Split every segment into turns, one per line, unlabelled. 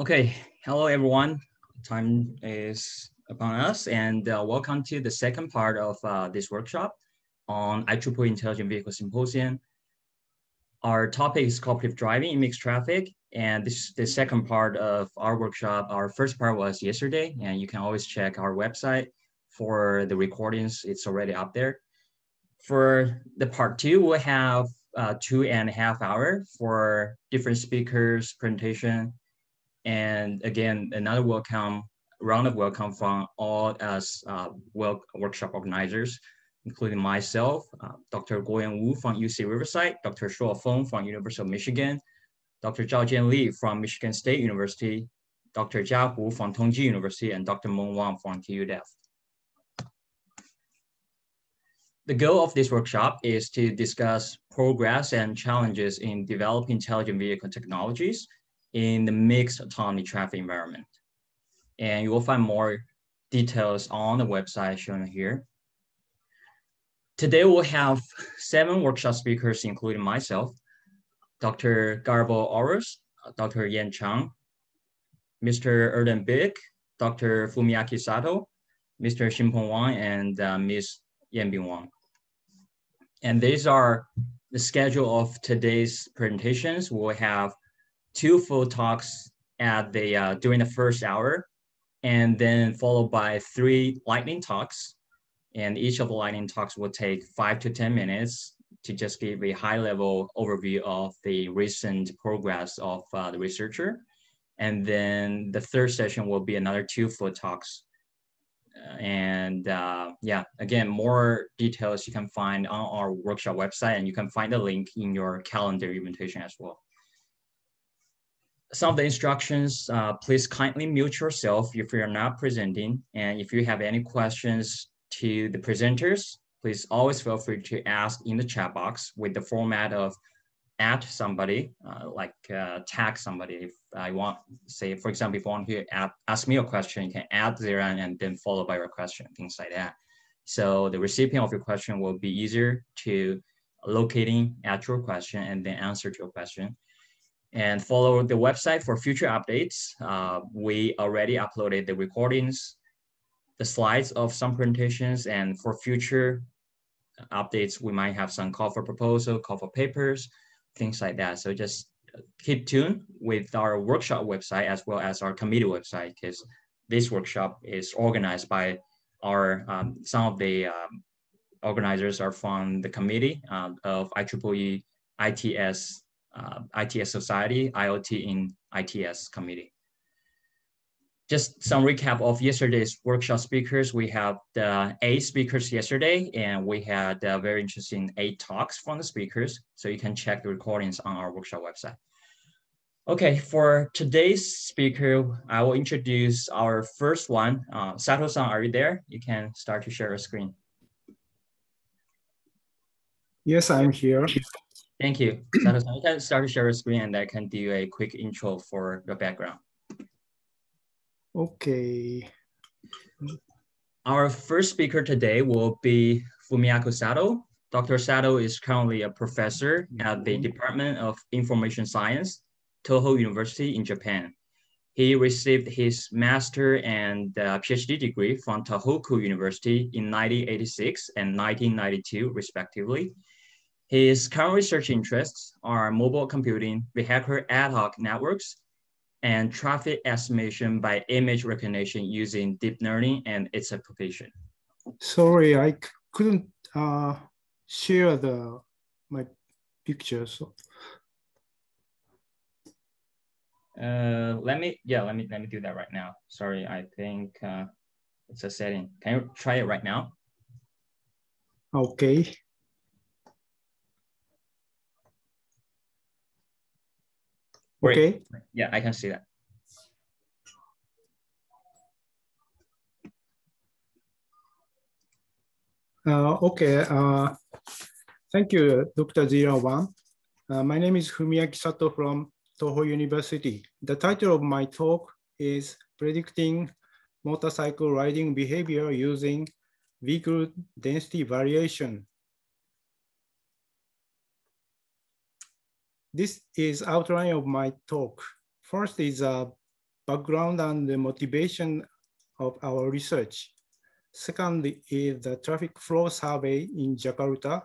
Okay, hello everyone. Time is upon us, and welcome to the second part of this workshop on IEEE Intelligent Vehicle Symposium. Our topic is cooperative driving in mixed traffic, and this is the second part of our workshop. Our first part was yesterday, and you can always check our website for the recordings. It's already up there. For the part two, we'll have 2.5 hours for different speakers, presentation, and again, another round of welcome from all us workshop organizers, including myself, Dr. Guoyan Wu from UC Riverside, Dr. Shuo Feng from University of Michigan, Dr. Zhaojian Li from Michigan State University, Dr. Jia Hu from Tongji University, and Dr. Meng Wang from TU Delft. The goal of this workshop is to discuss progress and challenges in developing intelligent vehicle technologies in the mixed autonomy traffic environment. And you will find more details on the website shown here. Today we'll have 7 workshop speakers, including myself, Dr. Gaba Orris, Dr. Yan Chung, Mr. Erden Bik, Dr. Fumiyaku Sado, Mr. Xinpeng Wang, and Ms. Yanbing Wang. And these are the schedule of today's presentations. We'll have 2 full talks at the during the first hour, and then followed by 3 lightning talks. And each of the lightning talks will take 5 to 10 minutes to just give a high-level overview of the recent progress of the researcher. And then the third session will be another 2 full talks. Yeah, again, more details you can find on our workshop website, and you can find the link in your calendar invitation as well. Some of the instructions, please kindly mute yourself if you're not presenting. And if you have any questions to the presenters, please always feel free to ask in the chat box with the format of at somebody, tag somebody. If I want, say, for example, if you want to ask me a question, you can add there and then followed by your question, things like that. So the recipient of your question will be easier to locating at your question and then answer to your question. And follow the website for future updates. We already uploaded the recordings, the slides of some presentations, and for future updates, we might have some call for proposal, call for papers, things like that. So just keep tuned with our workshop website as well as our committee website, because this workshop is organized by our, some of the organizers are from the committee of IEEE ITS Society, IoT in ITS committee. Just some recap of yesterday's workshop speakers. We have the 8 speakers yesterday, and we had very interesting 8 talks from the speakers. So you can check the recordings on our workshop website. Okay, for today's speaker, I will introduce our first one. Sato-san, are you there? You can start to share your screen.
Yes, I'm here.
Thank you. Sato-san, you can start to share your screen, and I can do a quick intro for your background.
Okay.
Our first speaker today will be Fumiyaku Sado. Dr. Sado is currently a professor at the Department of Information Science, Toho University in Japan. He received his master and PhD degree from Tohoku University in 1986 and 1992, respectively. His current research interests are mobile computing, vehicular ad hoc networks, and traffic estimation by image recognition using deep learning and its application.
Sorry, I couldn't share my pictures.
Let me do that right now. Sorry, I think it's a setting. Can you try it right now?
Okay.
Great.
Okay.
Yeah, I can see that.
Okay. Thank you, Dr. 01. My name is Fumiyaku Sado from Toho University. The title of my talk is Predicting Motorcycle Riding Behavior Using Vehicle Density Variation. This is outline of my talk. First is background and the motivation of our research. Second is the traffic flow survey in Jakarta,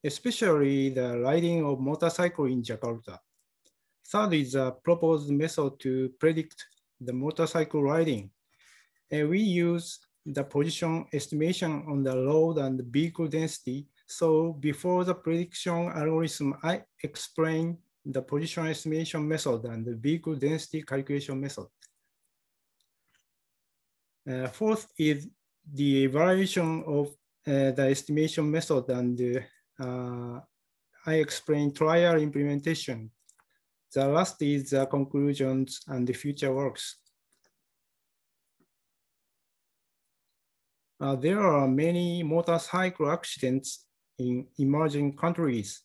especially the riding of motorcycle in Jakarta. Third is a proposed method to predict the motorcycle riding. We use the position estimation on the road and vehicle density. So before the prediction algorithm, I explain the position estimation method and the vehicle density calculation method. Fourth is the evaluation of the estimation method, and I explain trial implementation. The last is the conclusions and the future works. There are many motorcycle accidents in emerging countries.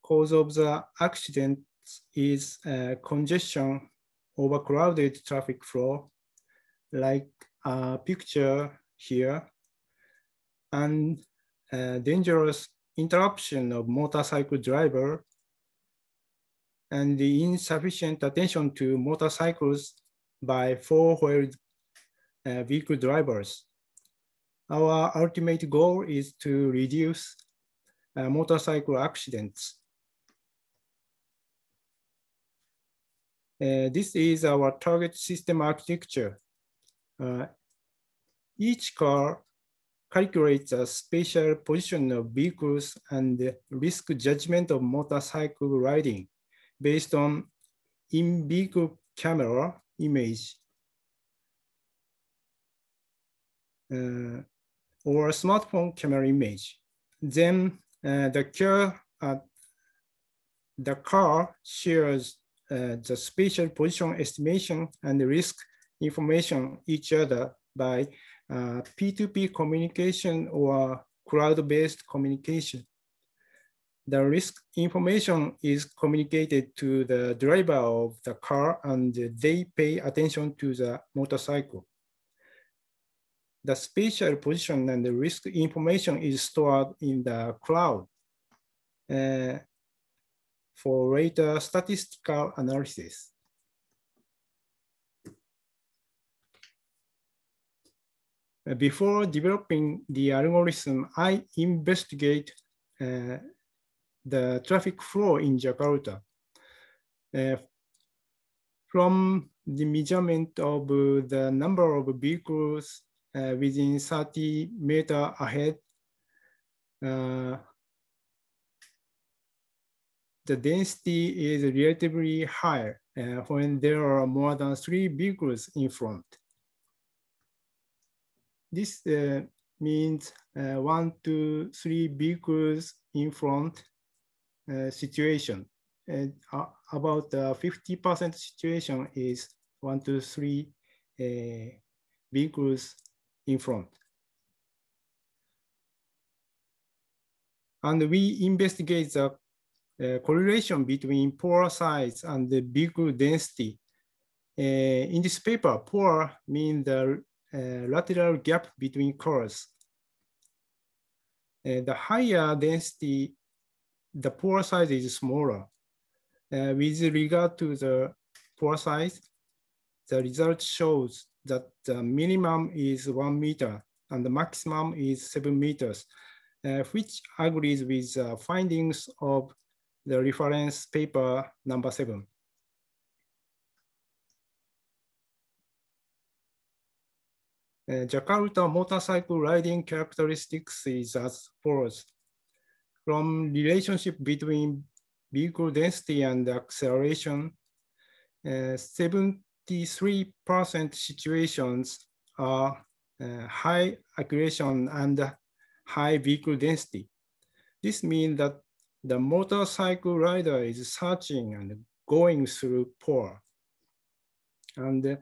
Cause of the accident is congestion, overcrowded traffic flow, like a picture here, and dangerous interruption of motorcycle driver, and the insufficient attention to motorcycles by four-wheeled vehicle drivers. Our ultimate goal is to reduce motorcycle accidents. This is our target system architecture. Each car calculates a spatial position of vehicles and the risk judgment of motorcycle riding based on in-vehicle camera image or smartphone camera image. Then the car shares the spatial position estimation and the risk information each other by P2P communication or cloud-based communication. The risk information is communicated to the driver of the car and they pay attention to the motorcycle. The spatial position and the risk information is stored in the cloud for later statistical analysis. Before developing the algorithm, I investigate the traffic flow in Jakarta. From the measurement of the number of vehicles within 30 meters ahead, the density is relatively high when there are more than 3 vehicles in front. This means 1 to 3 vehicles in front situation. About 50% situation is 1 to 3 vehicles in front. And we investigate the correlation between pore size and the vehicle density. In this paper, pore means the lateral gap between cars. The higher density, the pore size is smaller. With regard to the pore size, the result shows that the minimum is 1 meter and the maximum is 7 meters, which agrees with findings of the reference paper number 7. Jakarta motorcycle riding characteristics is as follows. From relationship between vehicle density and acceleration, 73% situations are high acceleration and high vehicle density. This means that the motorcycle rider is searching and going through pore. And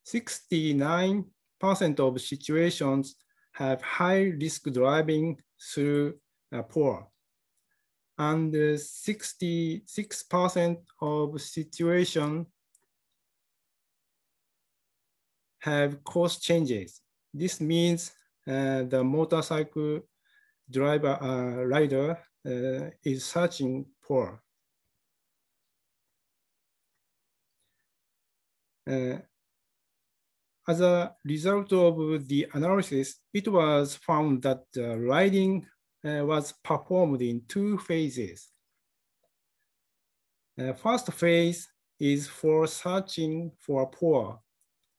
69% of situations have high risk driving through pore. And 66% of situations have course changes. This means the motorcycle rider is searching pore. As a result of the analysis, it was found that the riding was performed in 2 phases. First phase is for searching for a pore,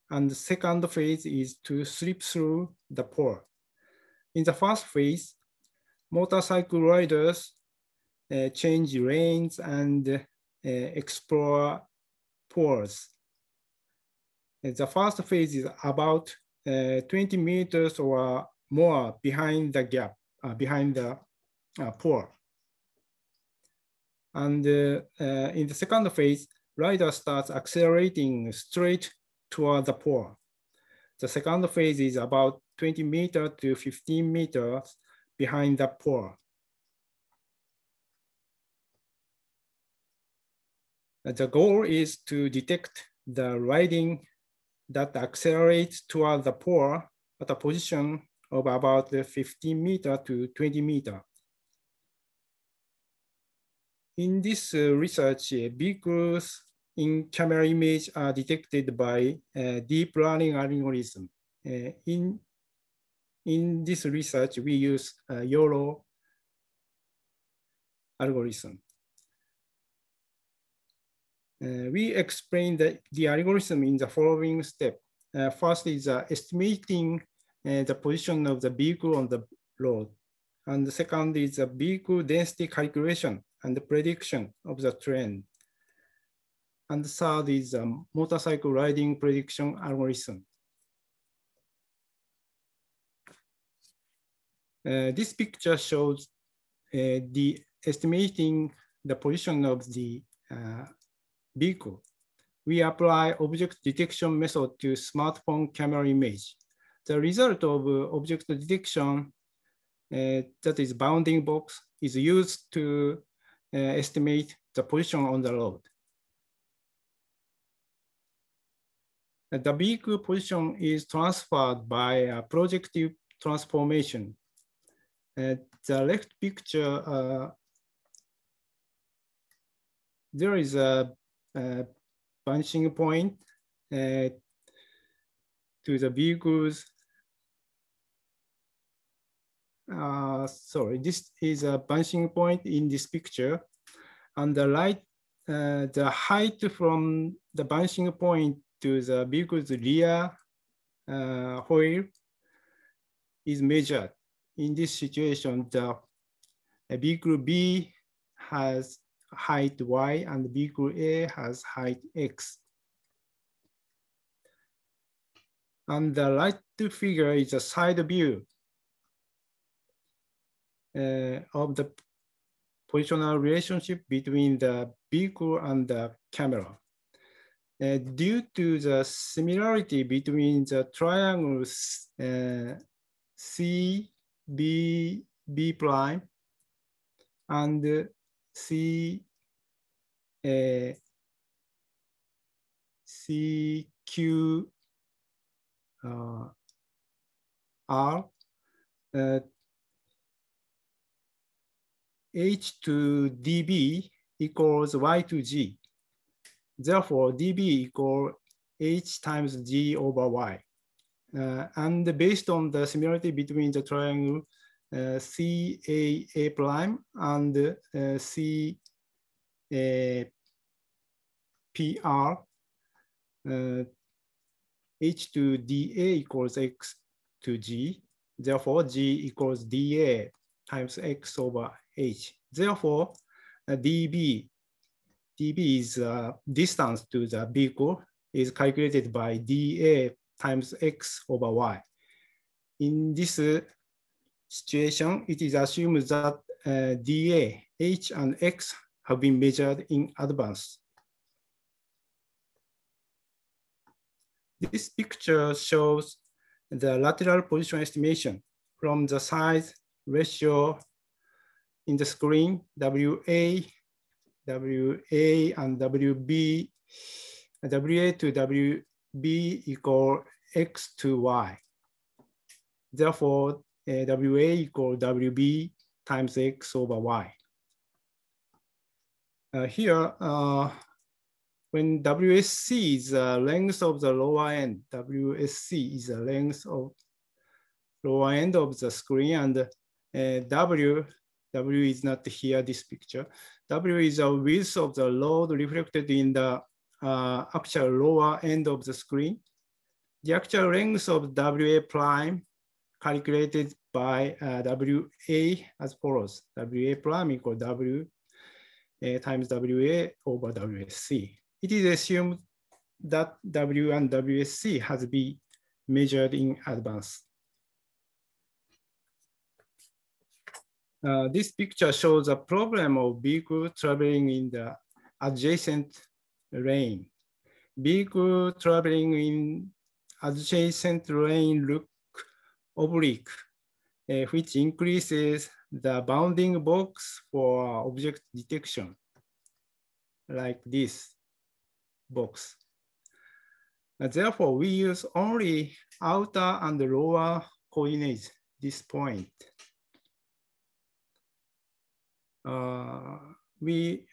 and the second phase is to slip through the pore. In the first phase, motorcycle riders change lanes and explore pores. The first phase is about 20 meters or more behind the gap, behind the pore. And in the second phase, rider starts accelerating straight toward the pore. The second phase is about 20 meters to 15 meters behind the pore. The goal is to detect the riding that accelerates toward the pore at a position of about 15 meters to 20 meters. In this research, vehicles in camera image are detected by deep learning algorithm. In this research, we use YOLO algorithm. We explain the algorithm in the following step. First is estimating the position of the vehicle on the road. And the second is the vehicle density calculation and the prediction of the trend. And the third is motorcycle riding prediction algorithm. This picture shows the estimating the position of the vehicle. We apply object detection method to smartphone camera image. The result of object detection, that is bounding box, is used to estimate the position on the road. The vehicle position is transferred by a projective transformation. The left picture, there is a vanishing point to the vehicles. Sorry, this is a vanishing point in this picture. On the right, the height from the vanishing point to the vehicle's rear wheel is measured. In this situation, the vehicle B has height Y and vehicle A has height X. And the right figure is a side view of the positional relationship between the vehicle and the camera. Due to the similarity between the triangles C, B, B prime, and C, C, Q, R, H to dB equals Y to G. Therefore, dB equals H times G over Y. And based on the similarity between the triangle CAA prime and CPR, H to dA equals X to G. Therefore, G equals dA times X over H. Therefore, dB is distance to the vehicle is calculated by dA times X over Y. In this situation, it is assumed that dA, H, and X have been measured in advance. This picture shows the lateral position estimation from the size ratio in the screen, WA, and WB, WA to WB equal X to Y. Therefore, WA equal WB times X over Y. Here, when WSC is the length of the lower end, WSC is the length of lower end of the screen, and W is not here, this picture. W is the width of the load reflected in the actual lower end of the screen. The actual length of WA prime calculated by WA as follows. WA prime equal W times WA over WSC. It is assumed that W and WSC has been measured in advance. This picture shows a problem of vehicle traveling in the adjacent lane. Vehicle traveling in adjacent lane look oblique, which increases the bounding box for object detection, like this box. Therefore, we use only outer and lower coordinates, this point. We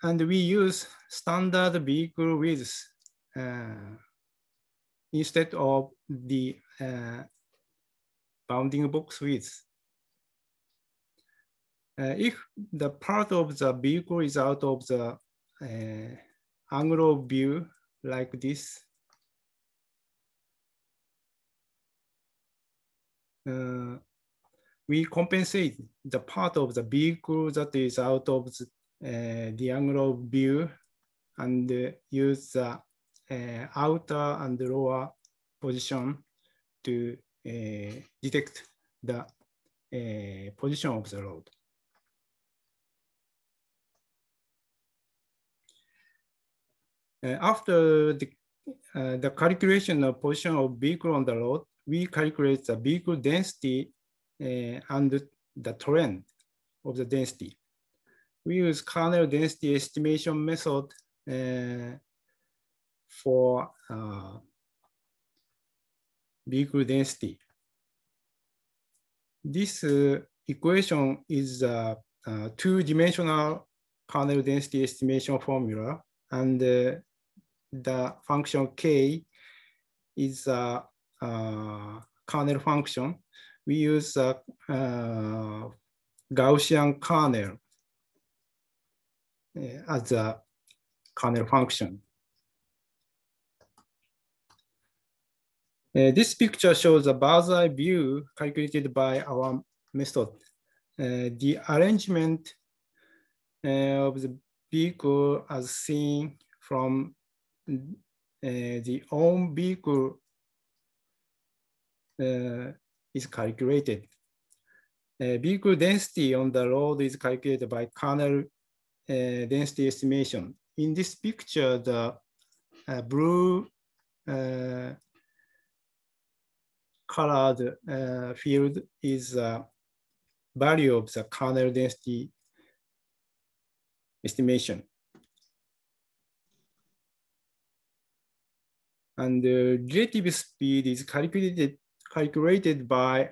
use standard vehicle width instead of the bounding box width. If the part of the vehicle is out of the angle of view like this, we compensate the part of the vehicle that is out of the angle of view and use the outer and lower position to detect the position of the load. After the calculation of position of vehicle on the road, we calculate the vehicle density and the trend of the density. We use kernel density estimation method for vehicle density. This equation is a two-dimensional kernel density estimation formula, and the function K is a kernel function. We use a Gaussian kernel as a kernel function. This picture shows a bird's eye view calculated by our method. The arrangement of the vehicle as seen from the own vehicle is calculated. Vehicle density on the road is calculated by kernel density estimation. In this picture, the blue colored field is value of the kernel density estimation. And the relative speed is calculated by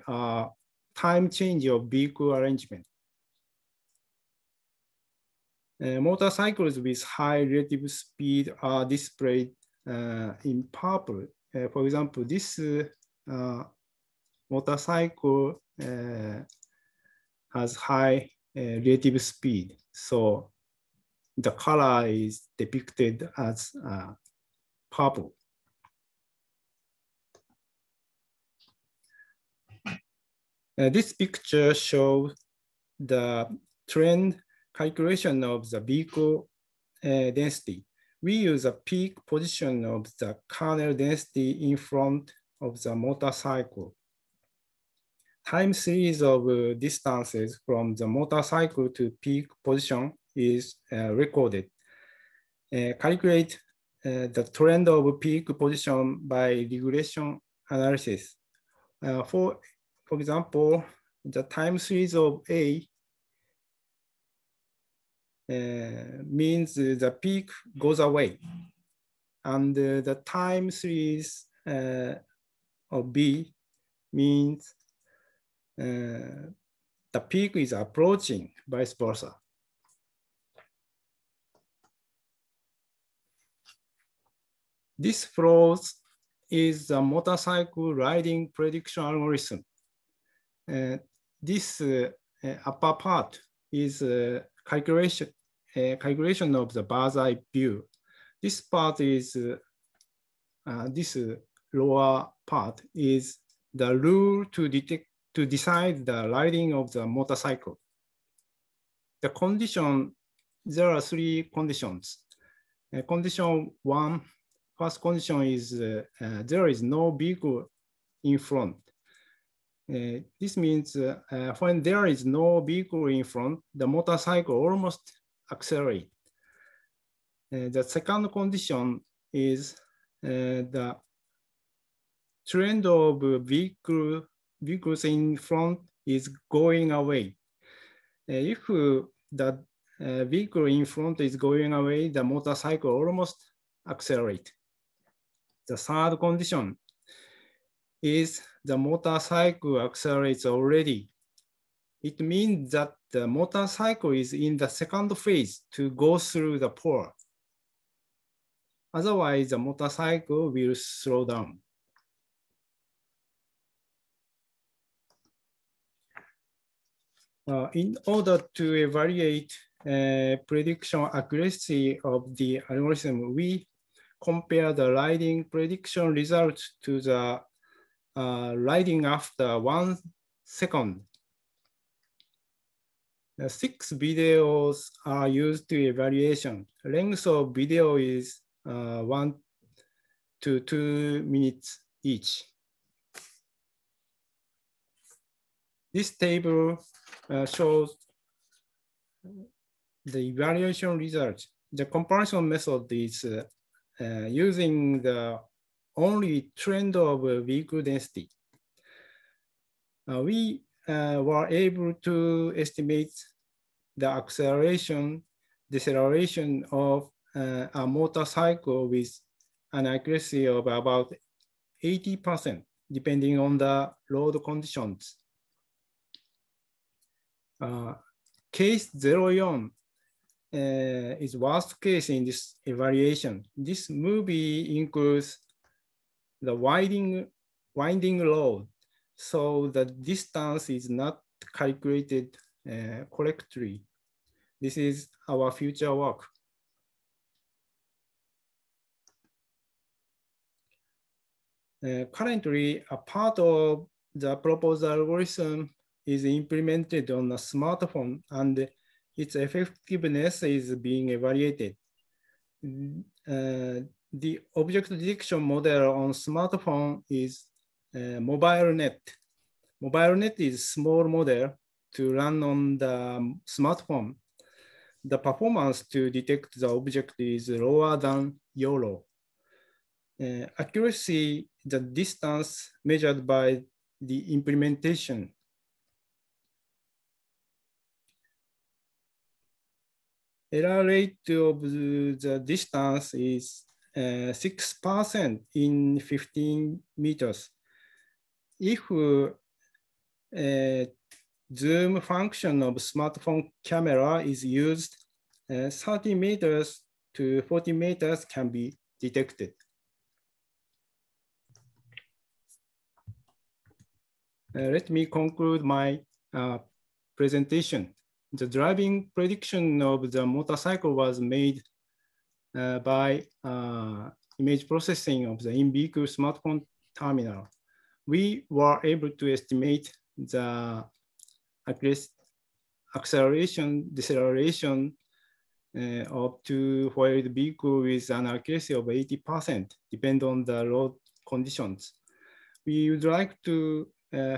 time change of vehicle arrangement. Motorcycles with high relative speed are displayed in purple. For example, this motorcycle has high relative speed. So the color is depicted as purple. This picture shows the trend calculation of the vehicle density. We use a peak position of the kernel density in front of the motorcycle. Time series of distances from the motorcycle to peak position is recorded. Calculate the trend of peak position by regression analysis. For example, the time series of A means the peak goes away, and the time series of B means the peak is approaching, vice versa. This flows is the motorcycle riding prediction algorithm. This upper part is calculation of the bird's eye view. This part is this lower part is the rule to decide the riding of the motorcycle. The condition, there are three conditions. Condition one, first condition is there is no vehicle in front. This means when there is no vehicle in front, the motorcycle almost accelerates. The second condition is the trend of vehicles in front is going away. If the vehicle in front is going away, the motorcycle almost accelerates. The third condition is the motorcycle accelerates already. It means that the motorcycle is in the second phase to go through the pole. Otherwise, the motorcycle will slow down. In order to evaluate prediction accuracy of the algorithm, we compare the riding prediction results to the riding after 1 second. 6 videos are used to evaluation. Length of video is 1 to 2 minutes each. This table shows the evaluation results. The comparison method is using the only trend of vehicle density. We were able to estimate the acceleration, deceleration of a motorcycle with an accuracy of about 80%, depending on the road conditions. Case 04 is worst case in this evaluation. This movie includes the winding road, so the distance is not calculated correctly. This is our future work. Currently, a part of the proposed algorithm is implemented on a smartphone, and its effectiveness is being evaluated. The object detection model on smartphone is MobileNet. MobileNet is small model to run on the smartphone. The performance to detect the object is lower than YOLO. Accuracy, the distance measured by the implementation. Error rate of the distance is 6% in 15 meters. If zoom function of smartphone camera is used, 30 meters to 40 meters can be detected. Let me conclude my presentation. The driving prediction of the motorcycle was made by image processing of the in-vehicle smartphone terminal. We were able to estimate the acceleration, deceleration of two-wheeled vehicle with an accuracy of 80%, depending on the road conditions. We would like to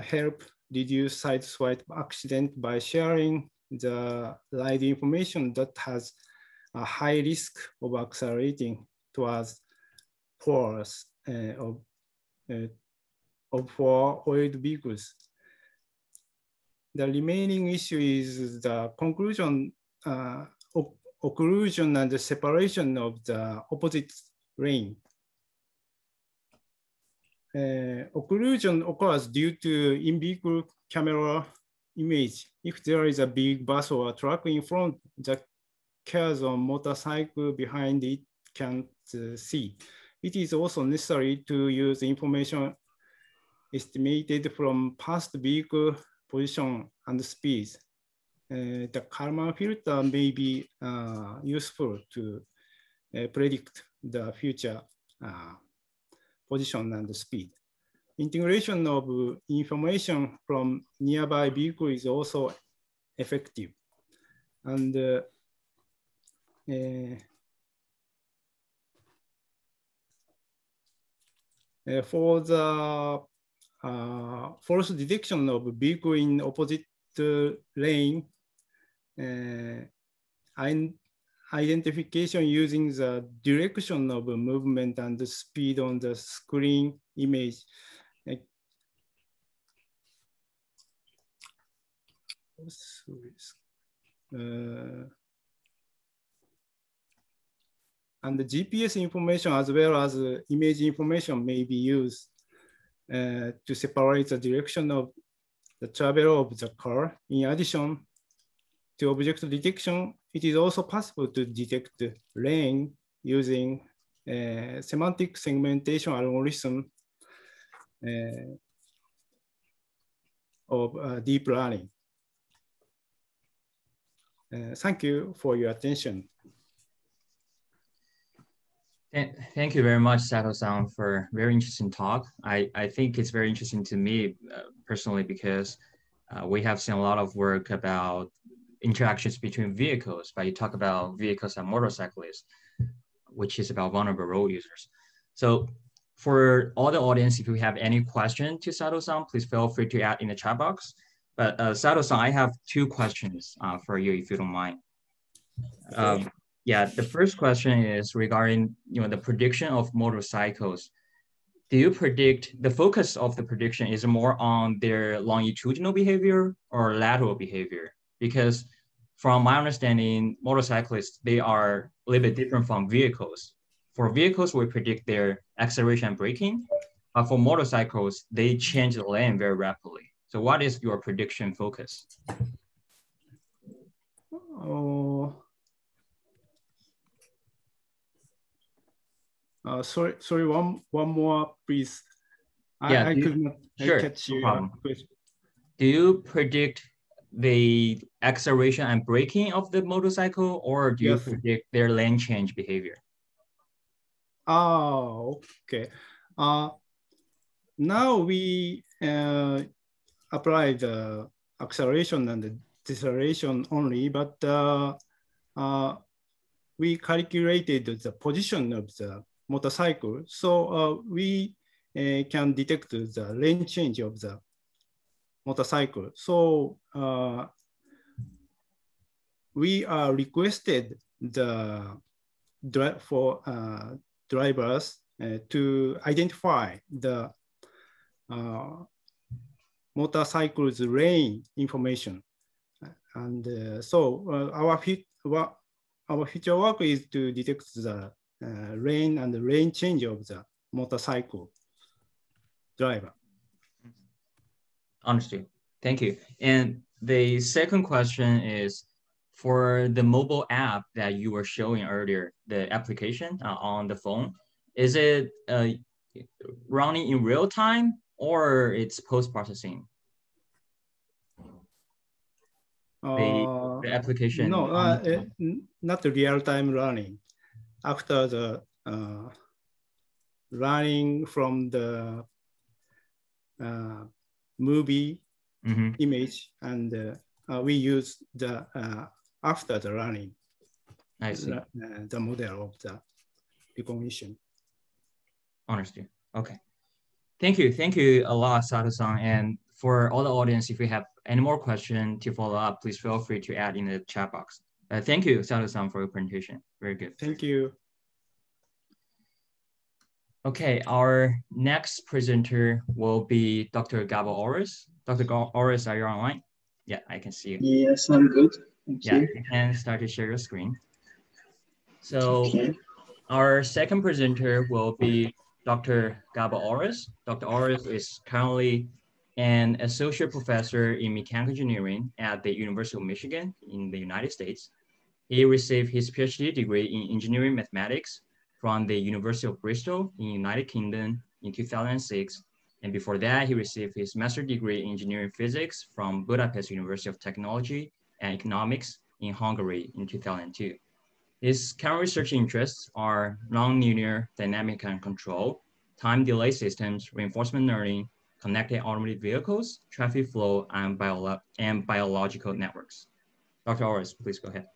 help reduce sideswipe accident by sharing the ride information that has a high risk of accelerating towards poles of four-wheeled vehicles. The remaining issue is the conclusion, occlusion and the separation of the opposite lane. Occlusion occurs due to in-vehicle camera image. If there is a big bus or a truck in front, the cars on motorcycle behind it can't see. it is also necessary to use information estimated from past vehicle position and speeds. The Kalman filter may be useful to predict the future position and speed. Integration of information from nearby vehicle is also effective. And for the false detection of vehicle in opposite lane, identification using the direction of movement and the speed on the screen image. And the GPS information as well as image information may be used to separate the direction of the travel of the car. In addition to object detection, it is also possible to detect lane using semantic segmentation algorithm of deep learning. Thank you for your attention.
Thank you very much, Sato-san, for a very interesting talk. I think it's very interesting to me personally because we have seen a lot of work about interactions between vehicles, but you talk about vehicles and motorcyclists, which is about vulnerable road users. So for all the audience, if you have any question to Sato-san, please feel free to add in the chat box. But Sato-san, I have two questions for you, if you don't mind. Okay. Yeah, the first question is regarding the prediction of motorcycles. Do you predict, the focus of the prediction is more on their longitudinal behavior or lateral behavior? Because from my understanding, motorcyclists, they are a little bit different from vehicles. For vehicles, we predict their acceleration and braking. But for motorcycles, they change the lane very rapidly. So what is your prediction focus?
Sorry, one more, please.
Yeah,
I could not catch your question.
Do you predict the acceleration and braking of the motorcycle, or do you predict their lane change behavior?
Oh, okay. Now we apply the acceleration and the deceleration only, but we calculated the position of the motorcycle. So we can detect the lane change of the motorcycle. So we are requested for drivers to identify the motorcycle's lane information. And so our future work is to detect the lane and the lane change of the motorcycle driver.
Understood. Thank you. And the second question is, for the mobile app that you were showing earlier, the application on the phone, is it running in real time or it's post-processing? The application?
No, not real-time running. After the running from the movie image, and we use the after the running.
I see.
The model of the recognition.
Understood. Okay. Thank you. Thank you a lot, Sato-san. And for all the audience, if you have any more questions to follow up, please feel free to add in the chat box. Thank you, Sato-san, for your presentation. Very good.
Thank you.
Okay, our next presenter will be Dr. Gaba Orris. Dr. Orris, are you online? Yeah, I can see you.
Yes, I'm good. Thank you.
You can start to share your screen. So our second presenter will be Dr. Gaba Orris. Dr. Orris is currently an associate professor in mechanical engineering at the University of Michigan in the United States. He received his PhD degree in engineering mathematics from the University of Bristol in United Kingdom in 2006. And before that, he received his master's degree in engineering physics from Budapest University of Technology and Economics in Hungary in 2002. His current research interests are nonlinear dynamic and control, time delay systems, reinforcement learning, connected automated vehicles, traffic flow, and biological networks. Dr. Orris, please go ahead.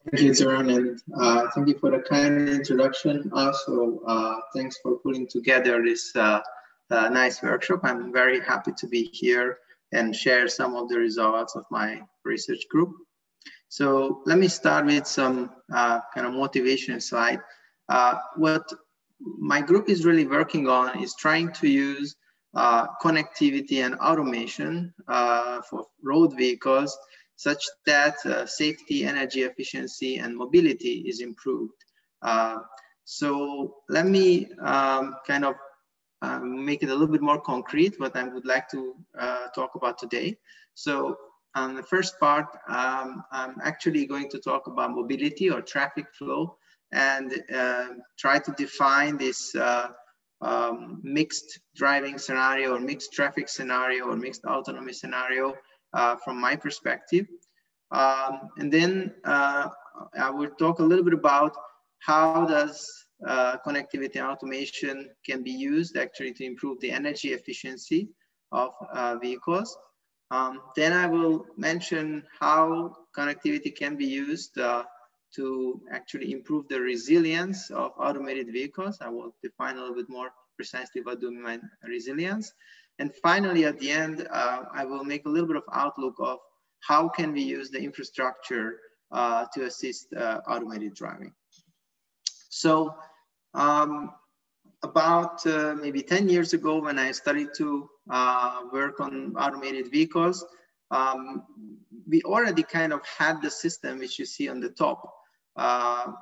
Thank you, Zoran, and thank you for the kind introduction. Also, thanks for putting together this nice workshop. I'm very happy to be here and share some of the results of my research group. So let me start with some kind of motivation slide. What my group is really working on is trying to use connectivity and automation for road vehicles such that safety, energy efficiency, and mobility is improved. So let me kind of make it a little bit more concrete what I would like to talk about today. So on the first part, I'm actually going to talk about mobility or traffic flow and try to define this mixed driving scenario or mixed traffic scenario or mixed autonomy scenario from my perspective. And then I will talk a little bit about how does connectivity and automation can be used actually to improve the energy efficiency of vehicles. Then I will mention how connectivity can be used to actually improve the resilience of automated vehicles. I will define a little bit more precisely what do I mean by resilience. And finally, at the end, I will make a little bit of outlook of how can we use the infrastructure to assist automated driving. So about maybe 10 years ago, when I started to work on automated vehicles, we already kind of had the system which you see on the top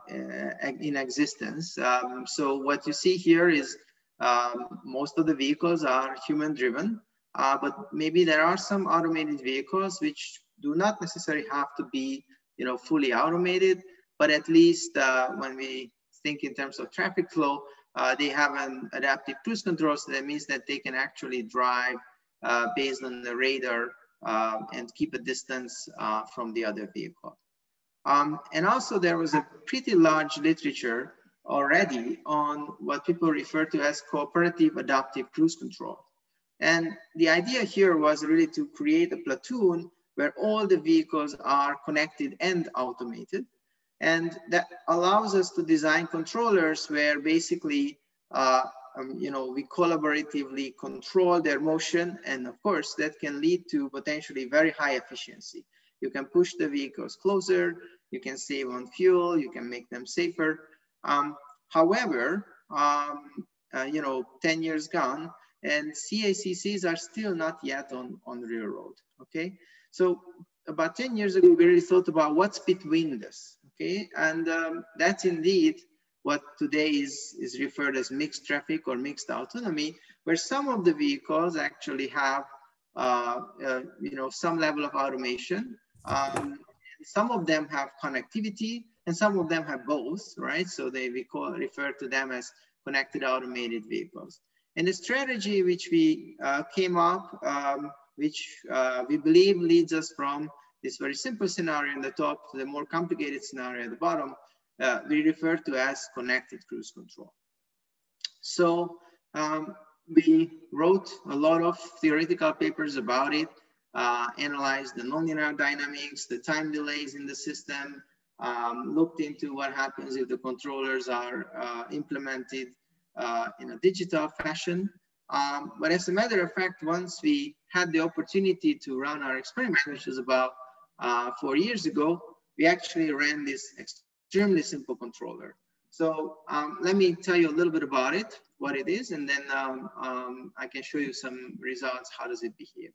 in existence. So what you see here is most of the vehicles are human driven, but maybe there are some automated vehicles which do not necessarily have to be, fully automated, but at least when we think in terms of traffic flow, they have an adaptive cruise control. So that means that they can actually drive based on the radar and keep a distance from the other vehicle. And also there was a pretty large literature already on what people refer to as cooperative adaptive cruise control. And the idea here was really to create a platoon where all the vehicles are connected and automated. And that allows us to design controllers where basically, we collaboratively control their motion. And of course, that can lead to potentially very high efficiency. You can push the vehicles closer, you can save on fuel, you can make them safer. However, 10 years gone, and CACCs are still not yet on the railroad, okay? So about 10 years ago, we really thought about what's between this, okay? And that's indeed what today is referred as mixed traffic or mixed autonomy, where some of the vehicles actually have, some level of automation. Some of them have connectivity and some of them have both, right? So we refer to them as connected automated vehicles. And the strategy which we came up, which we believe leads us from this very simple scenario in the top to the more complicated scenario at the bottom, we refer to as connected cruise control. So we wrote a lot of theoretical papers about it, analyzed the nonlinear dynamics, the time delays in the system, looked into what happens if the controllers are implemented in a digital fashion. But as a matter of fact, once we had the opportunity to run our experiment, which was about 4 years ago, we actually ran this extremely simple controller. So let me tell you a little bit about it, what it is, and then I can show you some results, how does it behave.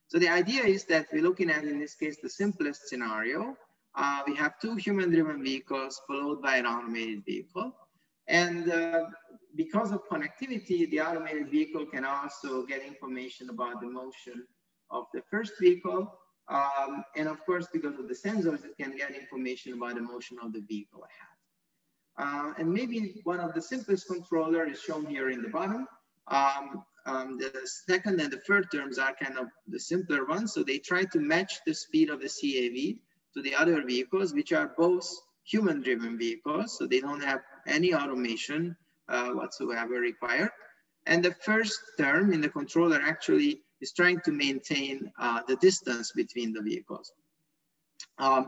So the idea is that we're looking at, in this case, the simplest scenario. We have two human-driven vehicles followed by an automated vehicle. And because of connectivity, the automated vehicle can also get information about the motion of the first vehicle. And of course, because of the sensors, it can get information about the motion of the vehicle ahead. And maybe one of the simplest controller is shown here in the bottom. The second and the third terms are kind of the simpler ones. So they try to match the speed of the CAV to the other vehicles, which are both human-driven vehicles. So they don't have any automation whatsoever required. And the first term in the controller actually is trying to maintain the distance between the vehicles. I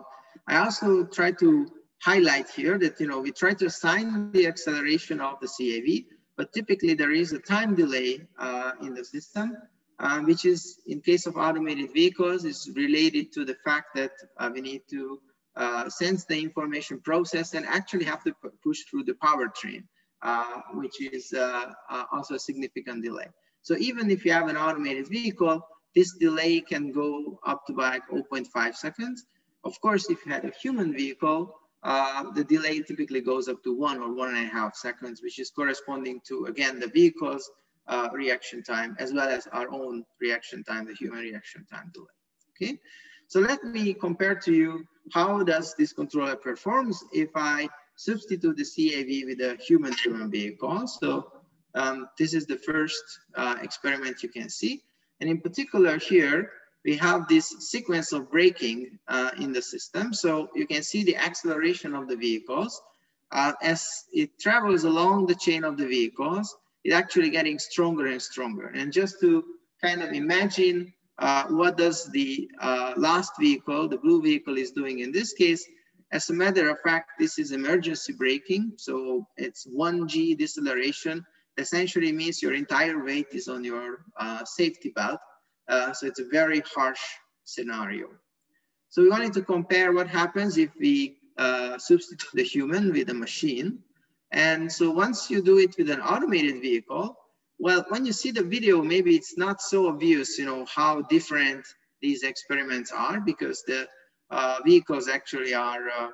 also try to highlight here that, we try to assign the acceleration of the CAV, but typically there is a time delay in the system, which is, in case of automated vehicles, is related to the fact that we need to sense the information process and actually have to push through the powertrain, which is also a significant delay. So even if you have an automated vehicle, this delay can go up to like 0.5 seconds. Of course, if you had a human vehicle, the delay typically goes up to 1 or 1.5 seconds, which is corresponding to, again, the vehicle's reaction time, as well as our own reaction time, the human reaction time delay. Okay, so let me compare to you how does this controller performs if I substitute the CAV with a human-driven vehicle. So this is the first experiment you can see. And in particular here, we have this sequence of braking in the system. So you can see the acceleration of the vehicles. As it travels along the chain of the vehicles, it's actually getting stronger and stronger. And just to kind of imagine what does the last vehicle, the blue vehicle, is doing in this case, as a matter of fact, this is emergency braking. So it's 1G deceleration. Essentially means your entire weight is on your safety belt. So it's a very harsh scenario. So we wanted to compare what happens if we substitute the human with a machine. And so once you do it with an automated vehicle, well, when you see the video, maybe it's not so obvious, how different these experiments are, because the vehicles actually are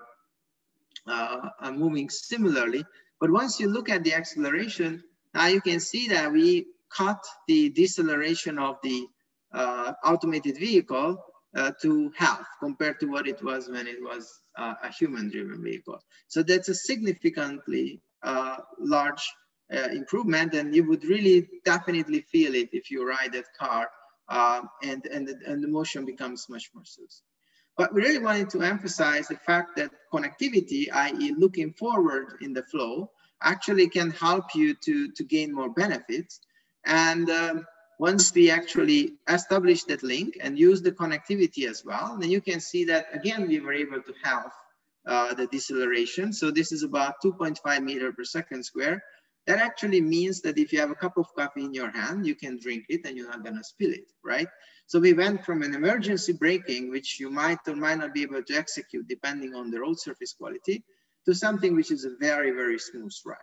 moving similarly. But once you look at the acceleration, now you can see that we cut the deceleration of the automated vehicle to half compared to what it was when it was a human-driven vehicle. So that's a significantly large improvement, and you would really definitely feel it if you ride that car, and the motion becomes much more smooth. But we really wanted to emphasize the fact that connectivity, i.e. looking forward in the flow, actually can help you to gain more benefits. And once we actually establish that link and use the connectivity as well, then you can see that, again, we were able to halve the deceleration. So this is about 2.5 meters per second square. That actually means that if you have a cup of coffee in your hand, you can drink it and you're not gonna spill it, right? So we went from an emergency braking, which you might or might not be able to execute depending on the road surface quality, to something which is a very, very smooth ride,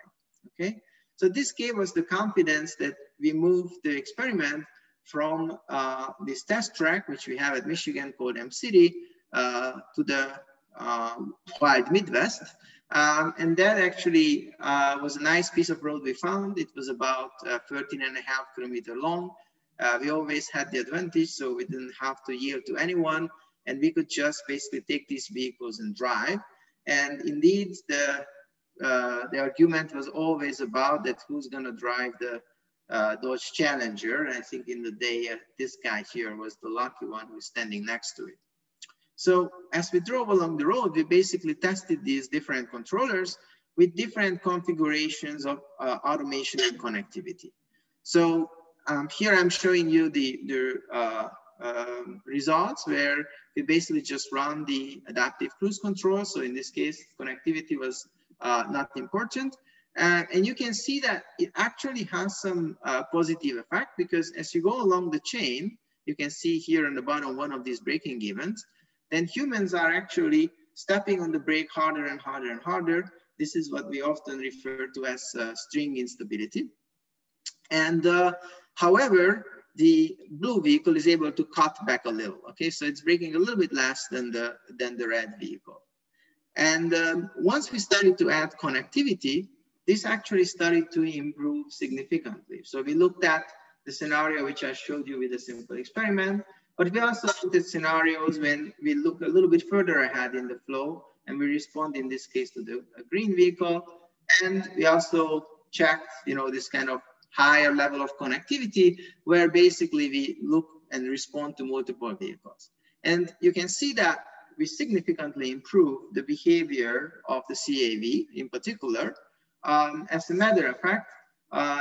okay? So this gave us the confidence that we moved the experiment from this test track, which we have at Michigan called M-City, to the wild Midwest. And that actually was a nice piece of road we found. It was about 13.5 kilometers long. We always had the advantage, so we didn't have to yield to anyone, and we could just basically take these vehicles and drive. And indeed, the argument was always about that who's going to drive the Dodge Challenger. And I think in the day, this guy here was the lucky one who's standing next to it. So as we drove along the road, we basically tested these different controllers with different configurations of automation and connectivity. So here I'm showing you the results where we basically just run the adaptive cruise control. So in this case, connectivity was not important. And you can see that it actually has some positive effect, because as you go along the chain, you can see here on the bottom one of these braking events, then humans are actually stepping on the brake harder and harder and harder. This is what we often refer to as string instability. And however, the blue vehicle is able to cut back a little. Okay, so it's braking a little bit less than the red vehicle. And once we started to add connectivity, this actually started to improve significantly. So we looked at the scenario which I showed you with a simple experiment, but we also looked at scenarios when we look a little bit further ahead in the flow, and we respond in this case to the green vehicle. And we also checked, this kind of higher level of connectivity, where basically we look and respond to multiple vehicles. And you can see that we significantly improve the behavior of the CAV in particular. As a matter of fact,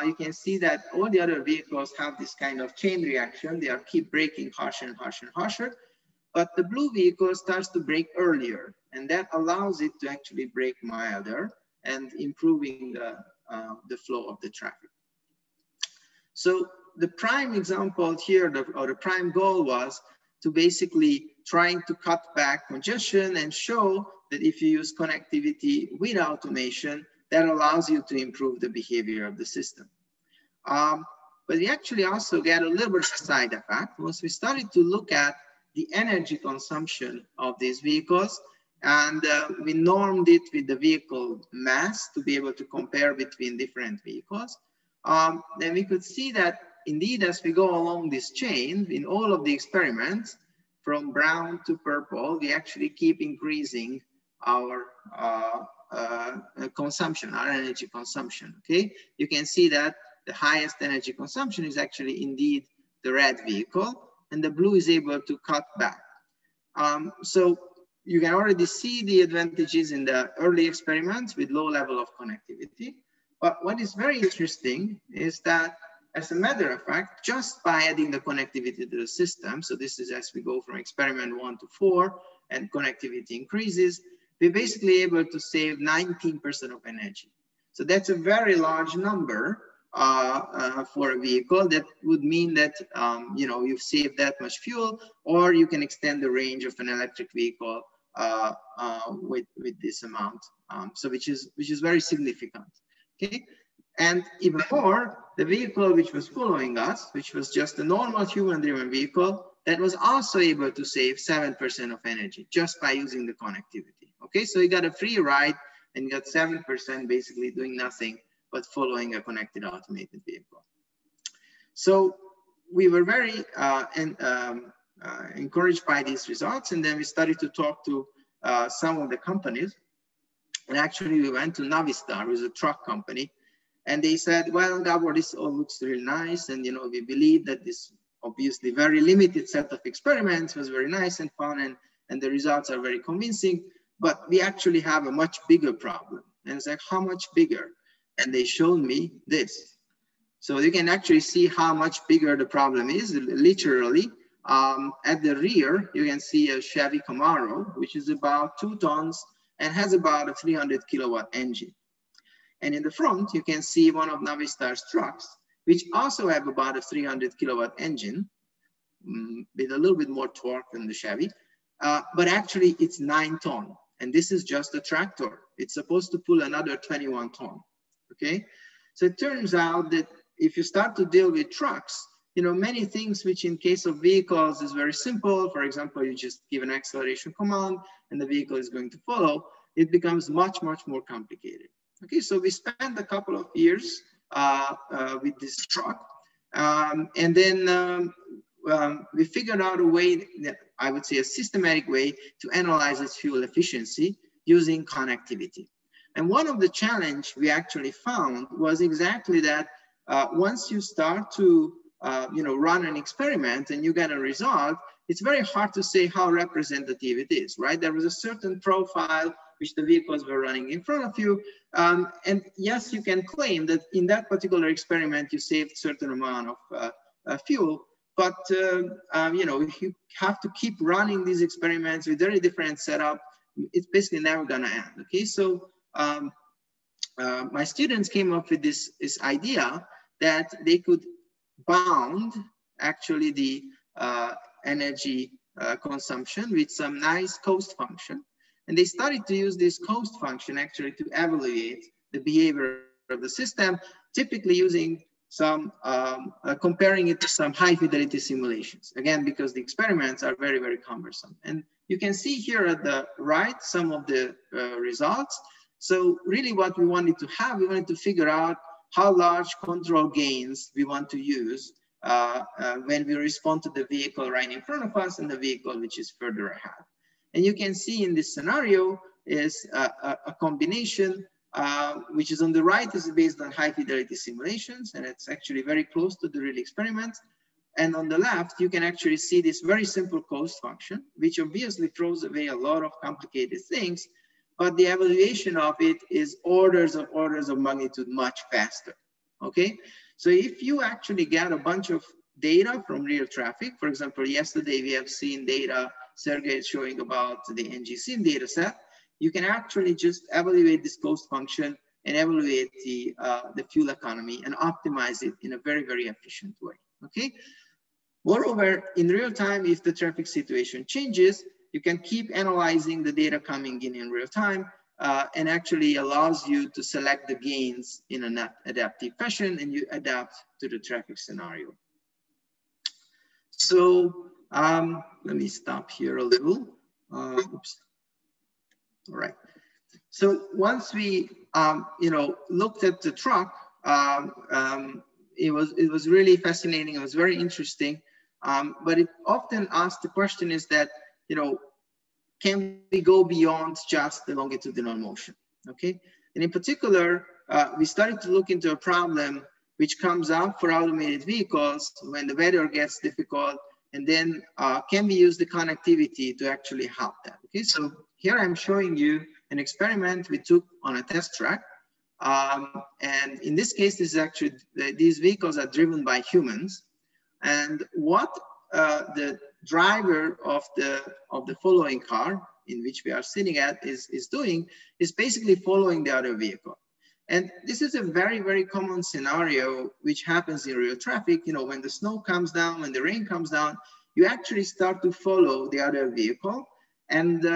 you can see that all the other vehicles have this kind of chain reaction. They keep braking harsher and harsher and harsher, but the blue vehicle starts to brake earlier, and that allows it to actually brake milder and improving the flow of the traffic. So the prime example here, or the prime goal, was to basically trying to cut back congestion and show that if you use connectivity with automation, that allows you to improve the behavior of the system. But we actually also get a little bit of a side effect once we started to look at the energy consumption of these vehicles, and we normed it with the vehicle mass to be able to compare between different vehicles. Then we could see that indeed, as we go along this chain, in all of the experiments, from brown to purple, we actually keep increasing our consumption, our energy consumption, okay? You can see that the highest energy consumption is actually indeed the red vehicle, and the blue is able to cut back. So you can already see the advantages in the early experiments with low level of connectivity. But what is very interesting is that, as a matter of fact, just by adding the connectivity to the system, so this is as we go from experiment 1 to 4 and connectivity increases, we're basically able to save 19% of energy. So that's a very large number for a vehicle. That would mean that you've saved that much fuel, or you can extend the range of an electric vehicle with this amount. So which is very significant. Okay, and even more, the vehicle which was following us, which was just a normal human-driven vehicle, that was also able to save 7% of energy just by using the connectivity. Okay, so you got a free ride and you got 7% basically doing nothing but following a connected automated vehicle. So we were very encouraged by these results, and then we started to talk to some of the companies. And actually we went to Navistar, who is a truck company, and they said, well, Gabor, this all looks really nice, and we believe that this obviously very limited set of experiments was very nice and fun, and the results are very convincing, but we actually have a much bigger problem. And it's like, how much bigger? And they showed me this. So you can actually see how much bigger the problem is, literally. At the rear, you can see a Chevy Camaro, which is about 2 tons and has about a 300 kilowatt engine. And in the front, you can see one of Navistar's trucks, which also have about a 300 kilowatt engine with a little bit more torque than the Chevy, but actually it's 9 ton. And this is just a tractor. It's supposed to pull another 21 ton, okay? So it turns out that if you start to deal with trucks, many things which in case of vehicles is very simple. For example, you just give an acceleration command and the vehicle is going to follow. It becomes much, much more complicated. Okay, so we spent a couple of years with this truck. And then we figured out a way, that I would say a systematic way, to analyze its fuel efficiency using connectivity. And one of the challenge we actually found was exactly that once you start to run an experiment and you get a result, it's very hard to say how representative it is, right? There was a certain profile which the vehicles were running in front of you. And yes, you can claim that in that particular experiment, you saved a certain amount of fuel, but if you have to keep running these experiments with very different setup, it's basically never gonna end, okay? So my students came up with this idea that they could bound actually the energy consumption with some nice cost function. And they started to use this cost function actually to evaluate the behavior of the system, typically using some, comparing it to some high fidelity simulations. Again, because the experiments are very, very cumbersome. And you can see here at the right some of the results. So really what we wanted to figure out how large control gains we want to use when we respond to the vehicle right in front of us and the vehicle which is further ahead. And you can see in this scenario is a combination which is on the right, is based on high fidelity simulations, and it's actually very close to the real experiment. And on the left, you can actually see this very simple cost function, which obviously throws away a lot of complicated things, but the evaluation of it is orders of magnitude much faster, okay? So if you actually get a bunch of data from real traffic, for example, yesterday we have seen data Sergey is showing about the NGSIM data set, you can actually just evaluate this cost function and evaluate the fuel economy and optimize it in a very, very efficient way, okay? Moreover, in real time, if the traffic situation changes, you can keep analyzing the data coming in real time, and actually allows you to select the gains in an adaptive fashion, and you adapt to the traffic scenario. So let me stop here a little. Oops. All right. So once we looked at the truck, it was really fascinating. It was very interesting. But it often asks the question is that, can we go beyond just the longitudinal motion, okay? And in particular, we started to look into a problem which comes up for automated vehicles when the weather gets difficult, and then can we use the connectivity to actually help that, okay? So here I'm showing you an experiment we took on a test track. And in this case, this is actually, these vehicles are driven by humans. And what the driver of the following car in which we are sitting at is doing is basically following the other vehicle. And this is a very, very common scenario which happens in real traffic. When the snow comes down, when the rain comes down, you actually start to follow the other vehicle. And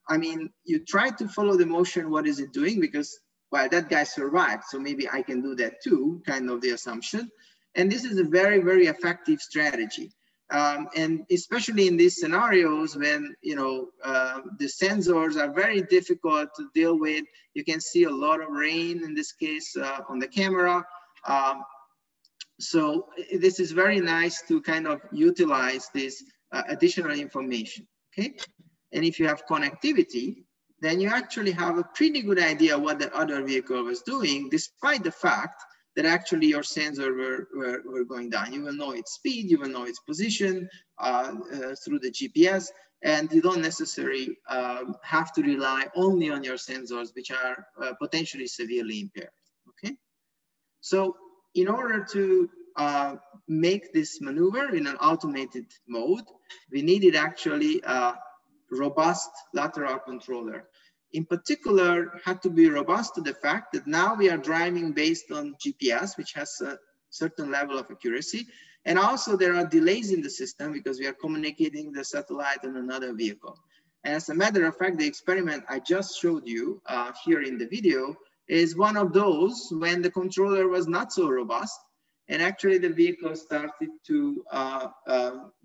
I mean, you try to follow the motion, what is it doing? Because, well, that guy survived, so maybe I can do that too, kind of the assumption. And this is a very, very effective strategy. And especially in these scenarios when, the sensors are very difficult to deal with. You can see a lot of rain in this case on the camera. So this is very nice to kind of utilize this additional information, okay? And if you have connectivity, then you actually have a pretty good idea what the other vehicle was doing, despite the fact that actually your sensor were going down. You will know its speed, you will know its position through the GPS, and you don't necessarily have to rely only on your sensors, which are potentially severely impaired, okay? So in order to make this maneuver in an automated mode, we needed actually a robust lateral controller. In particular, had to be robust to the fact that now we are driving based on GPS, which has a certain level of accuracy. And also there are delays in the system because we are communicating the satellite on another vehicle. And as a matter of fact, the experiment I just showed you here in the video is one of those when the controller was not so robust. And actually the vehicle started to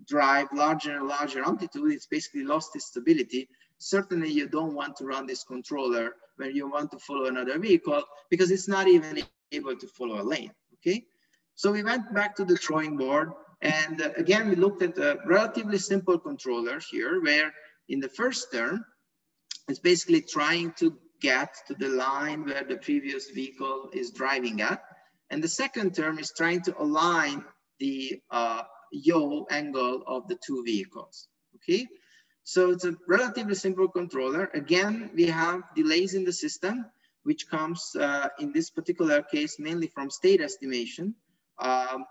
drive larger and larger amplitude. It's basically lost its stability. Certainly you don't want to run this controller when you want to follow another vehicle because it's not even able to follow a lane, okay? So we went back to the drawing board, and again, we looked at a relatively simple controller here where in the first term, it's basically trying to get to the line where the previous vehicle is driving at. And the second term is trying to align the yaw angle of the two vehicles, okay? So it's a relatively simple controller. Again, we have delays in the system, which comes in this particular case, mainly from state estimation. What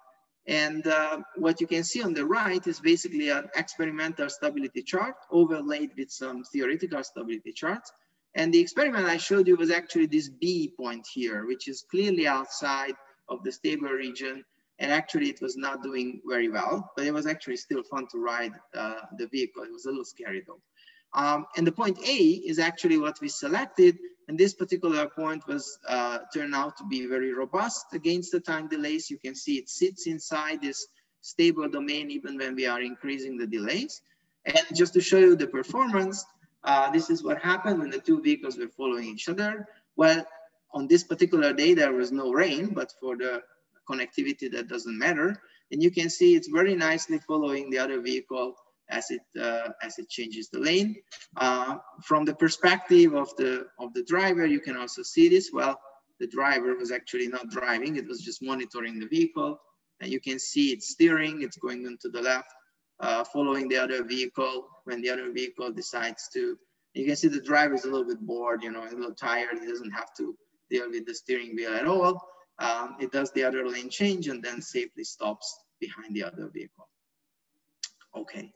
you can see on the right is basically an experimental stability chart overlaid with some theoretical stability charts. And the experiment I showed you was actually this B point here, which is clearly outside of the stable region. And actually it was not doing very well, but it was actually still fun to ride the vehicle. It was a little scary though. And the point A is actually what we selected. And this particular point was turned out to be very robust against the time delays. You can see it sits inside this stable domain even when we are increasing the delays. And just to show you the performance, this is what happened when the two vehicles were following each other. Well, on this particular day, there was no rain, but for the connectivity, that doesn't matter. And you can see it's very nicely following the other vehicle as it changes the lane. From the perspective of the driver, you can also see this. Well, the driver was actually not driving; it was just monitoring the vehicle, and you can see it's steering. It's going into the left, following the other vehicle. When the other vehicle decides to, you can see the driver is a little bit bored, you know, a little tired. He doesn't have to deal with the steering wheel at all. It does the other lane change and then safely stops behind the other vehicle. Okay.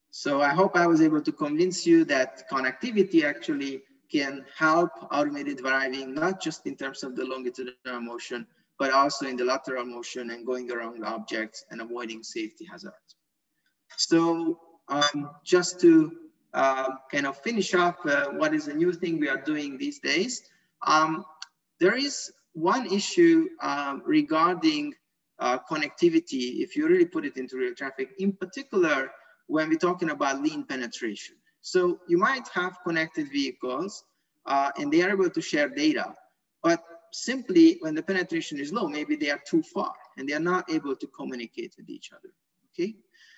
So I hope I was able to convince you that connectivity actually can help automated driving, not just in terms of the longitudinal motion, but also in the lateral motion and going around objects and avoiding safety hazards. So just to kind of finish up, what is a new thing we are doing these days? There is one issue regarding connectivity, if you really put it into real traffic, in particular, when we're talking about lane penetration. So you might have connected vehicles and they are able to share data, but simply when the penetration is low, maybe they are too far and they are not able to communicate with each other, okay?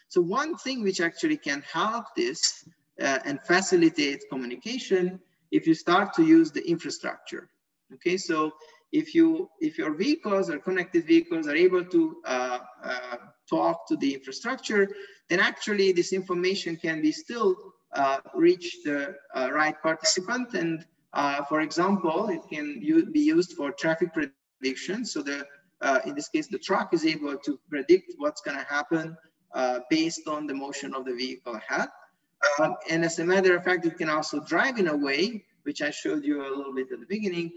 So one thing which actually can help this and facilitate communication, if you start to use the infrastructure, okay? So if your vehicles or connected vehicles are able to talk to the infrastructure, then actually this information can be still reach the right participant. And for example, it can be used for traffic prediction. So in this case, the truck is able to predict what's going to happen based on the motion of the vehicle ahead. And as a matter of fact, it can also drive in a way, which I showed you a little bit at the beginning,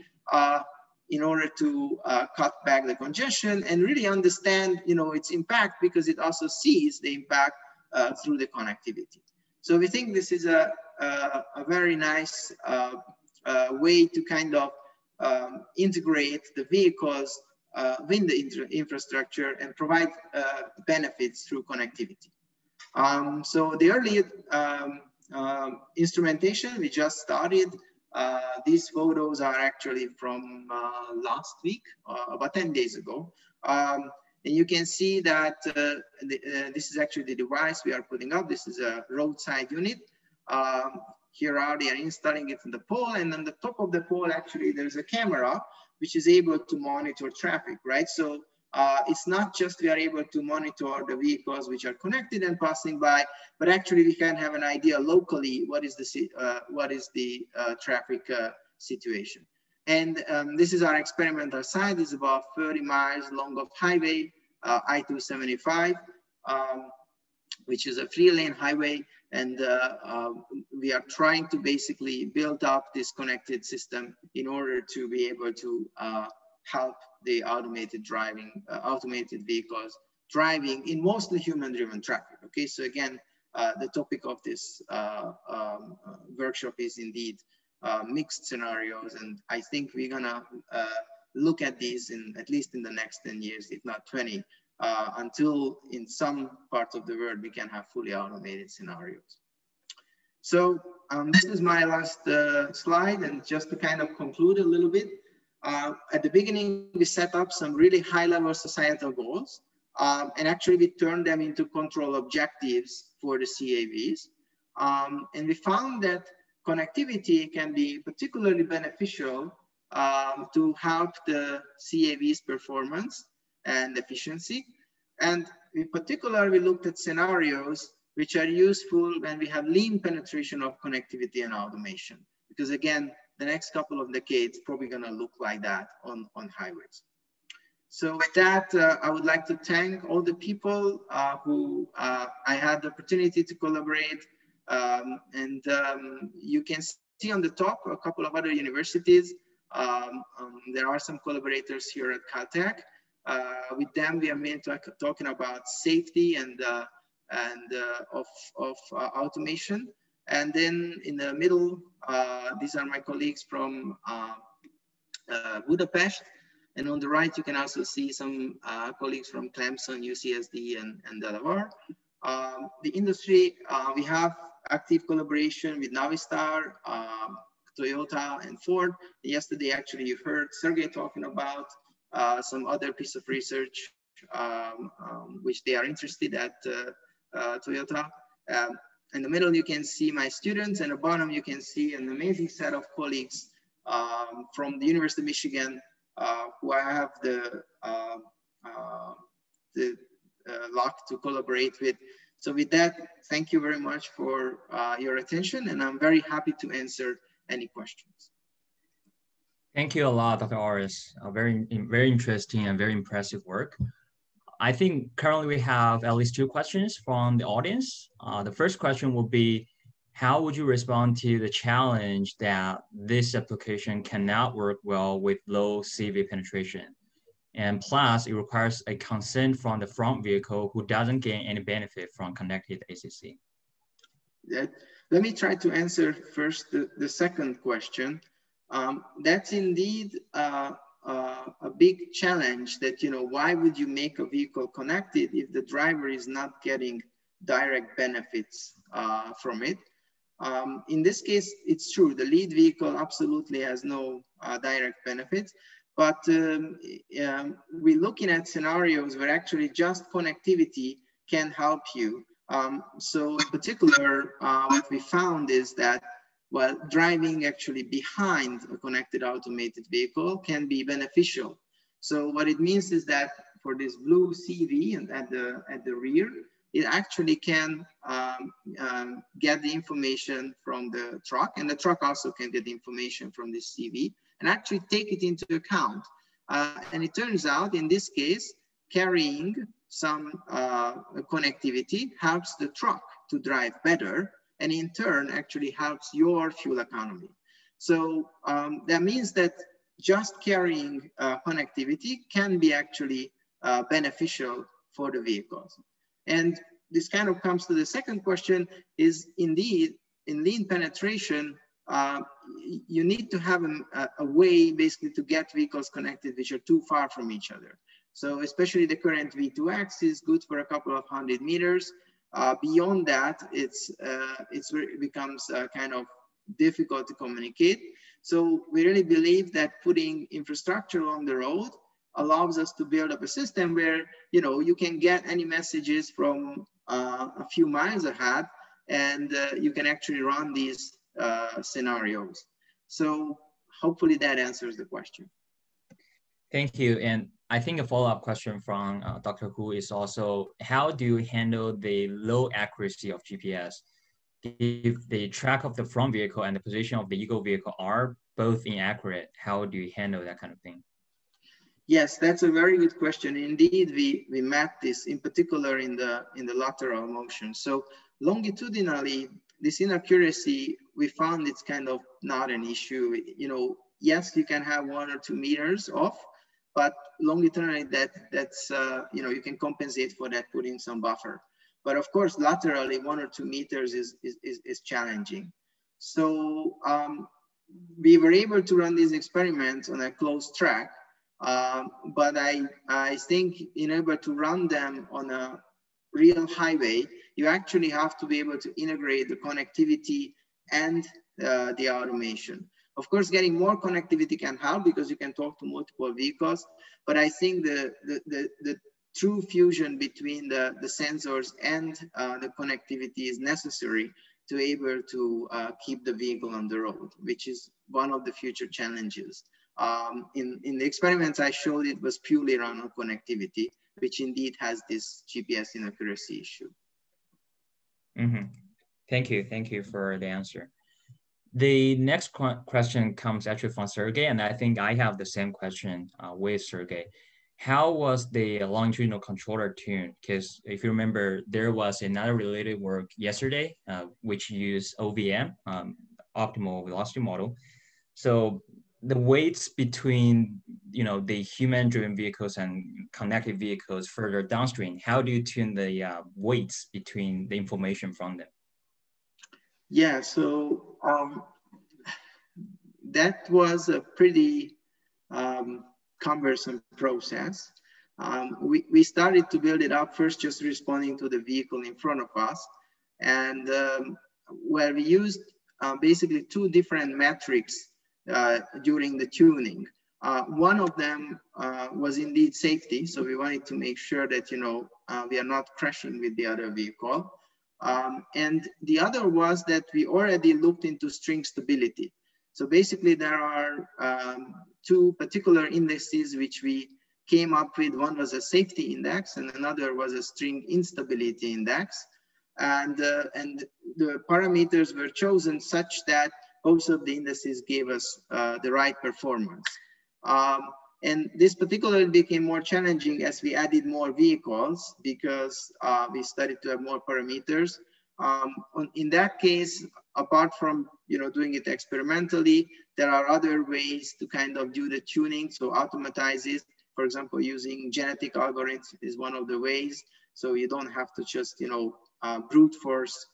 in order to cut back the congestion and really understand, you know, its impact, because it also sees the impact through the connectivity. So we think this is a very nice way to kind of integrate the vehicles with the infrastructure and provide benefits through connectivity. So the early instrumentation we just started. These photos are actually from last week, about 10 days ago. And you can see that this is actually the device we are putting up. This is a roadside unit. Here they are installing it in the pole, and on the top of the pole, actually, there's a camera which is able to monitor traffic, right? So it's not just we are able to monitor the vehicles which are connected and passing by, but actually we can have an idea locally what is the traffic situation. And this is our experimental site. It's about 30 miles long of highway, I-275, which is a 3-lane highway. And we are trying to basically build up this connected system in order to be able to help the automated vehicles driving in mostly human-driven traffic. Okay, so again, the topic of this workshop is indeed mixed scenarios, and I think we're gonna look at these at least in the next 10 years, if not 20, until in some parts of the world we can have fully automated scenarios. So this is my last slide, and just to kind of conclude a little bit, at the beginning we set up some really high-level societal goals, and actually we turned them into control objectives for the CAVs, and we found that connectivity can be particularly beneficial to help the CAV's performance and efficiency. And in particular, we looked at scenarios which are useful when we have lean penetration of connectivity and automation. Because again, the next couple of decades probably gonna look like that on highways. So with that, I would like to thank all the people who I had the opportunity to collaborate. You can see on the top a couple of other universities. There are some collaborators here at Caltech. With them, we are mainly talking about safety and automation. And then in the middle, these are my colleagues from Budapest. And on the right, you can also see some colleagues from Clemson, UCSD, and Delaware. The industry, we have active collaboration with Navistar, Toyota, and Ford. Yesterday, actually, you heard Sergey talking about some other piece of research which they are interested at Toyota. In the middle, you can see my students, and at the bottom, you can see an amazing set of colleagues from the University of Michigan, who I have the luck to collaborate with. So with that, thank you very much for your attention, and I'm very happy to answer any questions.
Thank you a lot, Dr. Orris. Very interesting and very impressive work. I think currently we have at least 2 questions from the audience. The first question will be, how would you respond to the challenge that this application cannot work well with low CV penetration? And plus, it requires a consent from the front vehicle who doesn't gain any benefit from connected ACC.
Let me try to answer first the second question. That's indeed a big challenge that, why would you make a vehicle connected if the driver is not getting direct benefits from it? In this case, it's true. The lead vehicle absolutely has no direct benefits, but we're looking at scenarios where actually just connectivity can help you. So in particular, what we found is that, well, driving actually behind a connected automated vehicle can be beneficial. So what it means is that for this blue CV and at the rear, it actually can get the information from the truck, and the truck also can get the information from this CV and actually take it into account. And it turns out in this case, carrying some connectivity helps the truck to drive better, and in turn actually helps your fuel economy. So that means that just carrying connectivity can be actually beneficial for the vehicles. And this kind of comes to the second question, is indeed in lean penetration, you need to have a way basically to get vehicles connected which are too far from each other. So especially the current V2X is good for a couple of 100 meters. Beyond that, it becomes kind of difficult to communicate. So we really believe that putting infrastructure on the road allows us to build up a system where, you can get any messages from a few miles ahead, and you can actually run these scenarios. So hopefully that answers the question.
Thank you. And I think a follow-up question from Dr. Hu is also, how do you handle the low accuracy of GPS? If the track of the front vehicle and the position of the ego vehicle are both inaccurate, how do you handle that kind of thing?
Yes, that's a very good question. Indeed, we mapped this in particular in the lateral motion. So longitudinally, this inaccuracy, we found it's kind of not an issue. Yes, you can have 1 or 2 meters off, but longitudinally that's you can compensate for that, put in some buffer. But of course, laterally 1 or 2 meters is challenging. So we were able to run these experiments on a closed track. But I think in order to run them on a real highway, you actually have to be able to integrate the connectivity and the automation. Of course, getting more connectivity can help because you can talk to multiple vehicles, but I think the true fusion between the sensors and the connectivity is necessary to be able to keep the vehicle on the road, which is one of the future challenges. In the experiments I showed, it was purely run on connectivity, which indeed has this GPS inaccuracy issue.
Mm-hmm. Thank you for the answer. The next question comes actually from Sergey, and I think I have the same question with Sergey. How was the longitudinal controller tuned? Because if you remember, there was another related work yesterday, which used OVM, optimal velocity model. So the weights between the human-driven vehicles and connected vehicles further downstream, how do you tune the weights between the information from them?
Yeah, so that was a pretty cumbersome process. We started to build it up first, just responding to the vehicle in front of us, and where we used basically 2 different metrics during the tuning. One of them was indeed safety, so we wanted to make sure that we are not crashing with the other vehicle. And the other was that we already looked into string stability. So basically there are two particular indices which we came up with. One was a safety index and another was a string instability index. And the parameters were chosen such that both of the indices gave us the right performance. And this particularly became more challenging as we added more vehicles because we started to have more parameters. In that case, apart from doing it experimentally, there are other ways to kind of do the tuning, so automatize it. For example, using genetic algorithms is one of the ways. So you don't have to just brute force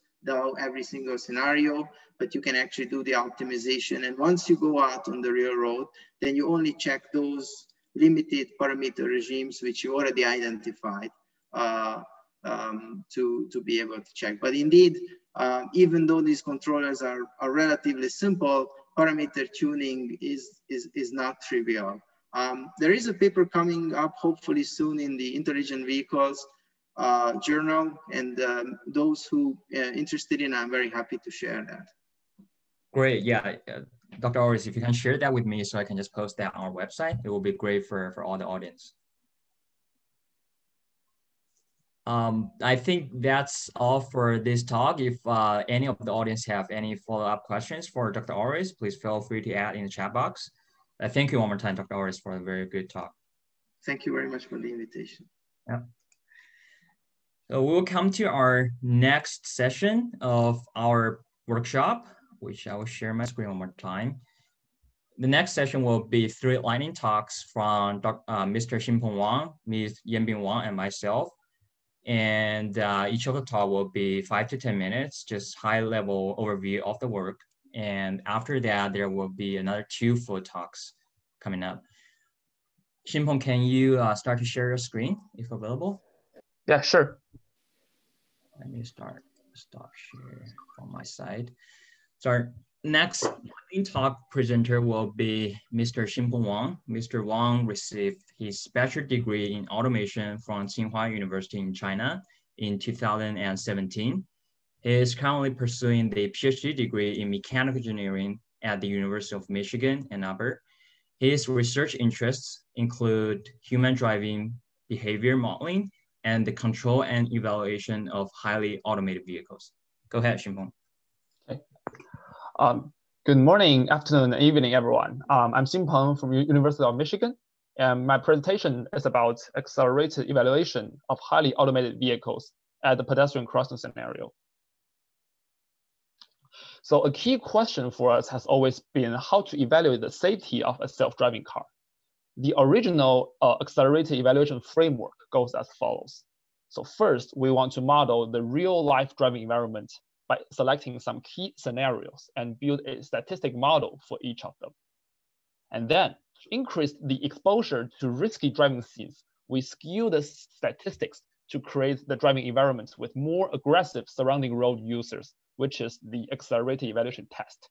every single scenario, but you can actually do the optimization. And once you go out on the real road, then you only check those limited parameter regimes which you already identified to be able to check. But indeed, even though these controllers are relatively simple, parameter tuning is not trivial. There is a paper coming up hopefully soon in the Intelligent Vehicles journal, and those who are interested in, I'm very happy to share that.
Great, yeah. Dr. Orris, if you can share that with me so I can just post that on our website, it will be great for all the audience. I think that's all for this talk. If any of the audience have any follow-up questions for Dr. Orris, please feel free to add in the chat box. Thank you one more time, Dr. Orris, for a very good talk.
Thank you very much for the invitation.
Yeah. So we'll come to our next session of our workshop, which I will share my screen one more time. The next session will be 3 lightning talks from Mr. Xinpeng Wang, Ms. Yanbing Wang, and myself. And each of the talk will be 5 to 10 minutes, just high-level overview of the work. And after that, there will be another 2 full talks coming up. Xinpeng, can you start to share your screen if available?
Yeah, sure.
Let me stop share from my side. So our next talk presenter will be Mr. Xinpeng Wang. Mr. Wang received his bachelor degree in automation from Tsinghua University in China in 2017. He is currently pursuing the PhD degree in mechanical engineering at the University of Michigan, Ann Arbor. His research interests include human driving behavior modeling and the control and evaluation of highly automated vehicles. Go ahead, Xinpeng.
Okay. Good morning, afternoon, and evening, everyone. I'm Xinpeng from University of Michigan, and my presentation is about accelerated evaluation of highly automated vehicles at the pedestrian crossing scenario. So a key question for us has always been how to evaluate the safety of a self-driving car. The original accelerated evaluation framework goes as follows. So first, we want to model the real-life driving environment by selecting some key scenarios and build a statistic model for each of them. And then, to increase the exposure to risky driving scenes, we skew the statistics to create the driving environments with more aggressive surrounding road users, which is the accelerated evaluation test.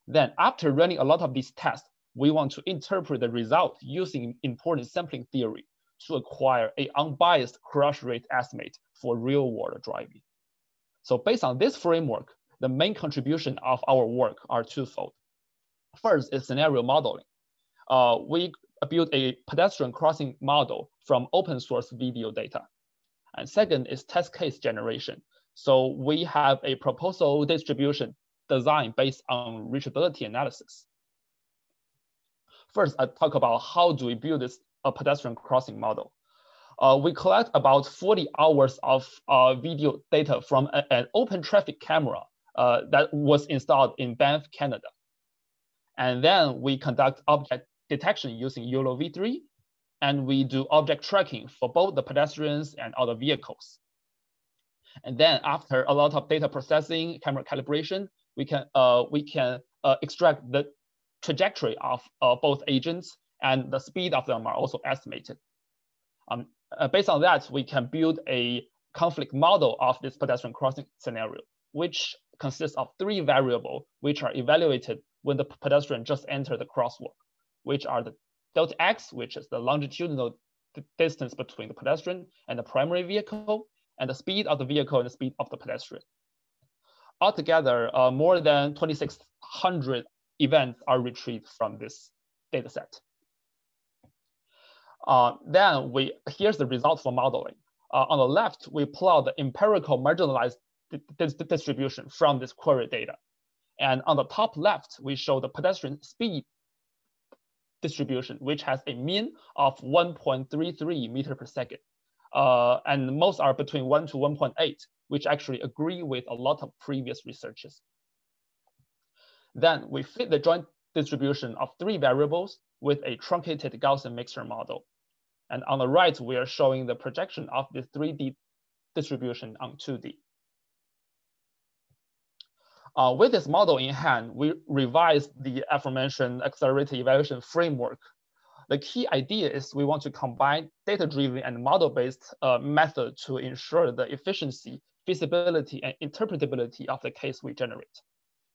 Then, after running a lot of these tests, we want to interpret the result using important sampling theory to acquire an unbiased crash rate estimate for real-world driving. So based on this framework, the main contribution of our work are twofold. First is scenario modeling. We built a pedestrian crossing model from open source video data. And second is test case generation. So we have a proposal distribution design based on reachability analysis. First, I talk about how do we build this pedestrian crossing model. We collect about 40 hours of video data from an open traffic camera that was installed in Banff, Canada. And then we conduct object detection using YOLO V3, and we do object tracking for both the pedestrians and other vehicles. And then after a lot of data processing, camera calibration, we can extract the trajectory of both agents, and the speed of them are also estimated. Based on that, we can build a conflict model of this pedestrian crossing scenario, which consists of 3 variables, which are evaluated when the pedestrian just entered the crosswalk, which are the delta x, which is the longitudinal distance between the pedestrian and the primary vehicle, and the speed of the vehicle and the speed of the pedestrian. Altogether, more than 2,600 events are retrieved from this data set. Then here's the result for modeling. On the left, we plot the empirical marginalized distribution from this query data. And on the top left, we show the pedestrian speed distribution, which has a mean of 1.33 meter per second. And most are between 1 to 1.8, which actually agree with a lot of previous researches. Then we fit the joint distribution of 3 variables with a truncated Gaussian mixture model. And on the right, we are showing the projection of the 3D distribution on 2D. With this model in hand, we revised the aforementioned accelerated evaluation framework. The key idea is we want to combine data-driven and model-based method to ensure the efficiency, feasibility, and interpretability of the case we generate.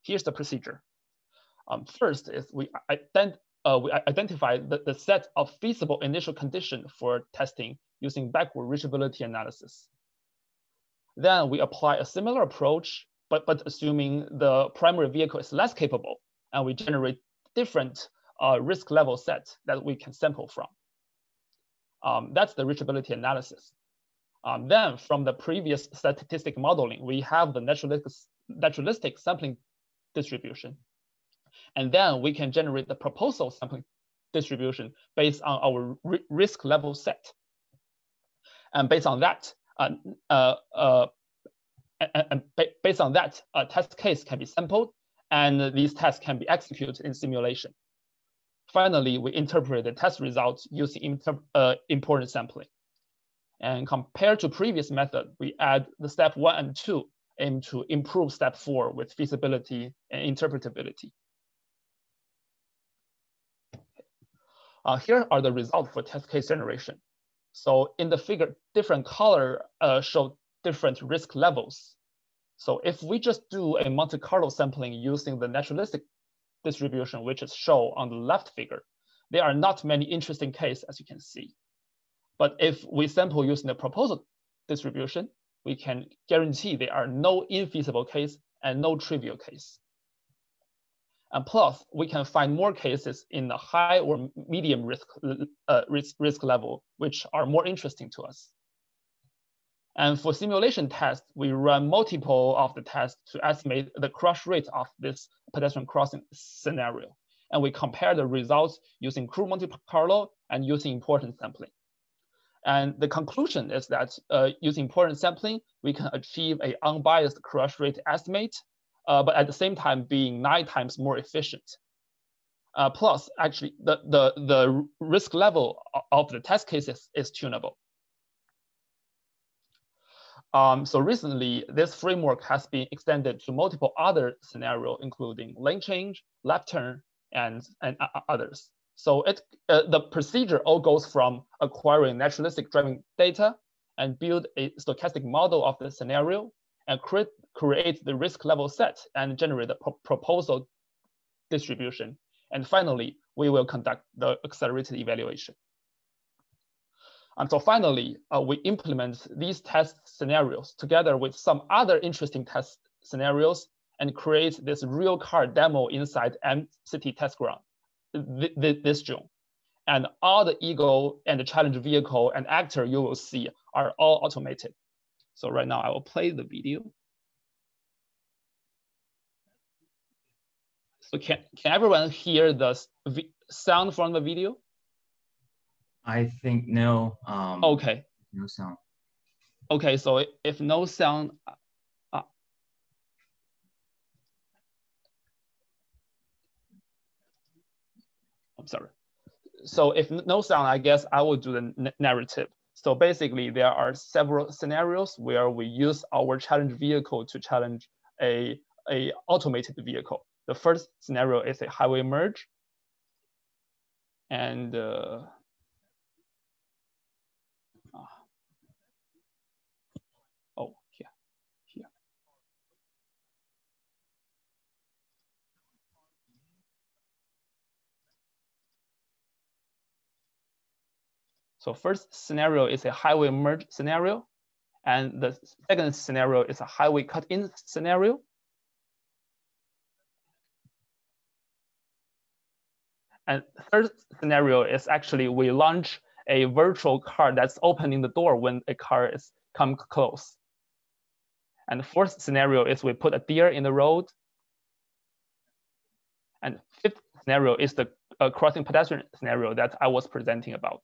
Here's the procedure. First is we identify the set of feasible initial conditions for testing using backward reachability analysis. Then we apply a similar approach, but assuming the primary vehicle is less capable, and we generate different risk level sets that we can sample from. That's the reachability analysis. Then from the previous statistic modeling, we have the naturalistic sampling distribution. And then we can generate the proposal sampling distribution based on our risk level set. And based on that, a test case can be sampled, and these tests can be executed in simulation. Finally, we interpret the test results using important sampling. And compared to previous method, we add the step 1 and 2, aim to improve step 4 with feasibility and interpretability. Here are the results for test case generation. So in the figure, different color show different risk levels. So if we just do a Monte Carlo sampling using the naturalistic distribution, which is shown on the left figure, there are not many interesting cases, as you can see. But if we sample using the proposal distribution, we can guarantee there are no infeasible case and no trivial case. And plus, we can find more cases in the high or medium risk level, which are more interesting to us. And for simulation tests, we run multiple of the tests to estimate the crush rate of this pedestrian crossing scenario. And we compare the results using crude Monte Carlo and using important sampling. And the conclusion is that using important sampling, we can achieve an unbiased crush rate estimate, but at the same time being 9 times more efficient. Plus, actually, the risk level of the test cases is tunable. So recently, this framework has been extended to multiple other scenarios, including lane change, left turn, and others. So the procedure all goes from acquiring naturalistic driving data and build a stochastic model of the scenario and create the risk level set and generate the proposal distribution. And finally, we will conduct the accelerated evaluation. And so finally, we implement these test scenarios together with some other interesting test scenarios and create this real car demo inside MCT test ground this June. And all the Eagle and the challenge vehicle and actor you will see are all automated. So right now I will play the video. So can everyone hear the sound from the video?
I think no.
Okay.
No sound.
Okay, so if no sound, I'm sorry. So if no sound, I guess I will do the narrative. So basically, there are several scenarios where we use our challenge vehicle to challenge a automated vehicle. The first scenario is a highway merge. And here. So first scenario is a highway merge scenario. And the second scenario is a highway cut-in scenario. And third scenario is actually we launch a virtual car that's opening the door when a car is come close. And the fourth scenario is we put a deer in the road. And fifth scenario is the crossing pedestrian scenario that I was presenting about.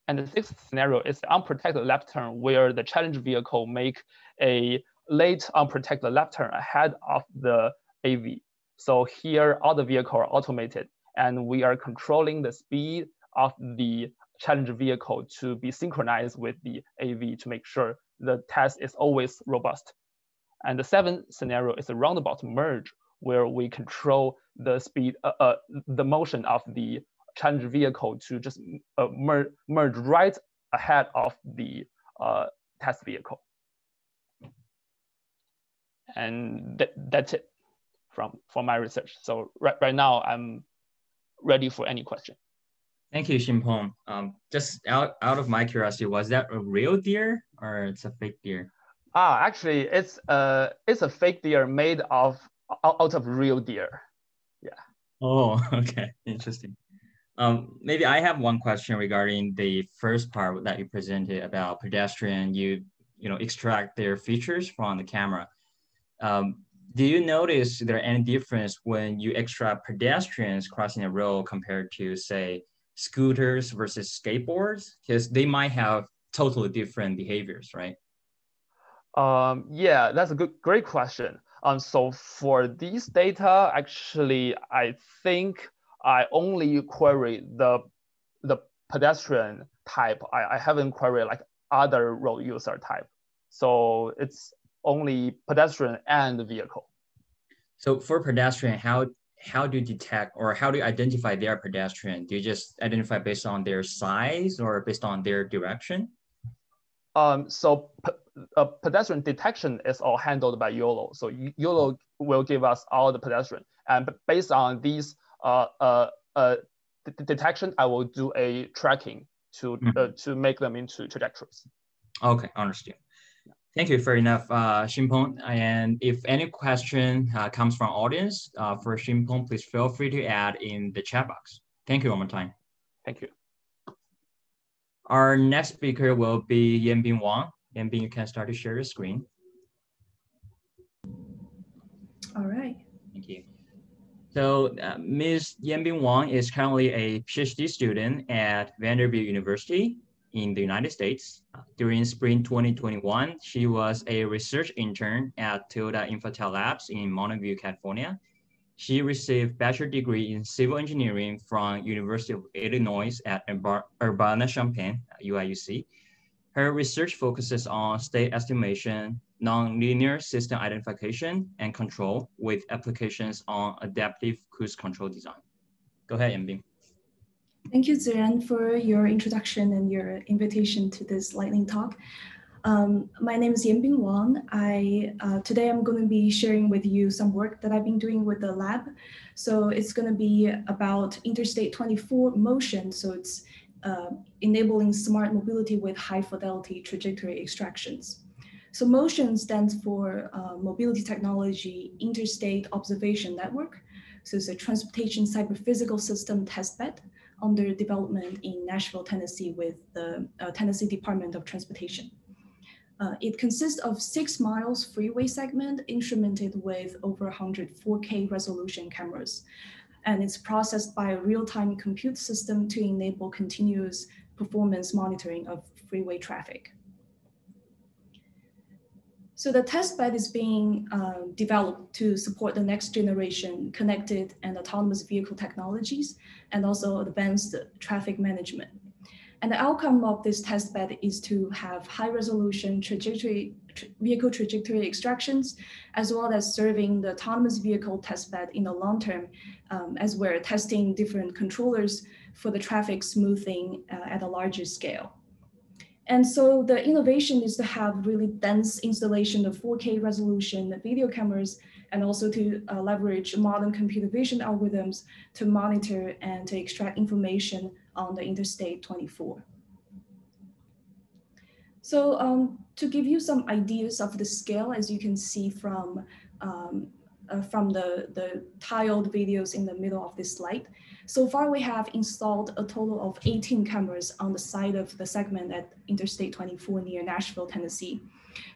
And the sixth scenario is the unprotected left turn, where the challenge vehicle make a late unprotected left turn ahead of the AV. So here, all the vehicles are automated, and we are controlling the speed of the challenge vehicle to be synchronized with the AV to make sure the test is always robust. And the seventh scenario is a roundabout merge, where we control the speed, the motion of the challenge vehicle to just merge right ahead of the test vehicle. And that's it from my research. So right now I'm ready for any question.
Thank you, Ximpeng. Just out of my curiosity, was that a real deer or it's a fake deer?
Actually, it's a fake deer made out of real deer. Yeah.
Oh, okay, interesting. Maybe I have one question regarding the first part that you presented about pedestrian. You extract their features from the camera. Do you notice there any difference when you extract pedestrians crossing a road compared to, say, scooters versus skateboards? Because they might have totally different behaviors, right?
Yeah, that's a great question. So for these data, actually, I think I only query the pedestrian type. I haven't queried like other road user type. So it's only pedestrian and the vehicle.
So for pedestrian, how do you detect or how do you identify their pedestrian? Do you just identify based on their size or based on their direction?
So pedestrian detection is all handled by YOLO. So YOLO will give us all the pedestrian, and based on these detection, I will do a tracking to make them into trajectories.
Okay, understood. Thank you. Fair enough, Ximpeng. And if any question comes from audience for Ximpeng, please feel free to add in the chat box. Thank you one more time.
Thank you.
Our next speaker will be Yanbing Wang. Yanbing, you can start to share your screen.
All right.
Thank you. So Ms. Yanbing Wang is currently a PhD student at Vanderbilt University in the United States. During spring 2021, she was a research intern at Toyota Infotel Labs in Mountain View, California. She received bachelor degree in civil engineering from University of Illinois at Urbana-Champaign, UIUC. Her research focuses on state estimation, nonlinear system identification and control with applications on adaptive cruise control design. Go ahead, Yanbing.
Thank you, Ziran, for your introduction and your invitation to this lightning talk. My name is Yanbing Wang. Today I'm going to be sharing with you some work that I've been doing with the lab. So it's going to be about Interstate 24 motion. So it's enabling smart mobility with high fidelity trajectory extractions. So motion stands for Mobility Technology Interstate Observation Network. So it's a transportation cyber-physical system testbed under development in Nashville, Tennessee with the Tennessee Department of Transportation. It consists of 6 miles freeway segment instrumented with over 100 4K resolution cameras. And it's processed by a real-time compute system to enable continuous performance monitoring of freeway traffic. So the testbed is being developed to support the next generation connected and autonomous vehicle technologies and also advanced traffic management. And the outcome of this testbed is to have high resolution vehicle trajectory extractions, as well as serving the autonomous vehicle testbed in the long term, as we're testing different controllers for the traffic smoothing at a larger scale. And so the innovation is to have really dense installation of 4K resolution video cameras, and also to leverage modern computer vision algorithms to monitor and to extract information on the Interstate 24. So to give you some ideas of the scale, as you can see from the tiled videos in the middle of this slide, so far we have installed a total of 18 cameras on the side of the segment at Interstate 24 near Nashville, Tennessee.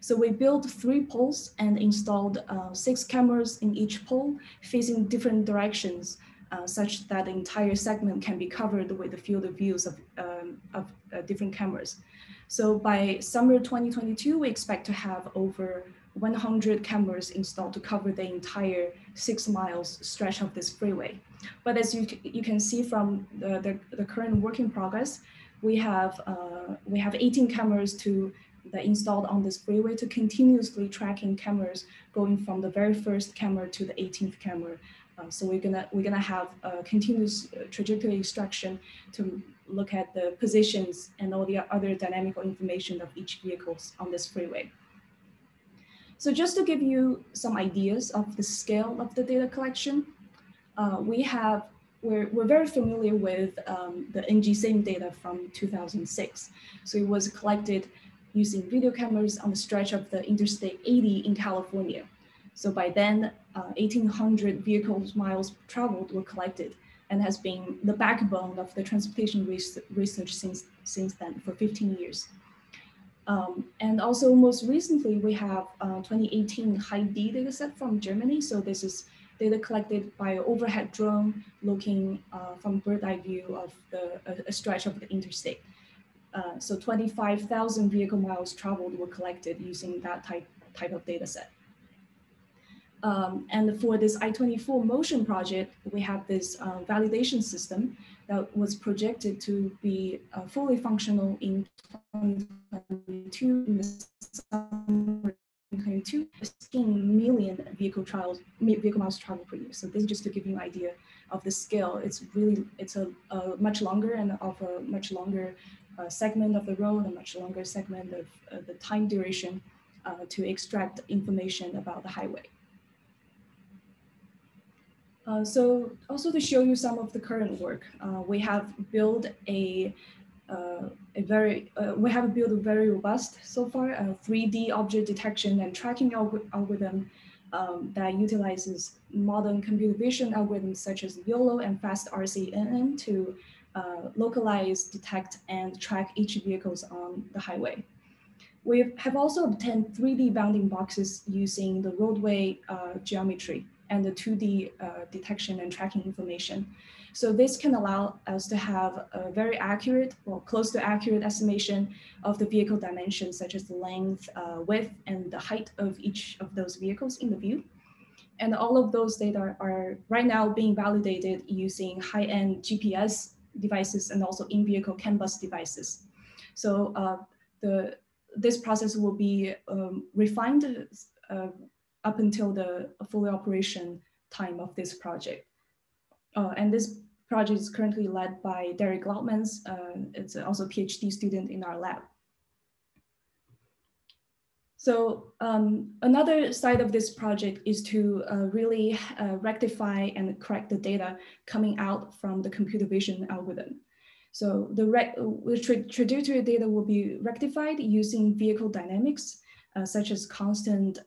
So we built 3 poles and installed 6 cameras in each pole facing different directions, such that the entire segment can be covered with the field of views of different cameras. So by summer 2022, we expect to have over 100 cameras installed to cover the entire 6 miles stretch of this freeway. But as you can see from the current work in progress, we have 18 cameras installed on this freeway to continuously tracking cameras going from the very first camera to the 18th camera. So we're gonna have a continuous trajectory extraction to look at the positions and all the other dynamical information of each vehicles on this freeway. So just to give you some ideas of the scale of the data collection, we're very familiar with the NGSIM data from 2006. So it was collected using video cameras on the stretch of the Interstate 80 in California. So by then, 1,800 vehicles miles traveled were collected and has been the backbone of the transportation research since then for 15 years. And also most recently, we have 2018 HID dataset from Germany. So this is data collected by an overhead drone looking from bird eye view of a stretch of the interstate. So 25,000 vehicle miles traveled were collected using that type of dataset. And for this I-24 motion project, we have this validation system that was projected to be fully functional in 2022, in the summer 2022, 16 million vehicle miles traveled per year. So this is just to give you an idea of the scale. It's a much longer and of a much longer segment of the road, a much longer segment of the time duration to extract information about the highway. So also to show you some of the current work, we have built a very robust so far 3D object detection and tracking algorithm that utilizes modern computer vision algorithms such as YOLO and FastRCNN to localize, detect, and track each vehicles on the highway. We have also obtained 3D bounding boxes using the roadway geometry and the 2D detection and tracking information. So this can allow us to have a very accurate or close to accurate estimation of the vehicle dimensions, such as the length, width, and the height of each of those vehicles in the view. And all of those data are right now being validated using high-end GPS devices and also in-vehicle CAN bus devices. So this process will be refined up until the full operation time of this project. And this project is currently led by Derek Lautmans. It's also a PhD student in our lab. So another side of this project is to really rectify and correct the data coming out from the computer vision algorithm. So the trajectory data will be rectified using vehicle dynamics, such as constant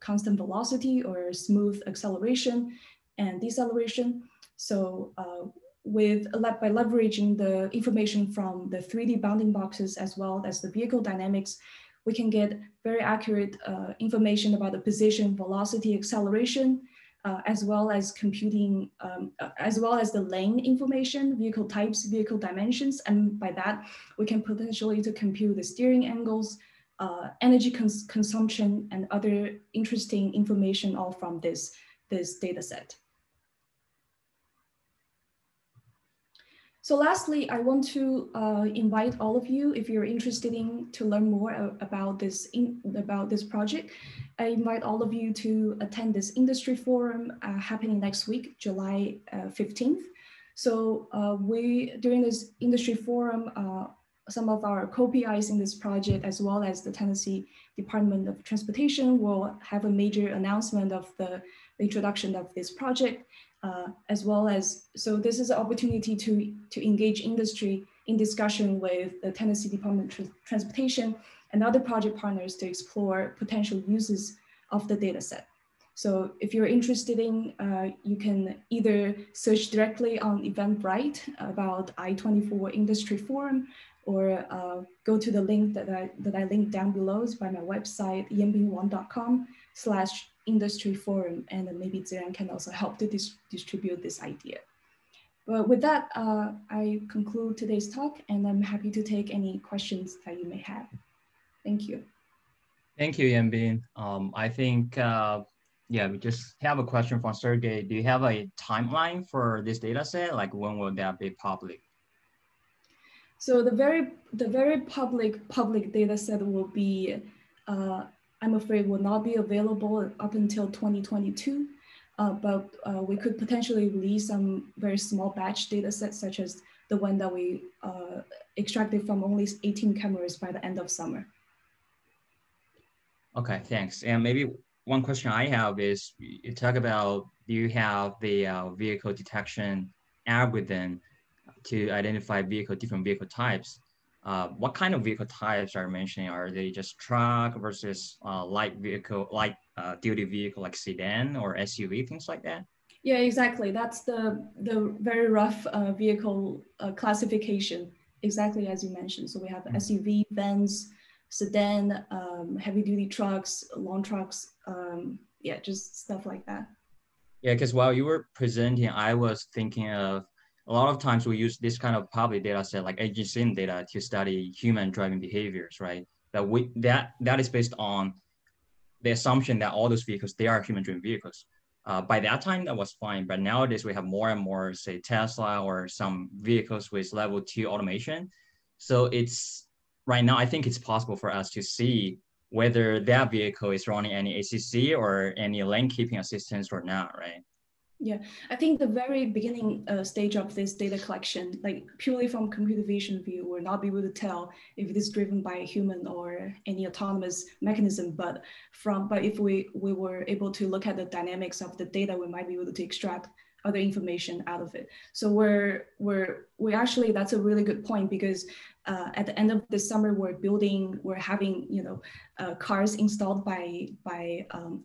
velocity or smooth acceleration and deceleration. So by leveraging the information from the 3D bounding boxes as well as the vehicle dynamics, we can get very accurate information about the position, velocity, acceleration, as well as computing, as well as the lane information, vehicle types, vehicle dimensions. And by that, we can potentially compute the steering angles, energy consumption, and other interesting information all from this data set. So lastly, I want to invite all of you, if you're interested to learn more about this project, I invite all of you to attend this industry forum happening next week, July 15th. So during this industry forum, some of our co-PIs in this project, as well as the Tennessee Department of Transportation, will have a major announcement of the the introduction of this project, as well as, so this is an opportunity to engage industry in discussion with the Tennessee Department of Transportation and other project partners to explore potential uses of the data set. So if you're interested in, you can either search directly on Eventbrite about I-24 Industry Forum, or go to the link that I linked down below by my website, yanbingwang.com/industry forum, and then maybe Ziran can also help to distribute this idea. But with that, I conclude today's talk, and I'm happy to take any questions that you may have. Thank you.
Thank you, Yanbing. I think, yeah, we just have a question from Sergey. Do you have a timeline for this data set? Like, when will that be public?
So the very public data set will be, I'm afraid, will not be available up until 2022. But we could potentially release some very small batch data sets, such as the one that we extracted from only 18 cameras by the end of summer.
Okay, thanks. And maybe one question I have is, you talk about, do you have the vehicle detection algorithm to identify different vehicle types? What kind of vehicle types are you mentioning? Are they just truck versus light duty vehicle like sedan or SUV, things like that?
Yeah, exactly. That's the very rough vehicle classification, exactly as you mentioned. So we have SUV, vans, sedan, heavy duty trucks, long trucks, yeah, just stuff like that.
Yeah, because while you were presenting, I was thinking of, a lot of times we use this kind of public data set like AGSIM data to study human driving behaviors, right? That is based on the assumption that all those vehicles, they are human driven vehicles. By that time, that was fine. But nowadays we have more and more, say, Tesla or some vehicles with level 2 automation. So it's, right now, I think it's possible for us to see whether that vehicle is running any ACC or any lane keeping assistance or not, right?
Yeah, I think the very beginning stage of this data collection, like purely from computer vision view, we'll not be able to tell if it is driven by a human or any autonomous mechanism. But if we were able to look at the dynamics of the data, we might be able to extract other information out of it. So we actually, that's a really good point, because at the end of the summer, we're having, you know, cars installed by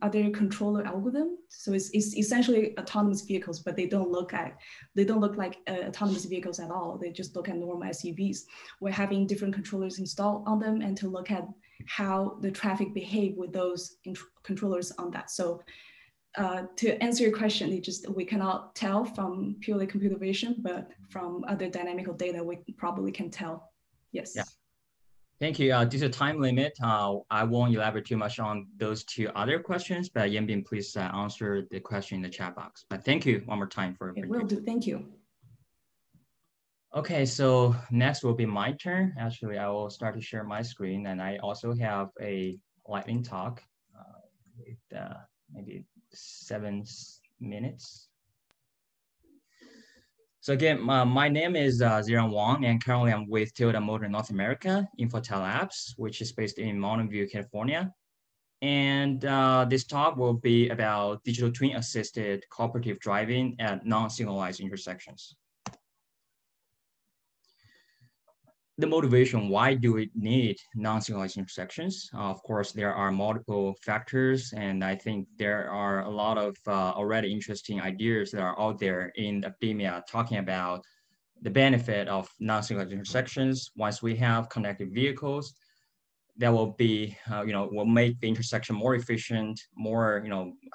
other controller algorithm. So it's essentially autonomous vehicles, but they don't look like autonomous vehicles at all. They just look at normal SUVs. We're having different controllers installed on them, and to look at how the traffic behave with those controllers on that. So to answer your question, we cannot tell from purely computer vision, but from other dynamical data, we probably can tell. Yes.
Yeah. Thank you. Due to time limit, I won't elaborate too much on those two other questions, but Yanbing, please answer the question in the chat box. But thank you one more time for.
It will do. Thank you.
Okay, so next will be my turn. Actually, I will start to share my screen, and I also have a lightning talk with maybe 7 minutes. So again, my name is Ziran Wang, and currently I'm with Toyota Motor North America, Infotel Labs, which is based in Mountain View, California. And this talk will be about digital twin assisted cooperative driving at non-signalized intersections. The motivation, why do we need non-signalized intersections? Of course, there are multiple factors, and I think there are a lot of already interesting ideas that are out there in academia talking about the benefit of non-signalized intersections. Once we have connected vehicles, that will be, will make the intersection more efficient, more,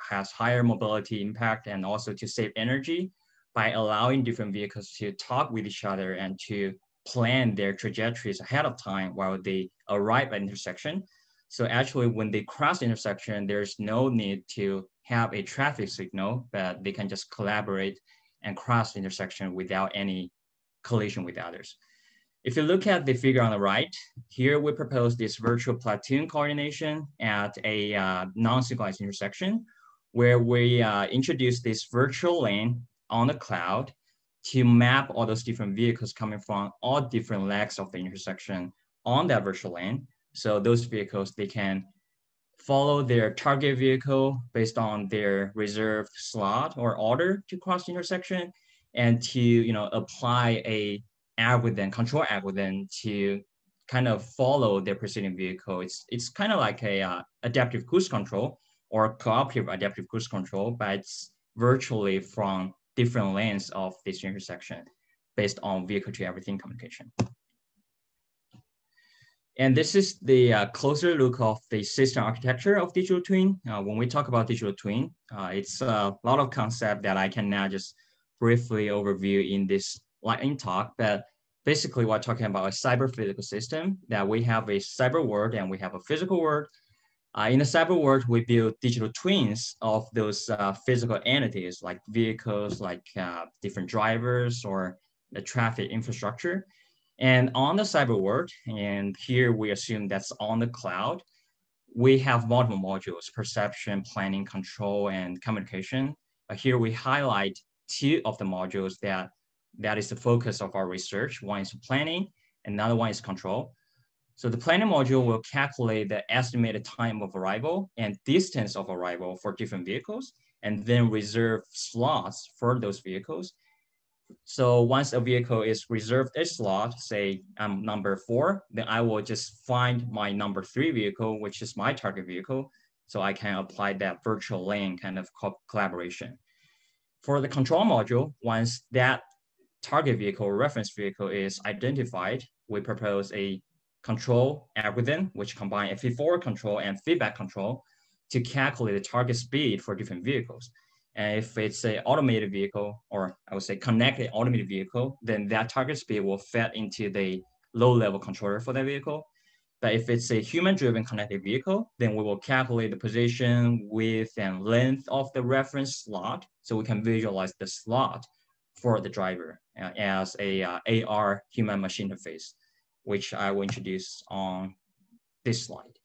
has higher mobility impact, and also to save energy by allowing different vehicles to talk with each other and to plan their trajectories ahead of time while they arrive at intersection. So actually, when they cross the intersection, there's no need to have a traffic signal, but they can just collaborate and cross the intersection without any collision with others. If you look at the figure on the right, here we propose this virtual platoon coordination at a non-signalized intersection, where we introduce this virtual lane on the cloud to map all those different vehicles coming from all different legs of the intersection on that virtual lane. So those vehicles, they can follow their target vehicle based on their reserved slot or order to cross the intersection, and to apply a algorithm, control algorithm to kind of follow their preceding vehicle. It's kind of like a adaptive cruise control or cooperative adaptive cruise control, but it's virtually from different lanes of this intersection based on vehicle to everything communication. And this is the closer look of the system architecture of digital twin. When we talk about digital twin, it's a lot of concept that I can now just briefly overview in this lightning talk. But basically, we're talking about a cyber physical system, that we have a cyber world and we have a physical world. In the cyber world, we build digital twins of those physical entities, like vehicles, like different drivers or the traffic infrastructure. And on the cyber world, and here we assume that's on the cloud, we have multiple modules: perception, planning, control, and communication. Here we highlight two of the modules that is the focus of our research. One is planning, and another one is control. So the planning module will calculate the estimated time of arrival and distance of arrival for different vehicles, and then reserve slots for those vehicles. So once a vehicle is reserved a slot, say I'm number 4, then I will just find my number 3 vehicle, which is my target vehicle. So I can apply that virtual lane kind of collaboration. For the control module, once that target vehicle or reference vehicle is identified, we propose a control algorithm, which combine a feed-forward control and feedback control to calculate the target speed for different vehicles. And if it's an automated vehicle, or I would say connected automated vehicle, then that target speed will fit into the low-level controller for that vehicle. But if it's a human-driven connected vehicle, then we will calculate the position, width, and length of the reference slot, so we can visualize the slot for the driver as a AR human-machine interface, which I will introduce on this slide.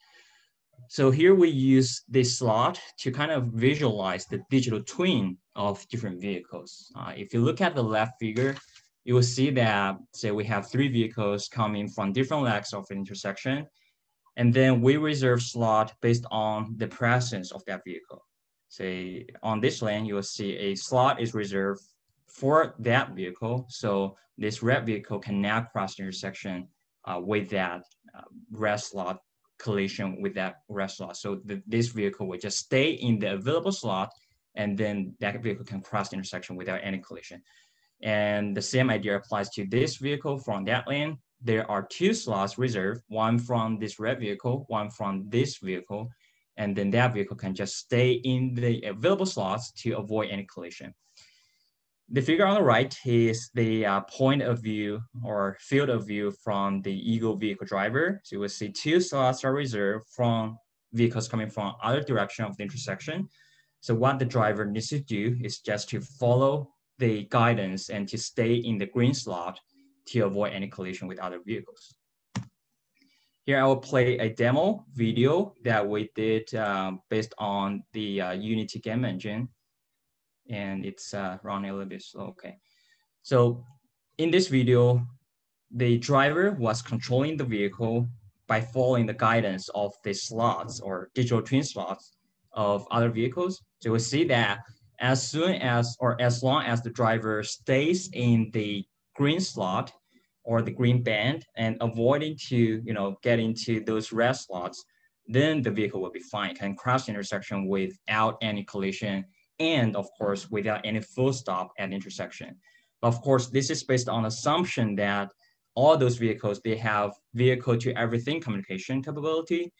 So here we use this slot to kind of visualize the digital twin of different vehicles. If you look at the left figure, you will see that, say, we have 3 vehicles coming from different legs of an intersection, and then we reserve slot based on the presence of that vehicle. Say, on this lane, you will see a slot is reserved for that vehicle. So this red vehicle can now cross the intersection with that red slot collision with that red slot. So this vehicle will just stay in the available slot, and then that vehicle can cross the intersection without any collision. And the same idea applies to this vehicle from that lane. There are 2 slots reserved, one from this red vehicle, one from this vehicle, and then that vehicle can just stay in the available slots to avoid any collision. The figure on the right is the point of view or field of view from the Eagle vehicle driver. So you will see 2 slots are reserved from vehicles coming from other direction of the intersection. So what the driver needs to do is just to follow the guidance and to stay in the green slot to avoid any collision with other vehicles. Here I will play a demo video that we did based on the Unity game engine. And it's running a little bit slow. Okay. So in this video, the driver was controlling the vehicle by following the guidance of the slots or digital twin slots of other vehicles. So we see that as soon as, or as long as the driver stays in the green slot or the green band and avoiding to, get into those red slots, then the vehicle will be fine, can cross the intersection without any collision, and of course, without any full stop at intersection. But of course, this is based on assumption that all those vehicles, they have vehicle to everything communication capability,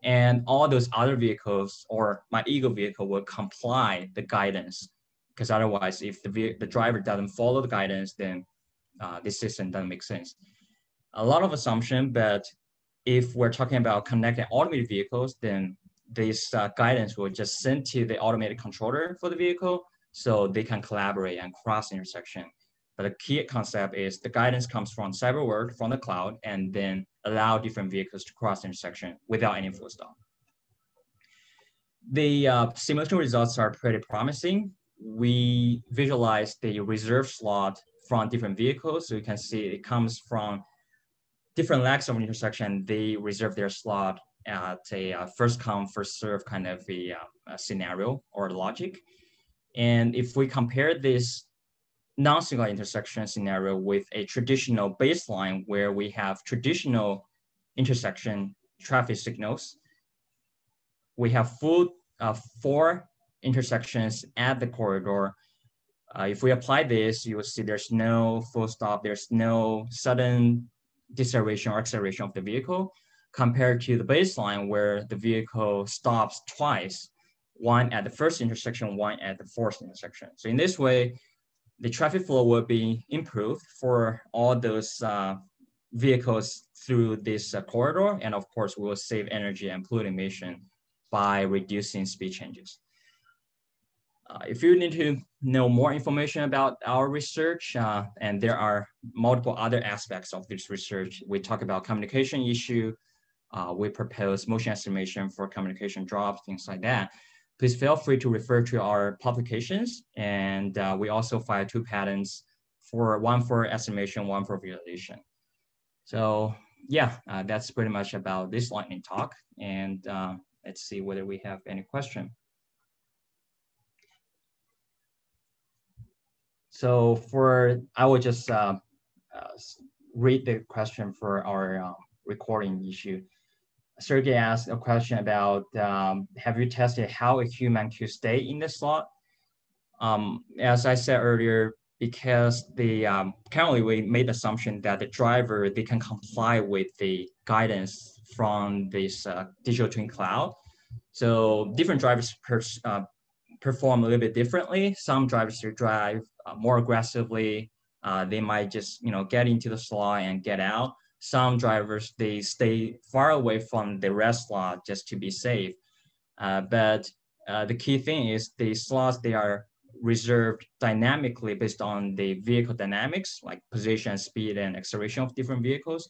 and all those other vehicles or my Eagle vehicle will comply the guidance. Because otherwise, if the driver doesn't follow the guidance, then this system doesn't make sense. A lot of assumption, but if we're talking about connected automated vehicles, then this guidance will just send to the automated controller for the vehicle so they can collaborate and cross intersection. But the key concept is the guidance comes from cyber world, from the cloud, and then allow different vehicles to cross intersection without any full stop. The simulation results are pretty promising. We visualize the reserve slot from different vehicles. So you can see it comes from different legs of an intersection. They reserve their slot at a first come, first serve kind of a scenario or logic. And if we compare this non-single intersection scenario with a traditional baseline where we have traditional intersection traffic signals, we have full 4 intersections at the corridor. If we apply this, you will see there's no full stop, there's no sudden deceleration or acceleration of the vehicle, compared to the baseline where the vehicle stops twice, one at the first intersection, one at the fourth intersection. So in this way, the traffic flow will be improved for all those vehicles through this corridor. And of course, we will save energy and pollutant emission by reducing speed changes. If you need to know more information about our research, and there are multiple other aspects of this research, we talk about communication issue, we propose motion estimation for communication drops, things like that. Please feel free to refer to our publications. And we also file 2 patents, one for estimation, one for visualization. So yeah, that's pretty much about this lightning talk. And let's see whether we have any question. So I will just read the question for our recording issue. Sergey asked a question about, have you tested how a human could stay in the slot? As I said earlier, because currently we made the assumption that the driver, they can comply with the guidance from this digital twin cloud. So different drivers perform a little bit differently. Some drivers drive more aggressively. They might just get into the slot and get out. Some drivers, they stay far away from the rest slot just to be safe. But the key thing is the slots, they are reserved dynamically based on the vehicle dynamics, like position, speed, and acceleration of different vehicles.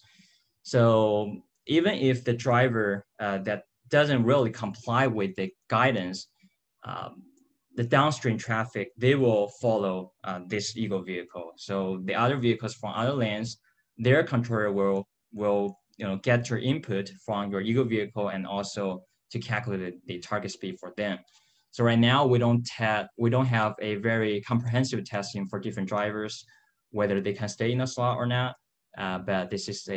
So even if the driver that doesn't really comply with the guidance, the downstream traffic, they will follow this ego vehicle. So the other vehicles from other lanes, their controller will get your input from your ego vehicle and also to calculate the target speed for them. So right now we don't have a very comprehensive testing for different drivers, whether they can stay in a slot or not. But this is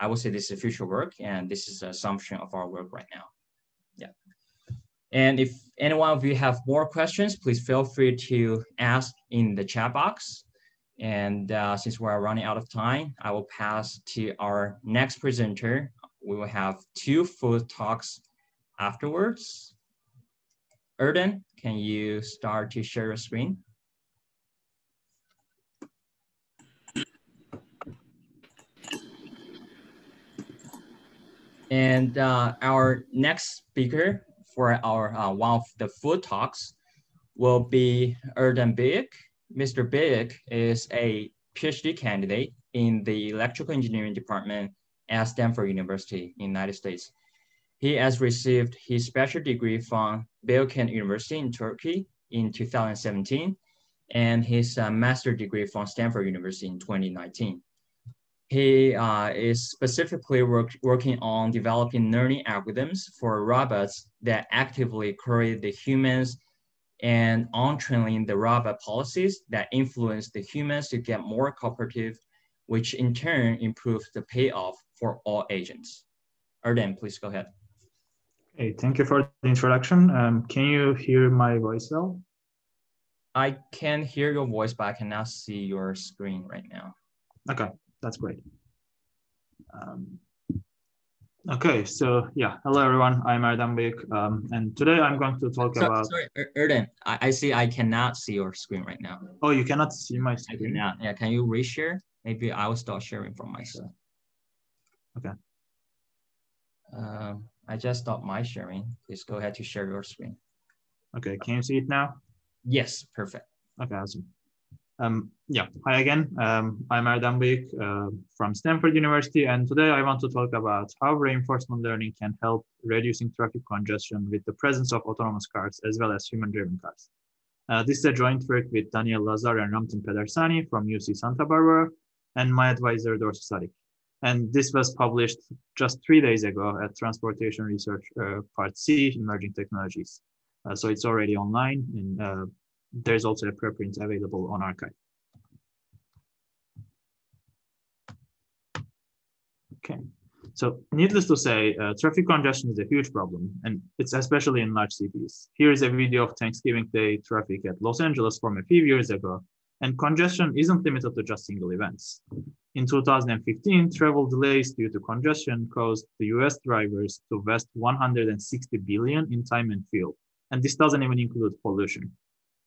I would say this is future work, and this is an assumption of our work right now. Yeah. And if any one of you have more questions, please feel free to ask in the chat box. And since we're running out of time, I will pass to our next presenter. We will have 2 full talks afterwards. Erden, can you start to share your screen? And our next speaker for our one of the full talks will be Erden Beyik. Mr. Beyik is a PhD candidate in the electrical engineering department at Stanford University in the United States. He has received his bachelor degree from Bilkent University in Turkey in 2017, and his master's degree from Stanford University in 2019. He is specifically working on developing learning algorithms for robots that actively correlate the humans and on training the robot policies that influence the humans to get more cooperative, which in turn improves the payoff for all agents. Erden, please go ahead.
Hey, thank you for the introduction. Can you hear my voice well?
I can hear your voice, but I cannot see your screen right now.
Okay, that's great. Okay, so yeah, hello everyone, I'm Erden Beyik, and today I'm going to talk about...
Sorry, Erden, I see I cannot see your screen right now.
Oh, you cannot see my screen?
I cannot, yeah, can you reshare? Maybe I will start sharing from myself.
Okay.
I just stopped my sharing. Please go ahead to share your screen.
Okay, can you see it now?
Yes, perfect.
Okay, awesome. Yeah, hi again. I'm Erden Beyik from Stanford University, and today I want to talk about how reinforcement learning can help reducing traffic congestion with the presence of autonomous cars as well as human-driven cars. This is a joint work with Daniel Lazar and Ramtin Pedersani from UC Santa Barbara, and my advisor, Dorsa Sadik. And this was published just 3 days ago at Transportation Research Part C, Emerging Technologies. So it's already online, and there's also a preprint available on arXiv. Okay, so needless to say, traffic congestion is a huge problem, and it's especially in large cities. Here is a video of Thanksgiving Day traffic at Los Angeles from a few years ago, and congestion isn't limited to just single events. In 2015, travel delays due to congestion caused the US drivers to invest $160 billion in time and fuel, and this doesn't even include pollution.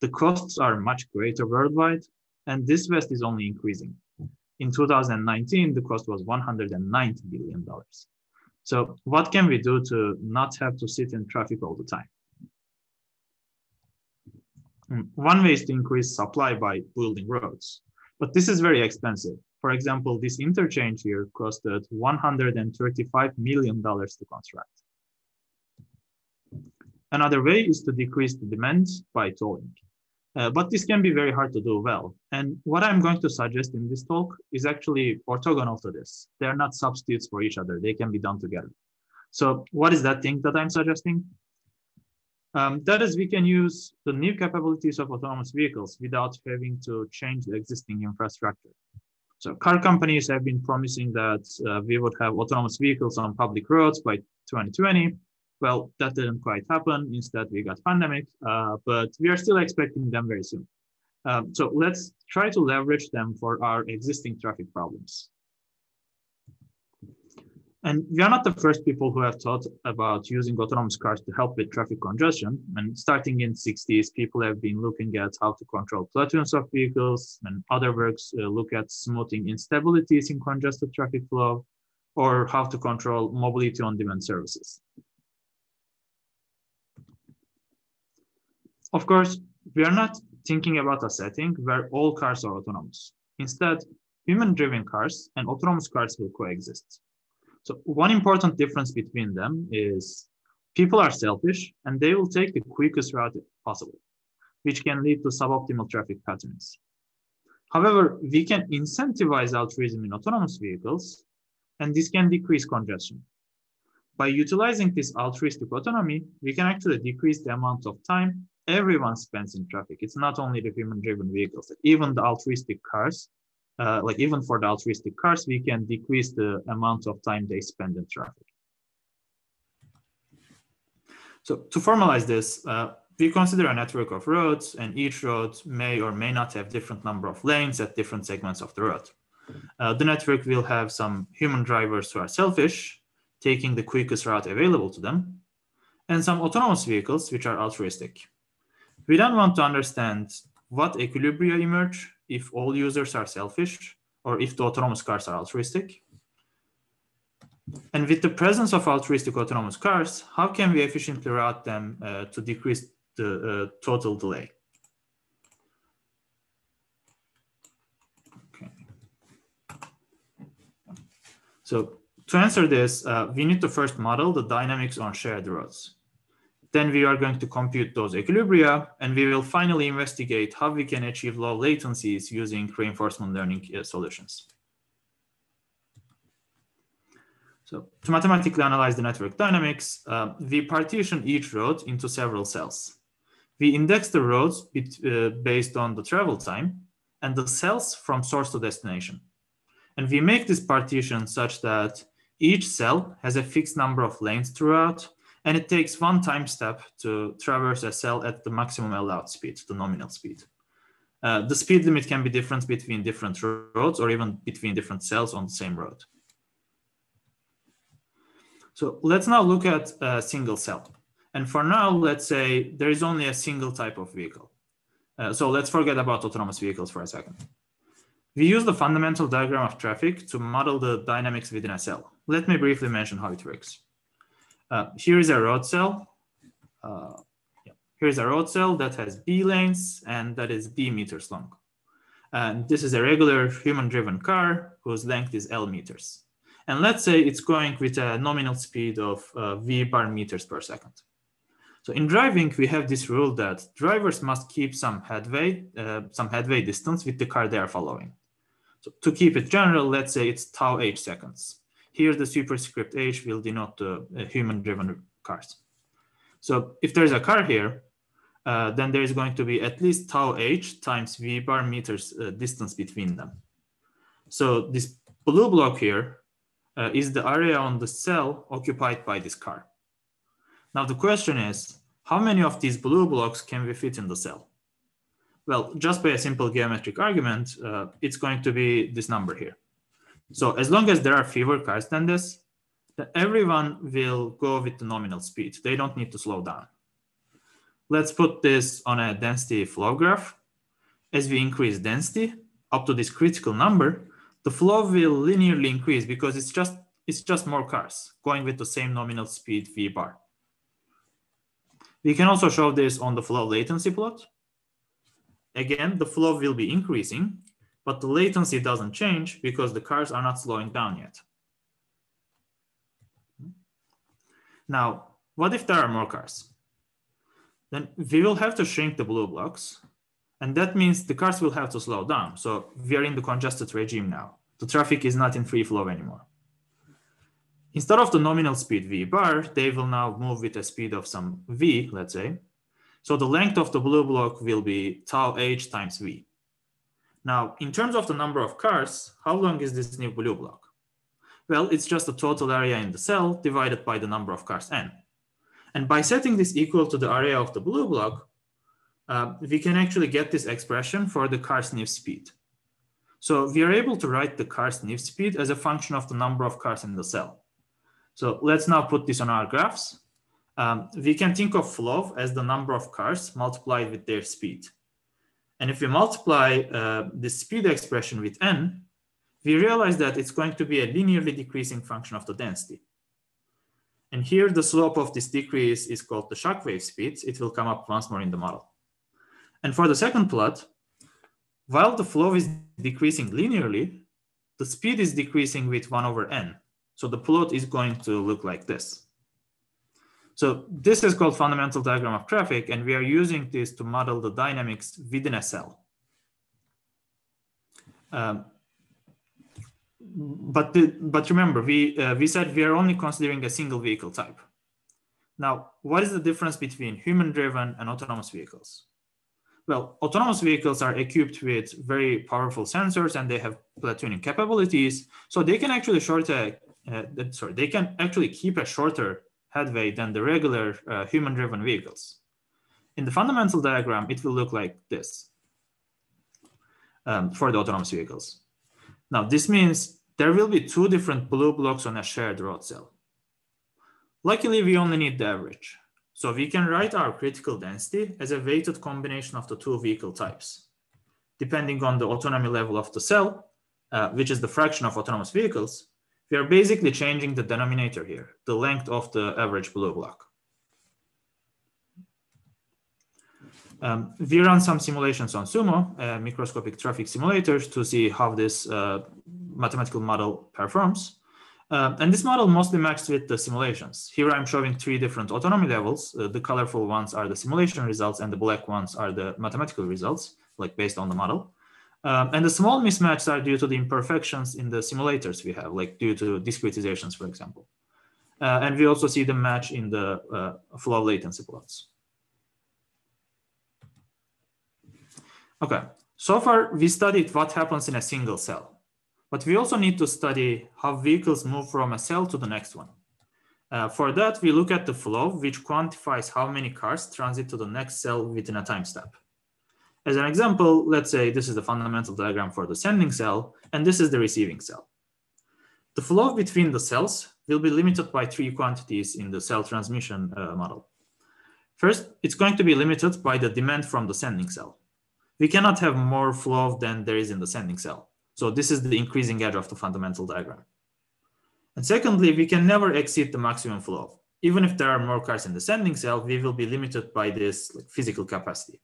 The costs are much greater worldwide, and this waste is only increasing. In 2019, the cost was $190 billion. So what can we do to not have to sit in traffic all the time? One way is to increase supply by building roads, but this is very expensive. For example, this interchange here costed $135 million to construct. Another way is to decrease the demand by tolling. But this can be very hard to do well. And what I'm going to suggest in this talk is actually orthogonal to this. They're not substitutes for each other. They can be done together. So what is that thing that I'm suggesting? That is, we can use the new capabilities of autonomous vehicles without having to change the existing infrastructure. So car companies have been promising that we would have autonomous vehicles on public roads by 2020. Well, that didn't quite happen. Instead, we got pandemic, but we are still expecting them very soon. So let's try to leverage them for our existing traffic problems. And we are not the first people who have thought about using autonomous cars to help with traffic congestion. And starting in the 60s, people have been looking at how to control platoons of vehicles, and other works look at smoothing instabilities in congested traffic flow, or how to control mobility on-demand services. Of course, we are not thinking about a setting where all cars are autonomous. Instead, human-driven cars and autonomous cars will coexist. So one important difference between them is people are selfish and they will take the quickest route possible, which can lead to suboptimal traffic patterns. However, we can incentivize altruism in autonomous vehicles, and this can decrease congestion. By utilizing this altruistic autonomy, we can actually decrease the amount of time everyone spends in traffic. It's not only the human-driven vehicles, even the altruistic cars, even for the altruistic cars, we can decrease the amount of time they spend in traffic. So to formalize this, we consider a network of roads, and each road may or may not have different number of lanes at different segments of the road. The network will have some human drivers who are selfish, taking the quickest route available to them, and some autonomous vehicles which are altruistic. We then want to understand what equilibria emerge if all users are selfish, or if the autonomous cars are altruistic. And with the presence of altruistic autonomous cars, how can we efficiently route them to decrease the total delay? Okay. So to answer this, we need to first model the dynamics on shared roads. Then we are going to compute those equilibria, and we will finally investigate how we can achieve low latencies using reinforcement learning solutions. So to mathematically analyze the network dynamics, we partition each road into several cells. We index the roads based on the travel time and the cells from source to destination. And we make this partition such that each cell has a fixed number of lanes throughout, and it takes one time step to traverse a cell at the maximum allowed speed, the nominal speed. The speed limit can be different between different roads or even between different cells on the same road. So let's now look at a single cell. And for now, let's say there is only a single type of vehicle. So let's forget about autonomous vehicles for a second. We use the fundamental diagram of traffic to model the dynamics within a cell. Let me briefly mention how it works. Here is a road cell. Here is a road cell that has B lanes and that is D meters long. And this is a regular human-driven car whose length is L meters. And let's say it's going with a nominal speed of V bar meters per second. So in driving, we have this rule that drivers must keep some headway distance with the car they are following. So to keep it general, let's say it's tau h seconds. Here, the superscript h will denote the human-driven cars. So if there's a car here, then there is going to be at least tau h times v bar meters distance between them. So this blue block here is the area on the cell occupied by this car. Now the question is, how many of these blue blocks can we fit in the cell? Well, just by a simple geometric argument, it's going to be this number here. So as long as there are fewer cars than this, then everyone will go with the nominal speed. They don't need to slow down. Let's put this on a density flow graph. As we increase density up to this critical number, the flow will linearly increase because it's just more cars going with the same nominal speed v bar. We can also show this on the flow latency plot. Again, the flow will be increasing, but the latency doesn't change because the cars are not slowing down yet. Now, what if there are more cars? Then we will have to shrink the blue blocks, and that means the cars will have to slow down. So we are in the congested regime now. The traffic is not in free flow anymore. Instead of the nominal speed v bar, they will now move with a speed of some v, let's say. So the length of the blue block will be tau h times v. Now, in terms of the number of cars, how long is this new blue block? Well, it's just the total area in the cell divided by the number of cars n. And by setting this equal to the area of the blue block, we can actually get this expression for the car sniff speed. So we are able to write the car sniff speed as a function of the number of cars in the cell. So let's now put this on our graphs. We can think of flow as the number of cars multiplied with their speed. And if we multiply the speed expression with n, we realize that it's going to be a linearly decreasing function of the density. And here the slope of this decrease is called the shockwave speed. It will come up once more in the model. And for the second plot, while the flow is decreasing linearly, the speed is decreasing with 1 over n. So the plot is going to look like this. So this is called fundamental diagram of traffic, and we are using this to model the dynamics within a cell. But remember, we said we are only considering a single vehicle type. Now, what is the difference between human-driven and autonomous vehicles? Well, autonomous vehicles are equipped with very powerful sensors, and they have platooning capabilities, so they can actually they can actually keep a shorter headway than the regular human-driven vehicles. In the fundamental diagram, it will look like this for the autonomous vehicles. Now, this means there will be 2 different blue blocks on a shared road cell. Luckily, we only need the average. So we can write our critical density as a weighted combination of the 2 vehicle types. Depending on the autonomy level of the cell, which is the fraction of autonomous vehicles, we are basically changing the denominator here, the length of the average blue block. We run some simulations on Sumo, microscopic traffic simulators, to see how this mathematical model performs. And this model mostly matched with the simulations. Here I'm showing 3 different autonomy levels. The colorful ones are the simulation results, and the black ones are the mathematical results, like based on the model. And the small mismatches are due to the imperfections in the simulators we have, like due to discretizations, for example. And we also see the match in the flow latency plots. Okay, so far we studied what happens in a single cell, but we also need to study how vehicles move from a cell to the next one. For that, we look at the flow, which quantifies how many cars transit to the next cell within a time step. As an example, let's say this is the fundamental diagram for the sending cell, and this is the receiving cell. The flow between the cells will be limited by 3 quantities in the cell transmission model. First, it's going to be limited by the demand from the sending cell. We cannot have more flow than there is in the sending cell. So this is the increasing edge of the fundamental diagram. And secondly, we can never exceed the maximum flow. Even if there are more cars in the sending cell, we will be limited by this physical capacity.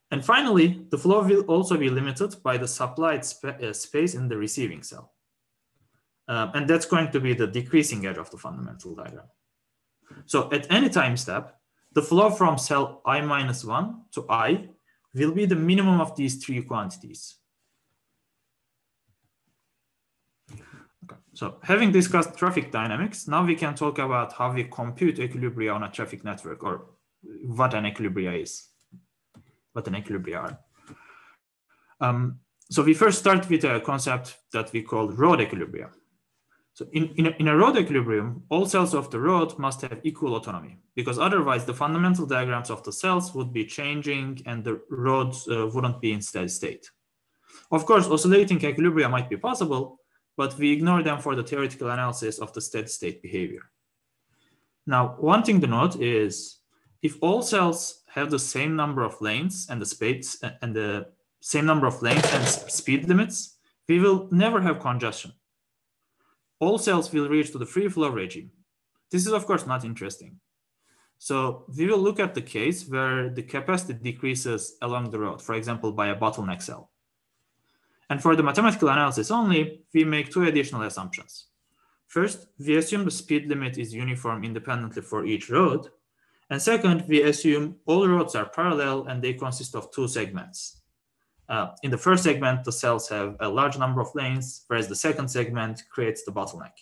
And finally, the flow will also be limited by the supplied space in the receiving cell. And that's going to be the decreasing edge of the fundamental diagram. So at any time step, the flow from cell I-1 to I will be the minimum of these 3 quantities. Okay. So having discussed traffic dynamics, now we can talk about how we compute equilibria on a traffic network, or what an equilibria is, what an equilibria are. So we first start with a concept that we call road equilibria. So in a road equilibrium, all cells of the road must have equal autonomy, because otherwise the fundamental diagrams of the cells would be changing and the roads wouldn't be in steady state. Of course, oscillating equilibria might be possible, but we ignore them for the theoretical analysis of the steady state behavior. Now, one thing to note is if all cells have the same number of lanes and the same number of lanes and speed limits, we will never have congestion. All cells will reach to the free flow regime. This is of course not interesting. So we will look at the case where the capacity decreases along the road, for example, by a bottleneck cell. And for the mathematical analysis only, we make two additional assumptions. First, we assume the speed limit is uniform independently for each road. And second, we assume all roads are parallel and they consist of two segments. In the first segment, the cells have a large number of lanes, whereas the second segment creates the bottleneck.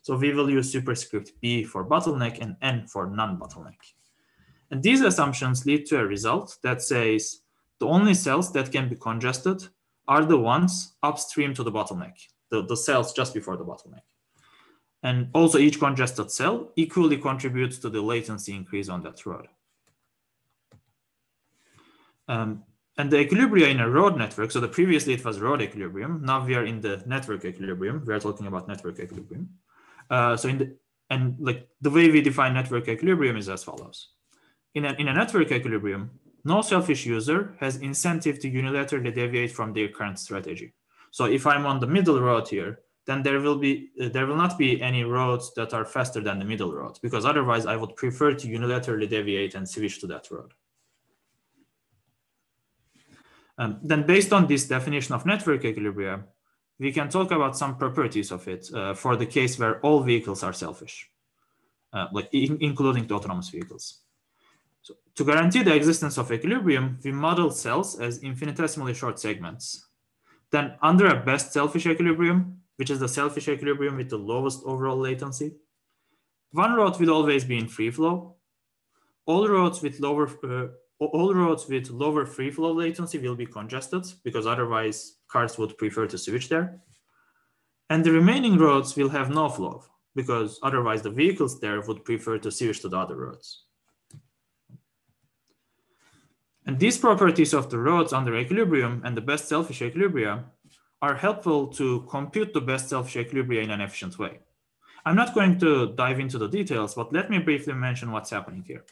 So we will use superscript B for bottleneck and N for non-bottleneck. And these assumptions lead to a result that says the only cells that can be congested are the ones upstream to the bottleneck, the cells just before the bottleneck. And also each congested cell equally contributes to the latency increase on that road. And the equilibria in a road network, so previously it was road equilibrium, now we are in the network equilibrium, we are talking about network equilibrium. The way we define network equilibrium is as follows. In a network equilibrium, no selfish user has incentive to unilaterally deviate from their current strategy. So if I'm on the middle road here, then there will not be any roads that are faster than the middle road, because otherwise I would prefer to unilaterally deviate and switch to that road. Then based on this definition of network equilibria, we can talk about some properties of it for the case where all vehicles are selfish, including the autonomous vehicles. So to guarantee the existence of equilibrium, we model cells as infinitesimally short segments. Then under a best selfish equilibrium, which is the selfish equilibrium with the lowest overall latency, one road will always be in free flow. All roads with lower free flow latency will be congested, because otherwise cars would prefer to switch there. And the remaining roads will have no flow, because otherwise the vehicles there would prefer to switch to the other roads. And these properties of the roads under equilibrium and the best selfish equilibria are helpful to compute the best selfish equilibria in an efficient way. I'm not going to dive into the details, but let me briefly mention what's happening here.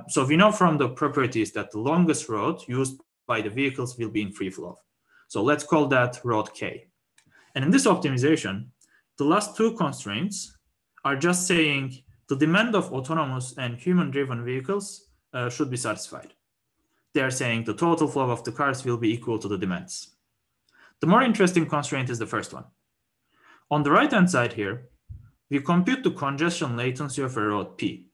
So we know from the properties that the longest road used by the vehicles will be in free flow. So let's call that road K. And in this optimization, the last two constraints are just saying the demand of autonomous and human-driven vehicles should be satisfied. They are saying the total flow of the cars will be equal to the demands. The more interesting constraint is the first one. On the right-hand side here, we compute the congestion latency of a road P.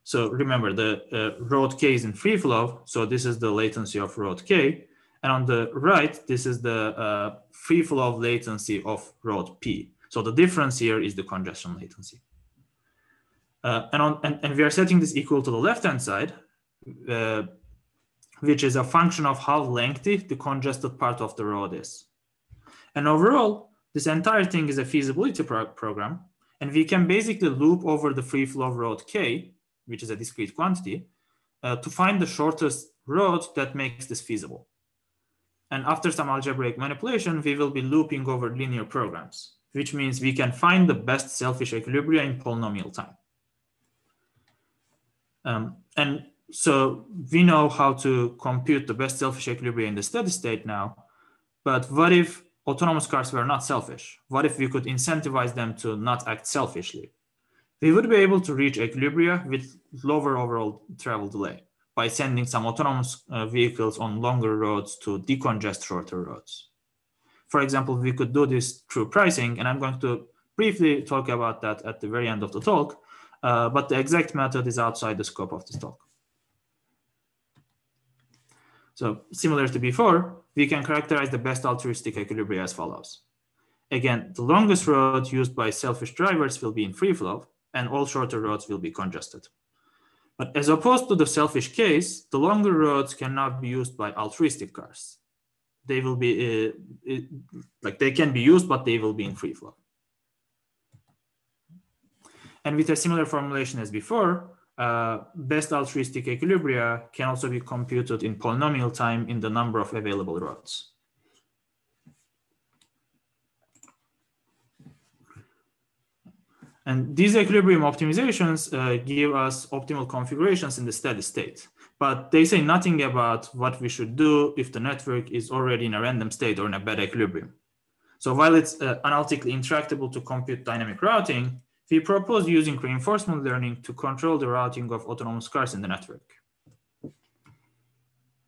So remember, the road K is in free flow, so this is the latency of road K. And on the right, this is the free flow latency of road P. So the difference here is the congestion latency. And we are setting this equal to the left-hand side, which is a function of how lengthy the congested part of the road is. And overall, this entire thing is a feasibility program, and we can basically loop over the free flow road K, which is a discrete quantity, to find the shortest road that makes this feasible. And after some algebraic manipulation, we will be looping over linear programs, which means we can find the best selfish equilibria in polynomial time. And so we know how to compute the best selfish equilibria in the steady state now, but what if autonomous cars were not selfish? What if we could incentivize them to not act selfishly? We would be able to reach equilibria with lower overall travel delay by sending some autonomous vehicles on longer roads to decongest shorter roads. For example, we could do this through pricing, and I'm going to briefly talk about that at the very end of the talk, but the exact method is outside the scope of this talk. So similar to before, we can characterize the best altruistic equilibria as follows. Again, the longest road used by selfish drivers will be in free flow, and all shorter roads will be congested. But as opposed to the selfish case, the longer roads cannot be used by altruistic cars. They will be, they can be used, but they will be in free flow. And with a similar formulation as before, best altruistic equilibria can also be computed in polynomial time in the number of available roads. And these equilibrium optimizations give us optimal configurations in the steady state, but they say nothing about what we should do if the network is already in a random state or in a bad equilibrium. So while it's analytically intractable to compute dynamic routing, we propose using reinforcement learning to control the routing of autonomous cars in the network.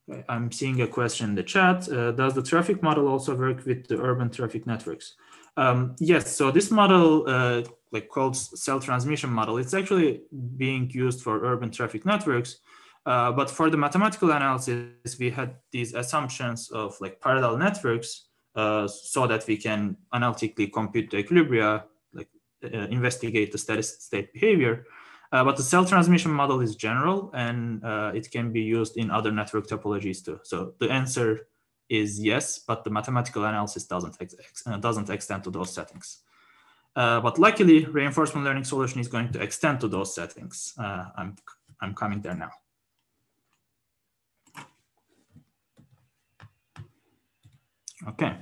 Okay, I'm seeing a question in the chat. Does the traffic model also work with the urban traffic networks? Yes, so this model, called cell transmission model, it's actually being used for urban traffic networks. But for the mathematical analysis, we had these assumptions of parallel networks so that we can analytically compute the equilibria, investigate the steady state behavior. But the cell transmission model is general, and it can be used in other network topologies too. So the answer is yes, but the mathematical analysis doesn't extend to those settings. But luckily, reinforcement learning solution is going to extend to those settings. I'm coming there now. Okay.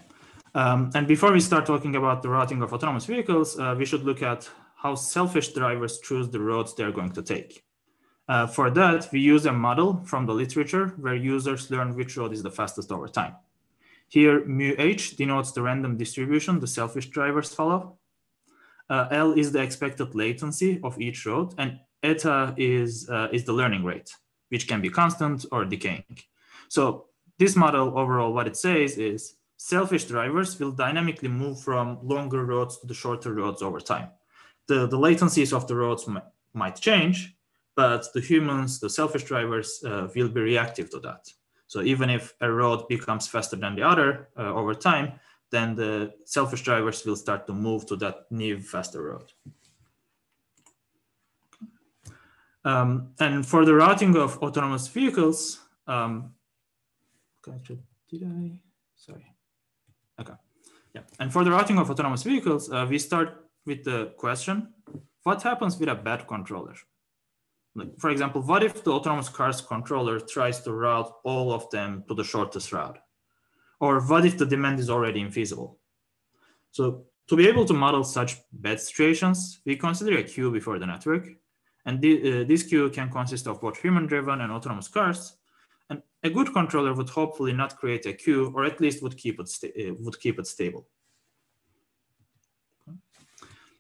And before we start talking about the routing of autonomous vehicles, we should look at how selfish drivers choose the roads they're going to take. For that, we use a model from the literature where users learn which road is the fastest over time. Here, mu-h denotes the random distribution the selfish drivers follow. L is the expected latency of each road, and eta is the learning rate, which can be constant or decaying. So this model overall, what it says is selfish drivers will dynamically move from longer roads to the shorter roads over time. The latencies of the roads might change, but the humans, the selfish drivers, will be reactive to that. So even if a road becomes faster than the other over time, then the selfish drivers will start to move to that new faster road. And for the routing of autonomous vehicles, sorry. Okay. Yeah. And for the routing of autonomous vehicles, we start with the question, what happens with a bad controller? For example, what if the autonomous car's controller tries to route all of them to the shortest route? Or what if the demand is already infeasible? So to be able to model such bad situations, we consider a queue before the network. And this queue can consist of both human-driven and autonomous cars. And a good controller would hopefully not create a queue, or at least would keep it stable.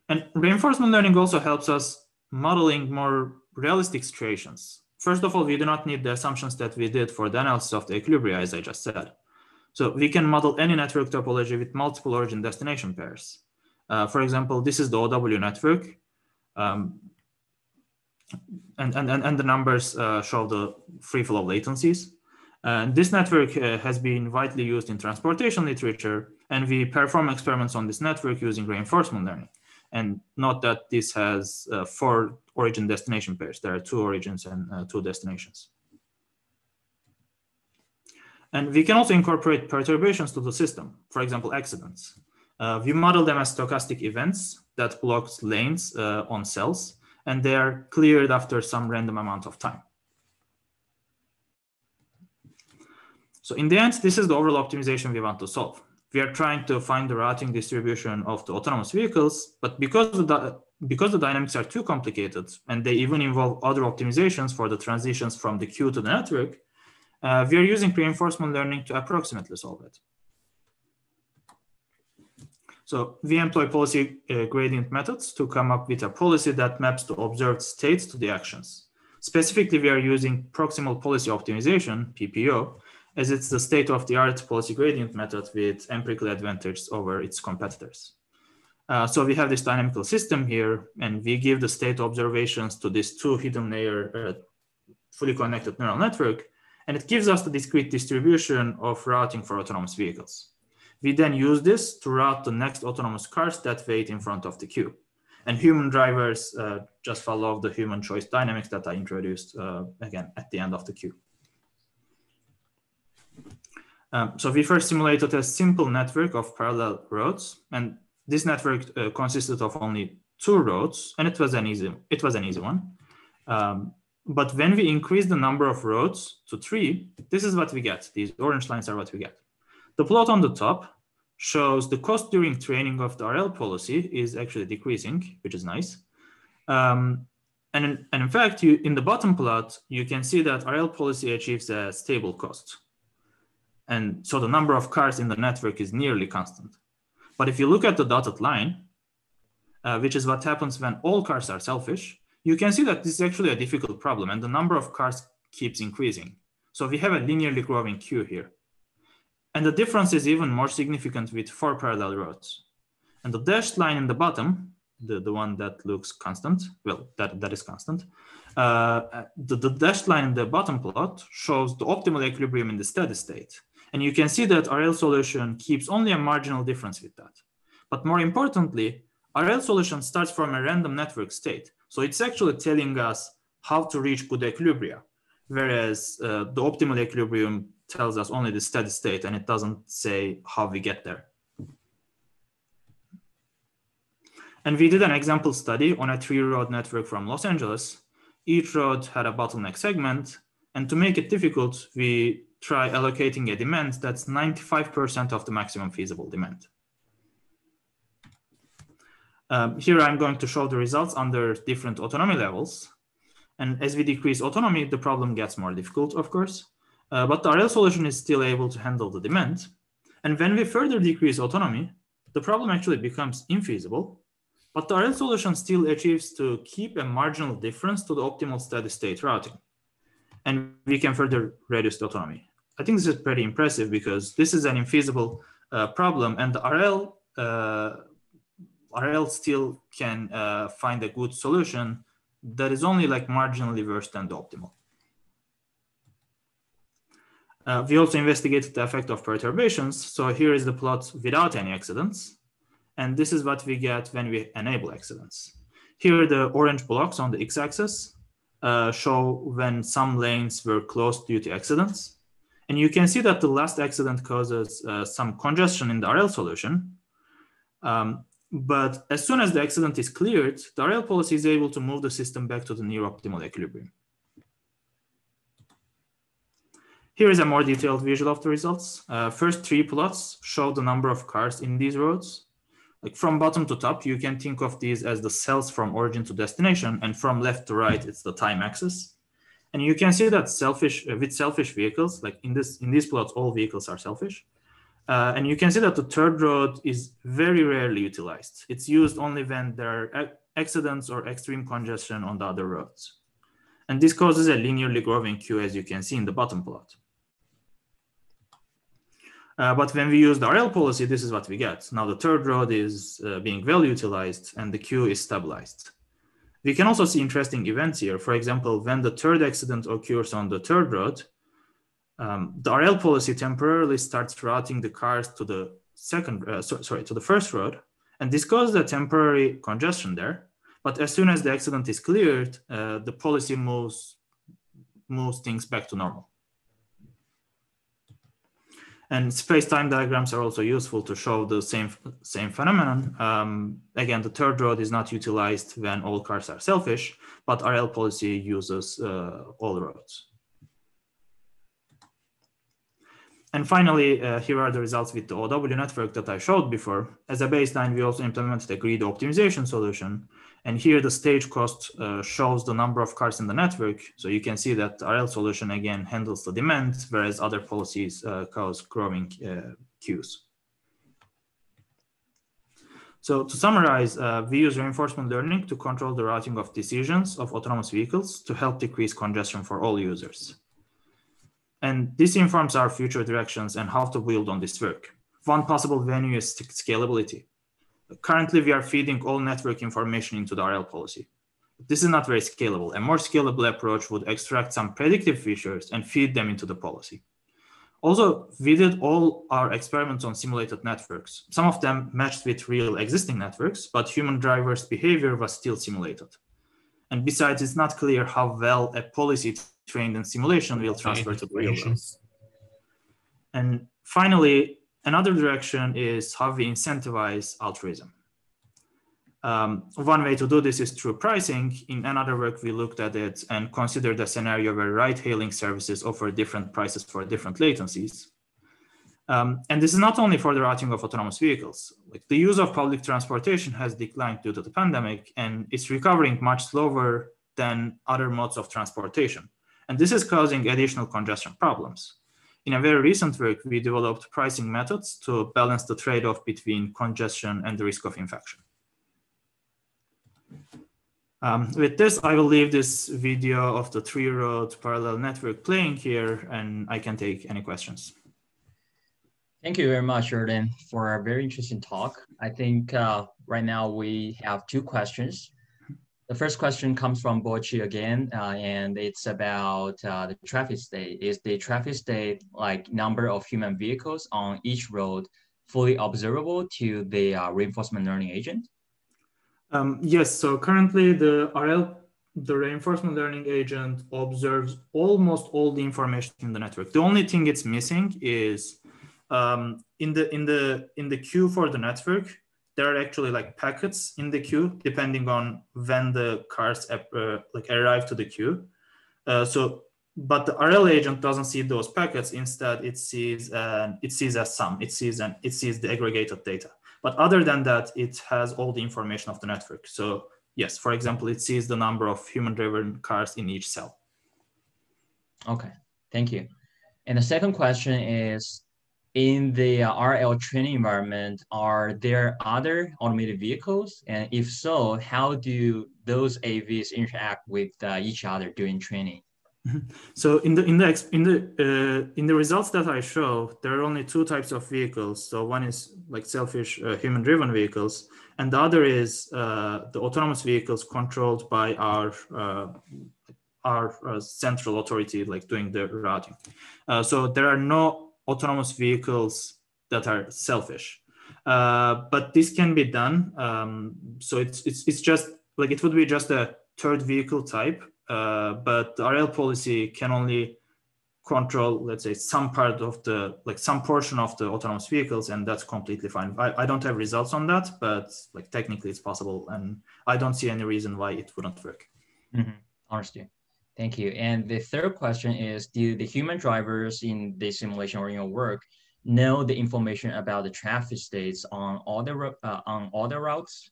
And reinforcement learning also helps us modeling more realistic situations. First of all, we do not need the assumptions that we did for the analysis of the equilibria, as I just said. So we can model any network topology with multiple origin destination pairs. For example, this is the OW network. And the numbers show the free flow latencies. And this network has been widely used in transportation literature, and we perform experiments on this network using reinforcement learning. And note that this has 4 origin destination pairs. There are 2 origins and 2 destinations. And we can also incorporate perturbations to the system, for example, accidents. We model them as stochastic events that block lanes on cells, and they are cleared after some random amount of time. So in the end, this is the overall optimization we want to solve. We are trying to find the routing distribution of the autonomous vehicles, but because the dynamics are too complicated and they even involve other optimizations for the transitions from the queue to the network, we are using reinforcement learning to approximately solve it. So we employ policy gradient methods to come up with a policy that maps the observed states to the actions. Specifically, we are using proximal policy optimization, PPO, as it's the state-of-the-art policy gradient method with empirical advantage over its competitors. So we have this dynamical system here, and we give the state observations to this 2 hidden layer fully connected neural network, and it gives us the discrete distribution of routing for autonomous vehicles. We then use this to route the next autonomous cars that wait in front of the queue. And human drivers just follow the human choice dynamics that I introduced again at the end of the queue. So we first simulated a simple network of parallel roads, and this network consisted of only 2 roads, and it was an easy one. But when we increase the number of roads to 3, this is what we get. These orange lines are what we get. The plot on the top shows the cost during training of the RL policy is actually decreasing, which is nice. And in fact, in the bottom plot, you can see that RL policy achieves a stable cost. And so the number of cars in the network is nearly constant. But if you look at the dotted line, which is what happens when all cars are selfish, you can see that this is actually a difficult problem and the number of cars keeps increasing. So we have a linearly growing queue here. And the difference is even more significant with 4 parallel roads. And the dashed line in the bottom, the one that looks constant, well, that is constant. The dashed line in the bottom plot shows the optimal equilibrium in the steady state. And you can see that RL solution keeps only a marginal difference with that. But more importantly, RL solution starts from a random network state. So it's actually telling us how to reach good equilibria, whereas the optimal equilibrium tells us only the steady state and it doesn't say how we get there. And we did an example study on a 3-road network from Los Angeles. Each road had a bottleneck segment. And to make it difficult, we try allocating a demand that's 95% of the maximum feasible demand. Here I'm going to show the results under different autonomy levels. And as we decrease autonomy, the problem gets more difficult, of course. But the RL solution is still able to handle the demand. And when we further decrease autonomy, the problem actually becomes infeasible. But the RL solution still achieves to keep a marginal difference to the optimal steady state routing. And we can further reduce the autonomy. I think this is pretty impressive because this is an infeasible problem, and the RL still can find a good solution that is only like marginally worse than the optimal. We also investigated the effect of perturbations. So here is the plot without any accidents. And this is what we get when we enable accidents. Here the orange blocks on the x-axis show when some lanes were closed due to accidents. And you can see that the last accident causes some congestion in the RL solution. But as soon as the accident is cleared, the RL policy is able to move the system back to the near optimal equilibrium. Here is a more detailed visual of the results. First 3 plots show the number of cars in these roads. Like from bottom to top, you can think of these as the cells from origin to destination, and from left to right, it's the time axis. And you can see that with selfish vehicles, like in these plots, all vehicles are selfish. And you can see that the 3rd road is very rarely utilized. It's used only when there are accidents or extreme congestion on the other roads. And this causes a linearly growing queue, as you can see in the bottom plot. But when we use the RL policy, this is what we get. Now the 3rd road is being well utilized and the queue is stabilized. We can also see interesting events here. For example, when the 3rd accident occurs on the 3rd road, the RL policy temporarily starts routing the cars to the to the 1st road, and this causes a temporary congestion there. But as soon as the accident is cleared, the policy moves things back to normal. And space-time diagrams are also useful to show the same phenomenon. Again, the 3rd road is not utilized when all cars are selfish, but RL policy uses all roads. And finally, here are the results with the OW network that I showed before. As a baseline, we also implemented a greedy optimization solution. And here the stage cost shows the number of cars in the network. So you can see that the RL solution again handles the demand, whereas other policies cause growing queues. So to summarize, we use reinforcement learning to control the routing of decisions of autonomous vehicles to help decrease congestion for all users. And this informs our future directions and how to build on this work. One possible venue is scalability. Currently, we are feeding all network information into the RL policy. This is not very scalable. A more scalable approach would extract some predictive features and feed them into the policy. Also, we did all our experiments on simulated networks. Some of them matched with real existing networks, but human drivers' behavior was still simulated. And besides, it's not clear how well a policy trained in simulation will transfer to the real world. And finally, another direction is how we incentivize altruism. One way to do this is through pricing. In another work, we looked at it and considered a scenario where ride-hailing services offer different prices for different latencies. And this is not only for the routing of autonomous vehicles. Like, the use of public transportation has declined due to the pandemic, and it's recovering much slower than other modes of transportation. And this is causing additional congestion problems. In a very recent work, we developed pricing methods to balance the trade-off between congestion and the risk of infection. With this, I will leave this video of the 3-road parallel network playing here, and I can take any questions.
Thank you very much, Jordan, for a very interesting talk. I think right now we have 2 questions. The first question comes from Bochi again, and it's about the traffic state. Is the traffic state, like number of human vehicles on each road, fully observable to the reinforcement learning agent?
Yes, so currently the reinforcement learning agent observes almost all the information in the network. The only thing it's missing is in the queue for the network, there are actually like packets in the queue depending on when the cars arrive to the queue. But the RL agent doesn't see those packets. Instead, it sees a sum. It sees the aggregated data. But other than that, it has all the information of the network. So yes, for example, it sees the number of human-driven cars in each cell.
Okay, thank you. And the second question is, in the RL training environment, are there other automated vehicles? And if so, how do those AVs interact with each other during training?
So in the results that I show, there are only 2 types of vehicles. So one is like selfish human-driven vehicles, and the other is the autonomous vehicles controlled by our central authority, like doing the routing. So there are no autonomous vehicles that are selfish, but this can be done. So it's just like, it would be just a 3rd vehicle type. But the RL policy can only control, let's say, some part of some portion of the autonomous vehicles, and that's completely fine. I don't have results on that, but like technically it's possible, and I don't see any reason why it wouldn't work.
Understood. Thank you. And the third question is, do the human drivers in the simulation or in your work know the information about the traffic states on all the routes?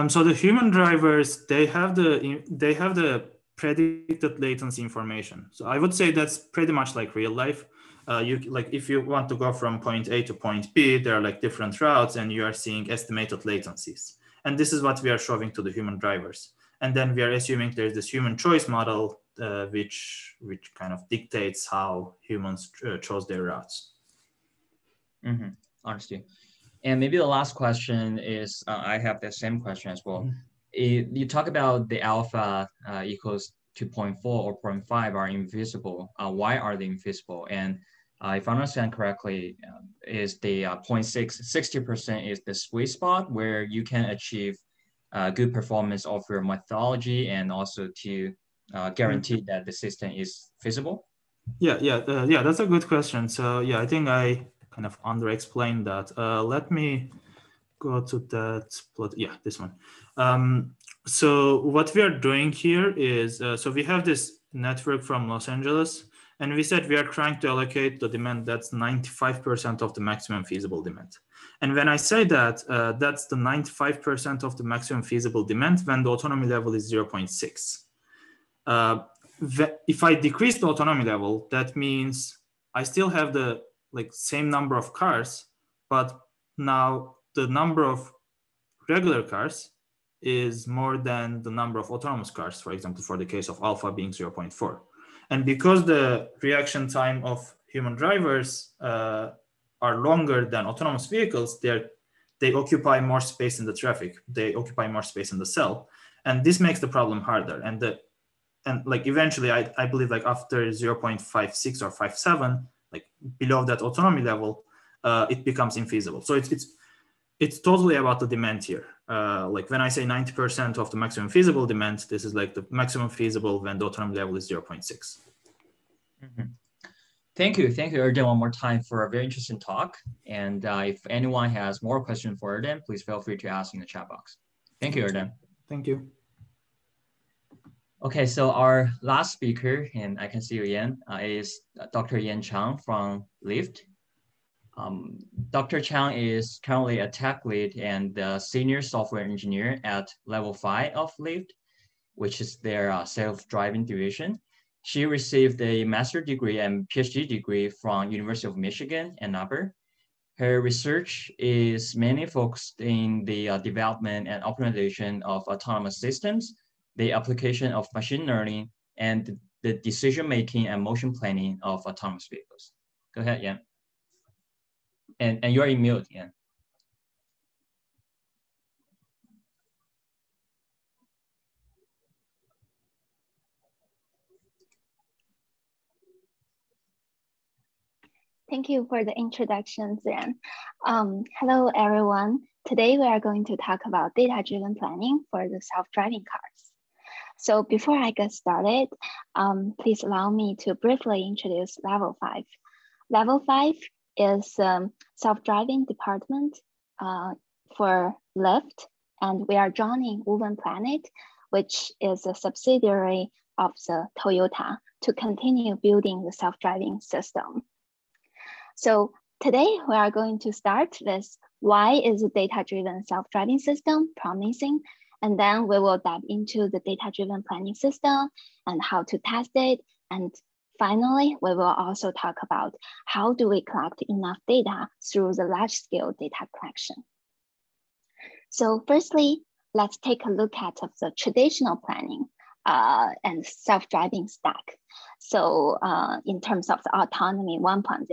So the human drivers, they have the predicted latency information. So I would say that's pretty much like real life. If you want to go from point A to point B, there are like different routes, and you are seeing estimated latencies. And this is what we are showing to the human drivers. And then we are assuming there's this human choice model, which kind of dictates how humans chose their routes.
Understood. And maybe the last question is, I have the same question as well. You talk about the alpha equals to 0.4 or 0.5 are invisible. Why are they invisible? And if I understand correctly, is the 60% is the sweet spot where you can achieve good performance of your methodology and also to guarantee that the system is feasible?
Yeah, that's a good question. So yeah, I think I kind of under-explained that. Let me go to that plot. Yeah, this one. So what we are doing here is, so we have this network from Los Angeles, and we said we are trying to allocate the demand that's 95% of the maximum feasible demand. And when I say that, that's the 95% of the maximum feasible demand when the autonomy level is 0.6. If I decrease the autonomy level, that means I still have the same number of cars, but now the number of regular cars is more than the number of autonomous cars, for example, for the case of alpha being 0.4. And because the reaction time of human drivers are longer than autonomous vehicles, they occupy more space in the traffic. They occupy more space in the cell. And this makes the problem harder. And eventually, I believe after 0.56 or 0.57, like below that autonomy level, it becomes infeasible. So it's totally about the demand here. Like when I say 90% of the maximum feasible demand, this is like the maximum feasible when the autonomy level is 0.6.
Mm-hmm. Thank you, Erdem, one more time for a very interesting talk. And if anyone has more questions for Erdem, please feel free to ask in the chat box. Thank you, Erdem.
Thank you.
Okay, so our last speaker, and I can see you again, is Dr. Yan Chung from Lyft. Dr. Chung is currently a tech lead and the senior software engineer at level 5 of Lyft, which is their self-driving division. She received a master's degree and PhD degree from University of Michigan, Ann Arbor. Her research is mainly focused in the development and optimization of autonomous systems, the application of machine learning, and the decision-making and motion planning of autonomous vehicles. Go ahead, Yan. And you're in mute, Yan.
Thank you for the introduction, Ziran. Hello, everyone. Today, we are going to talk about data-driven planning for the self-driving cars. So before I get started, please allow me to briefly introduce Level 5. Level 5 is self-driving department for Lyft, and we are joining Woven Planet, which is a subsidiary of the Toyota, to continue building the self-driving system. So today we are going to start with why is a data-driven self-driving system promising, and then we will dive into the data-driven planning system and how to test it. And finally, we will also talk about how do we collect enough data through the large-scale data collection. So firstly, let's take a look at the traditional planning and self-driving stack. So in terms of the autonomy 1.0.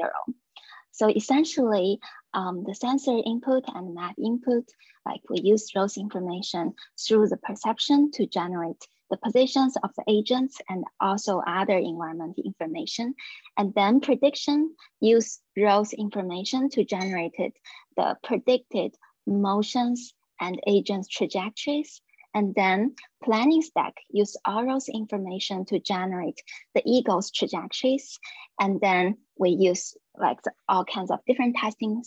So essentially, the sensor input and map input, like we use those information through the perception to generate the positions of the agents and also other environmental information. And then prediction, use those information to generate the predicted motions and agents trajectories. And then planning stack, use all those information to generate the eagle's trajectories. And then we use like all kinds of different testing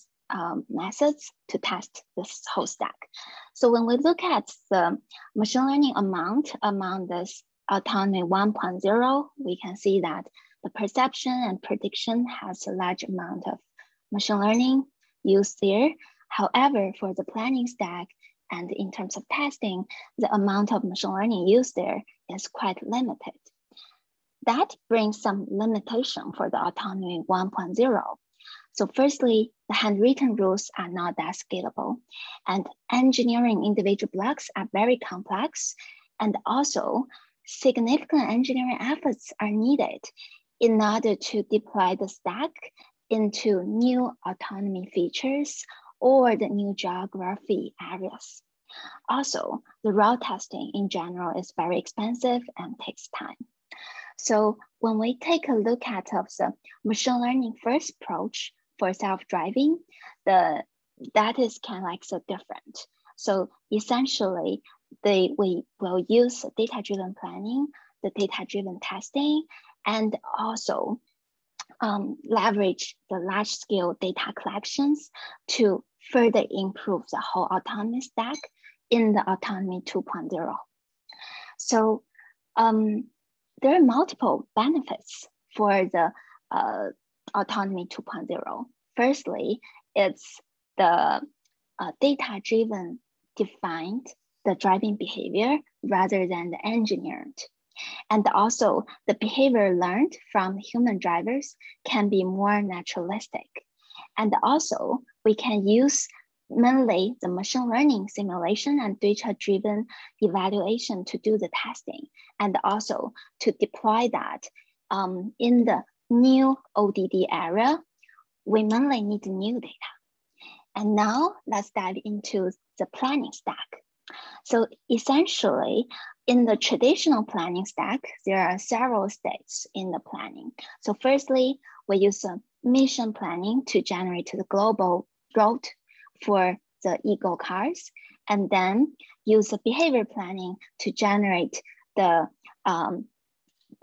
methods to test this whole stack. So when we look at the machine learning amount among this autonomy 1.0, we can see that the perception and prediction has a large amount of machine learning used there. However, for the planning stack, and in terms of testing, the amount of machine learning used there is quite limited. That brings some limitation for the autonomy 1.0. So firstly, the handwritten rules are not that scalable, and engineering individual blocks are very complex, and also significant engineering efforts are needed in order to deploy the stack into new autonomy features or the new geography areas. Also, the route testing in general is very expensive and takes time. So when we take a look at the machine learning first approach for self-driving, that is kind of like so different. So essentially, we will use data-driven planning, the data-driven testing, and also leverage the large-scale data collections to further improve the whole autonomy stack in the autonomy 2.0. So there are multiple benefits for the autonomy 2.0. Firstly, it's the data-driven defined the driving behavior rather than the engineered. And also the behavior learned from human drivers can be more naturalistic. And also we can use mainly the machine learning simulation and data-driven evaluation to do the testing, and also to deploy that in the new ODD area. We mainly need new data. And now let's dive into the planning stack. So essentially, in the traditional planning stack, there are several states in the planning. So firstly, we use a mission planning to generate the global route for the Eagle cars, and then use the behavior planning to generate the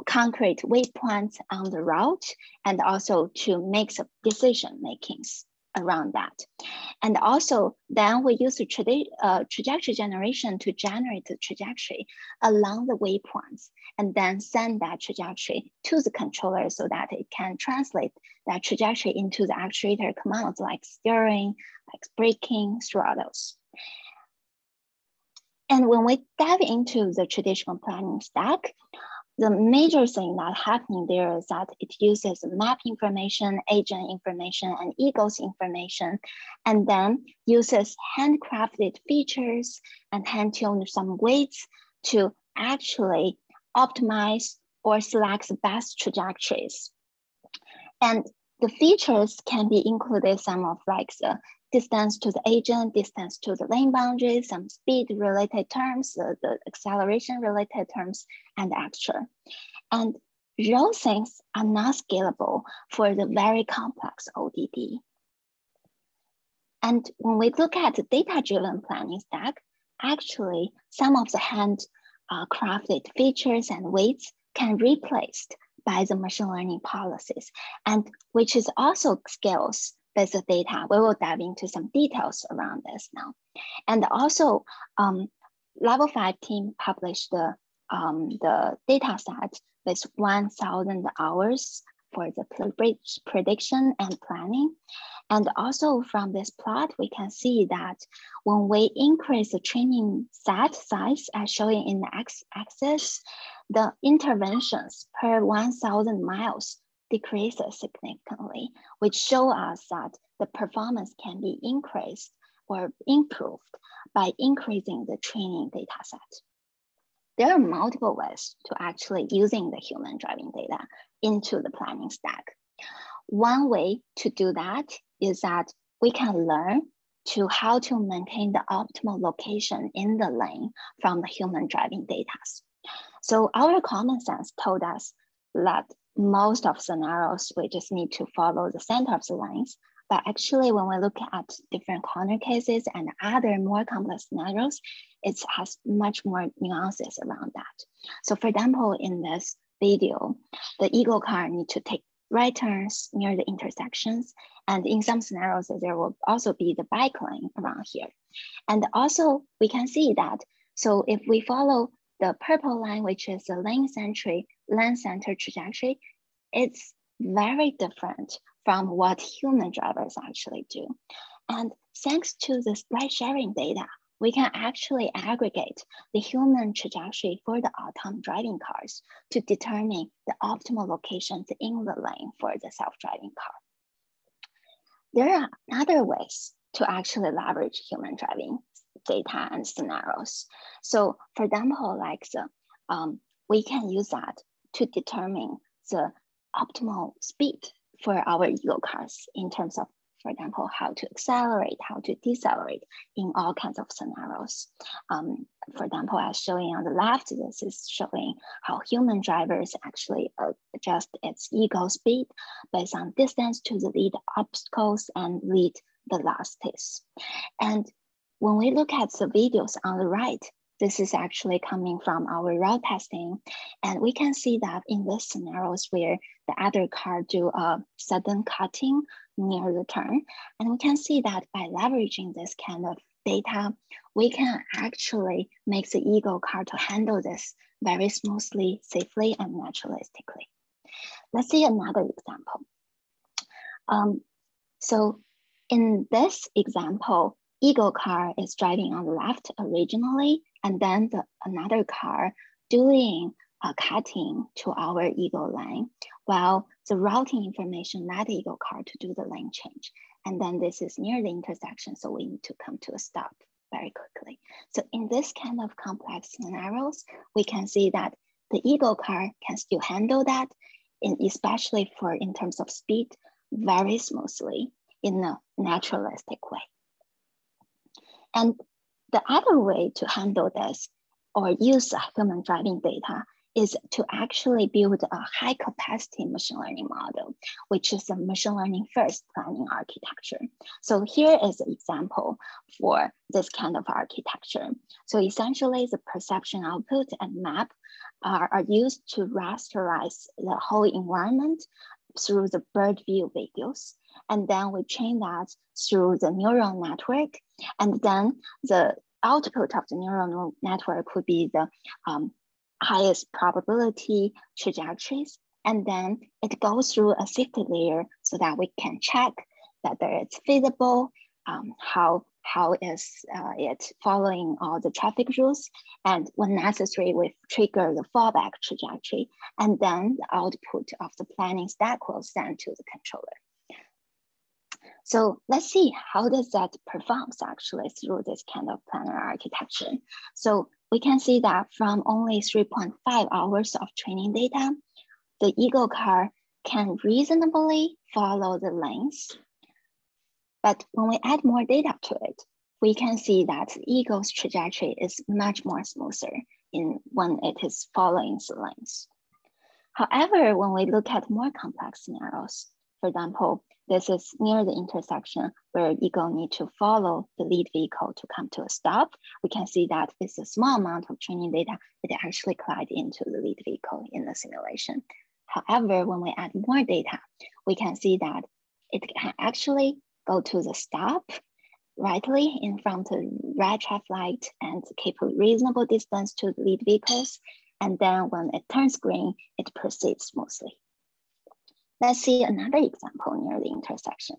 concrete waypoints on the route, and also to make some decision makings around that. And also then we use the trajectory generation to generate the trajectory along the waypoints, and then send that trajectory to the controller so that it can translate that trajectory into the actuator commands like steering, like braking, throttles. And when we dive into the traditional planning stack, the major thing that's happening there is that it uses map information, agent information, and Eagles information, and then uses handcrafted features and hand-tuned some weights to actually optimize or select the best trajectories. And the features can be included some of like the distance to the agent, distance to the lane boundaries, some speed related terms, the acceleration related terms, and extra. And those things are not scalable for the very complex ODD. And when we look at the data-driven planning stack, actually some of the hand-crafted features and weights can be replaced by the machine learning policies, and which is also scales with the data. We will dive into some details around this now. And also, Level 5 team published the data set with 1,000 hours for the prediction and planning. And also from this plot, we can see that when we increase the training set size as shown in the x-axis, the interventions per 1,000 miles decreases significantly, which show us that the performance can be increased or improved by increasing the training data set. There are multiple ways to actually using the human driving data into the planning stack. One way to do that is that we can learn to how to maintain the optimal location in the lane from the human driving data. So our common sense told us that most of scenarios, we just need to follow the center of the lanes. But actually, when we look at different corner cases and other more complex scenarios, it has much more nuances around that. So for example, in this video, the Eagle car need to take right turns near the intersections. And in some scenarios, there will also be the bike lane around here. And also we can see that, so if we follow the purple line, which is the lane center trajectory, it's very different from what human drivers actually do. And thanks to this ride sharing data, we can actually aggregate the human trajectory for the autonomous driving cars to determine the optimal locations in the lane for the self-driving car. There are other ways to actually leverage human driving data and scenarios. So for example, like we can use that to determine the optimal speed for our Eagle cars in terms of, for example, how to accelerate, how to decelerate in all kinds of scenarios. For example, as showing on the left, this is showing how human drivers actually adjust its Eagle speed based on distance to the lead obstacles and lead velocities. And when we look at the videos on the right, this is actually coming from our route testing. And we can see that in these scenarios where the other car do a sudden cutting near the turn. And we can see that by leveraging this kind of data, we can actually make the Eagle car to handle this very smoothly, safely, and naturalistically. Let's see another example. So in this example, Eagle car is driving on the left originally, and then another car doing a cutting to our Eagle lane, while the routing information led the Eagle car to do the lane change. And then this is near the intersection, so we need to come to a stop very quickly. So in this kind of complex scenarios, we can see that the Eagle car can still handle that, especially in terms of speed, very smoothly in a naturalistic way. And the other way to handle this or use human driving data is to actually build a high capacity machine learning model, which is a machine learning first planning architecture. So here is an example for this kind of architecture. So essentially the perception output and map are used to rasterize the whole environment through the bird view videos. And then we train that through the neural network. And then the output of the neural network would be the highest probability trajectories. And then it goes through a safety layer so that we can check whether it's feasible, how is it following all the traffic rules, and when necessary, we trigger the fallback trajectory, and then the output of the planning stack will send to the controller. So let's see how does that performs actually through this kind of planner architecture. So we can see that from only 3.5 hours of training data, the Eagle car can reasonably follow the lanes. But when we add more data to it, we can see that Eagle's trajectory is much more smoother when it is following the lanes. However, when we look at more complex scenarios, for example, this is near the intersection where Eagle need to follow the lead vehicle to come to a stop. We can see that with a small amount of training data, it actually collide into the lead vehicle in the simulation. However, when we add more data, we can see that it can actually go to the stop rightly in front of red traffic light and keep a reasonable distance to the lead vehicles. And then when it turns green, it proceeds smoothly. Let's see another example near the intersection.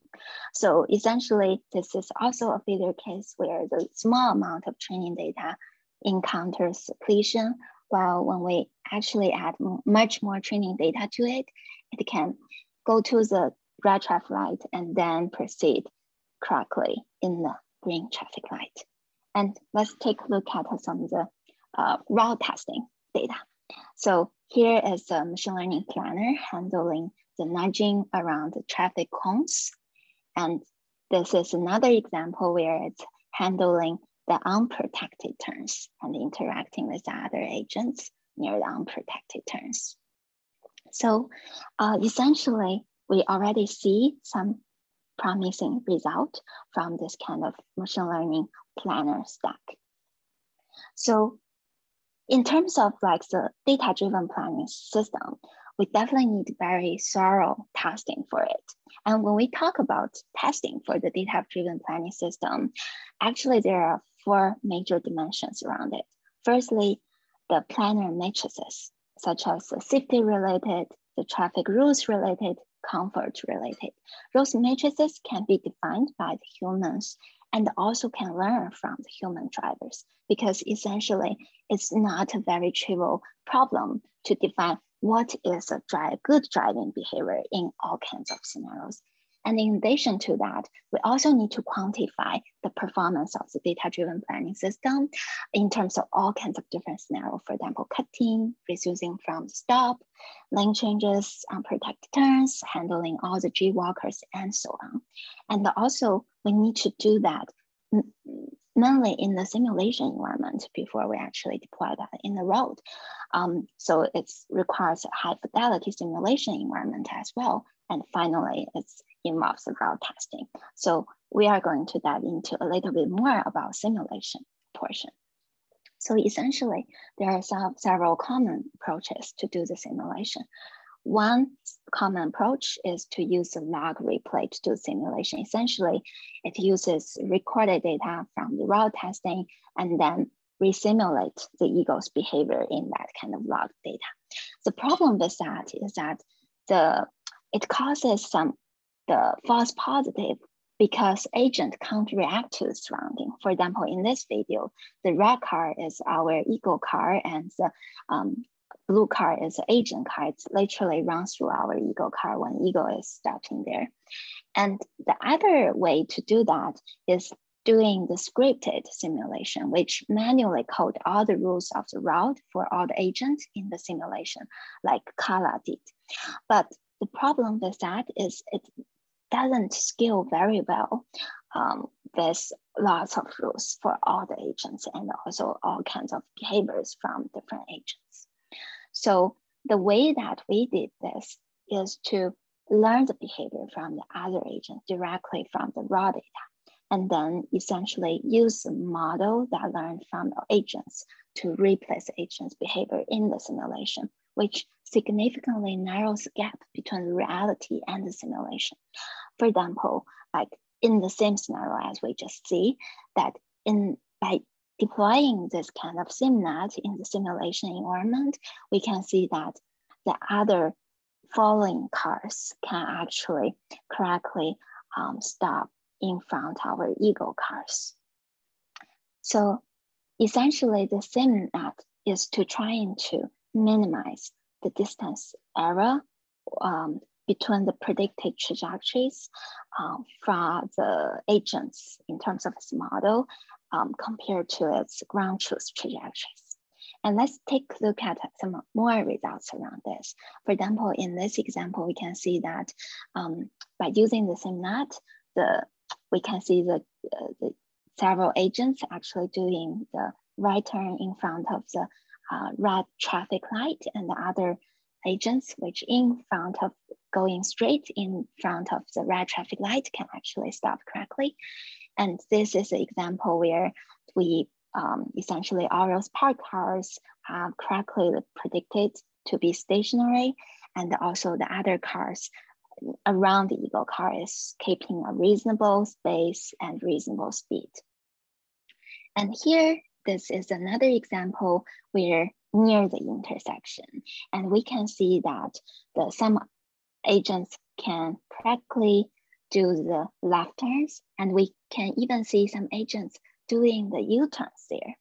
So essentially, this is also a failure case where the small amount of training data encounters occlusion, while when we actually add much more training data to it, it can go to the red traffic light and then proceed correctly in the green traffic light. And let's take a look at some of the route testing data. So here is a machine learning planner handling the nudging around the traffic cones. And this is another example where it's handling the unprotected turns and interacting with the other agents near the unprotected turns. So essentially, we already see some promising result from this kind of machine learning planner stack. So in terms of like the data-driven planning system, we definitely need very thorough testing for it. And when we talk about testing for the data-driven planning system, actually there are 4 major dimensions around it. Firstly, the planner matrices, such as the safety related, the traffic rules related, comfort related. Those matrices can be defined by the humans and also can learn from the human drivers, because essentially it's not a very trivial problem to define what is a good driving behavior in all kinds of scenarios. And in addition to that, we also need to quantify the performance of the data-driven planning system in terms of all kinds of different scenarios. For example, cutting, reducing from stop, lane changes, unprotected turns, handling all the G-walkers, and so on. And also, we need to do that mainly in the simulation environment before we actually deploy that in the road. So it requires a high fidelity simulation environment as well. And finally, it involves the route testing. So we are going to dive into a little bit more about simulation portion. So essentially, there are several common approaches to do the simulation. One common approach is to use the log replay to do simulation. Essentially, it uses recorded data from the route testing and then resimulate the eagle's behavior in that kind of log data. The problem with that is that it causes the false positive because agent can't react to the surrounding. For example, in this video, the red car is our eagle car and the blue car is the agent car. It literally runs through our eagle car when eagle is stopping there. And the other way to do that is doing the scripted simulation, which manually code all the rules of the route for all the agents in the simulation, like Kala did. But the problem with that is it doesn't scale very well. There's lots of rules for all the agents and also all kinds of behaviors from different agents. So the way that we did this is to learn the behavior from the other agent directly from the raw data, and then essentially use the model that learned from the agents to replace the agent's behavior in the simulation, which significantly narrows the gap between reality and the simulation. For example, like in the same scenario as we just see, that by deploying this kind of SimNet in the simulation environment, we can see that the other following cars can actually correctly stop in front of our ego cars. So essentially the SimNet is to trying to minimize the distance error between the predicted trajectories from the agents in terms of its model compared to its ground truth trajectories. And let's take a look at some more results around this. For example, in this example, we can see that by using the SimNet, we can see the several agents actually doing the right turn in front of the red traffic light, and the other agents which in front of going straight in front of the red traffic light can actually stop correctly. And this is an example where we essentially all those parked cars are correctly predicted to be stationary, and also the other cars around the ego car is keeping a reasonable space and reasonable speed. And here, this is another example where near the intersection, and we can see that some agents can correctly do the left turns, and we can even see some agents doing the U-turns there.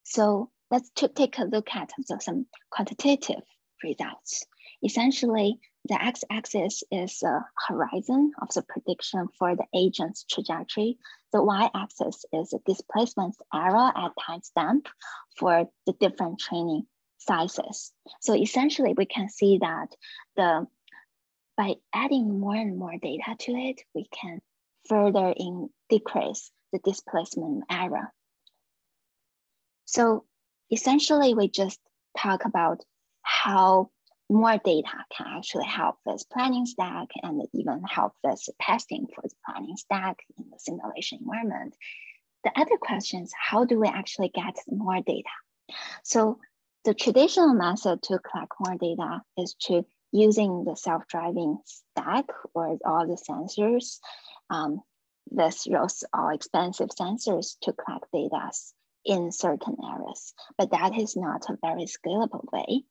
So let's take a look at some quantitative results. Essentially, the x-axis is the horizon of the prediction for the agent's trajectory. The y-axis is the displacement error at timestamp for the different training sizes. So essentially, we can see that by adding more and more data to it, we can further decrease the displacement error. So essentially, we just talk about how more data can actually help with planning stack and even help with testing for the planning stack in the simulation environment. The other question is, how do we actually get more data? So the traditional method to collect more data is to using the self-driving stack or all the sensors, those all expensive sensors to collect data in certain areas, but that is not a very scalable way.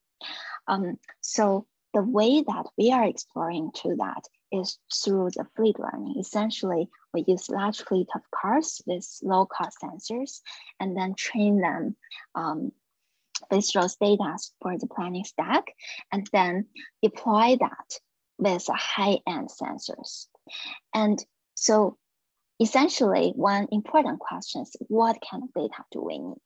So the way that we are exploring to that is through the fleet learning. Essentially, we use large fleet of cars with low cost sensors and then train them with those data for the planning stack, and then deploy that with high-end sensors. And so essentially, one important question is, what kind of data do we need?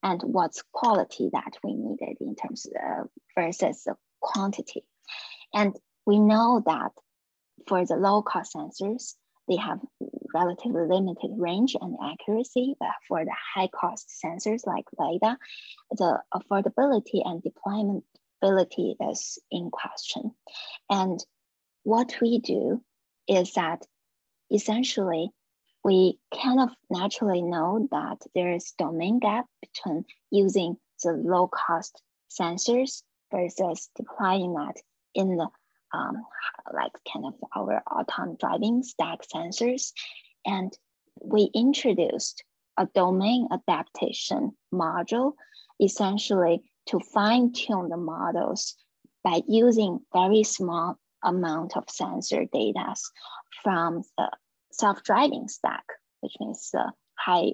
And what's quality that we needed in terms of versus the quantity. And we know that for the low cost sensors, they have relatively limited range and accuracy, but for the high cost sensors like LiDAR, the affordability and deployability is in question. And what we do is that essentially we kind of naturally know that there is domain gap between using the low cost sensors versus deploying that in the like kind of our autonomous driving stack sensors. And we introduced a domain adaptation module, essentially to fine tune the models by using very small amount of sensor data from the self-driving stack, which means the high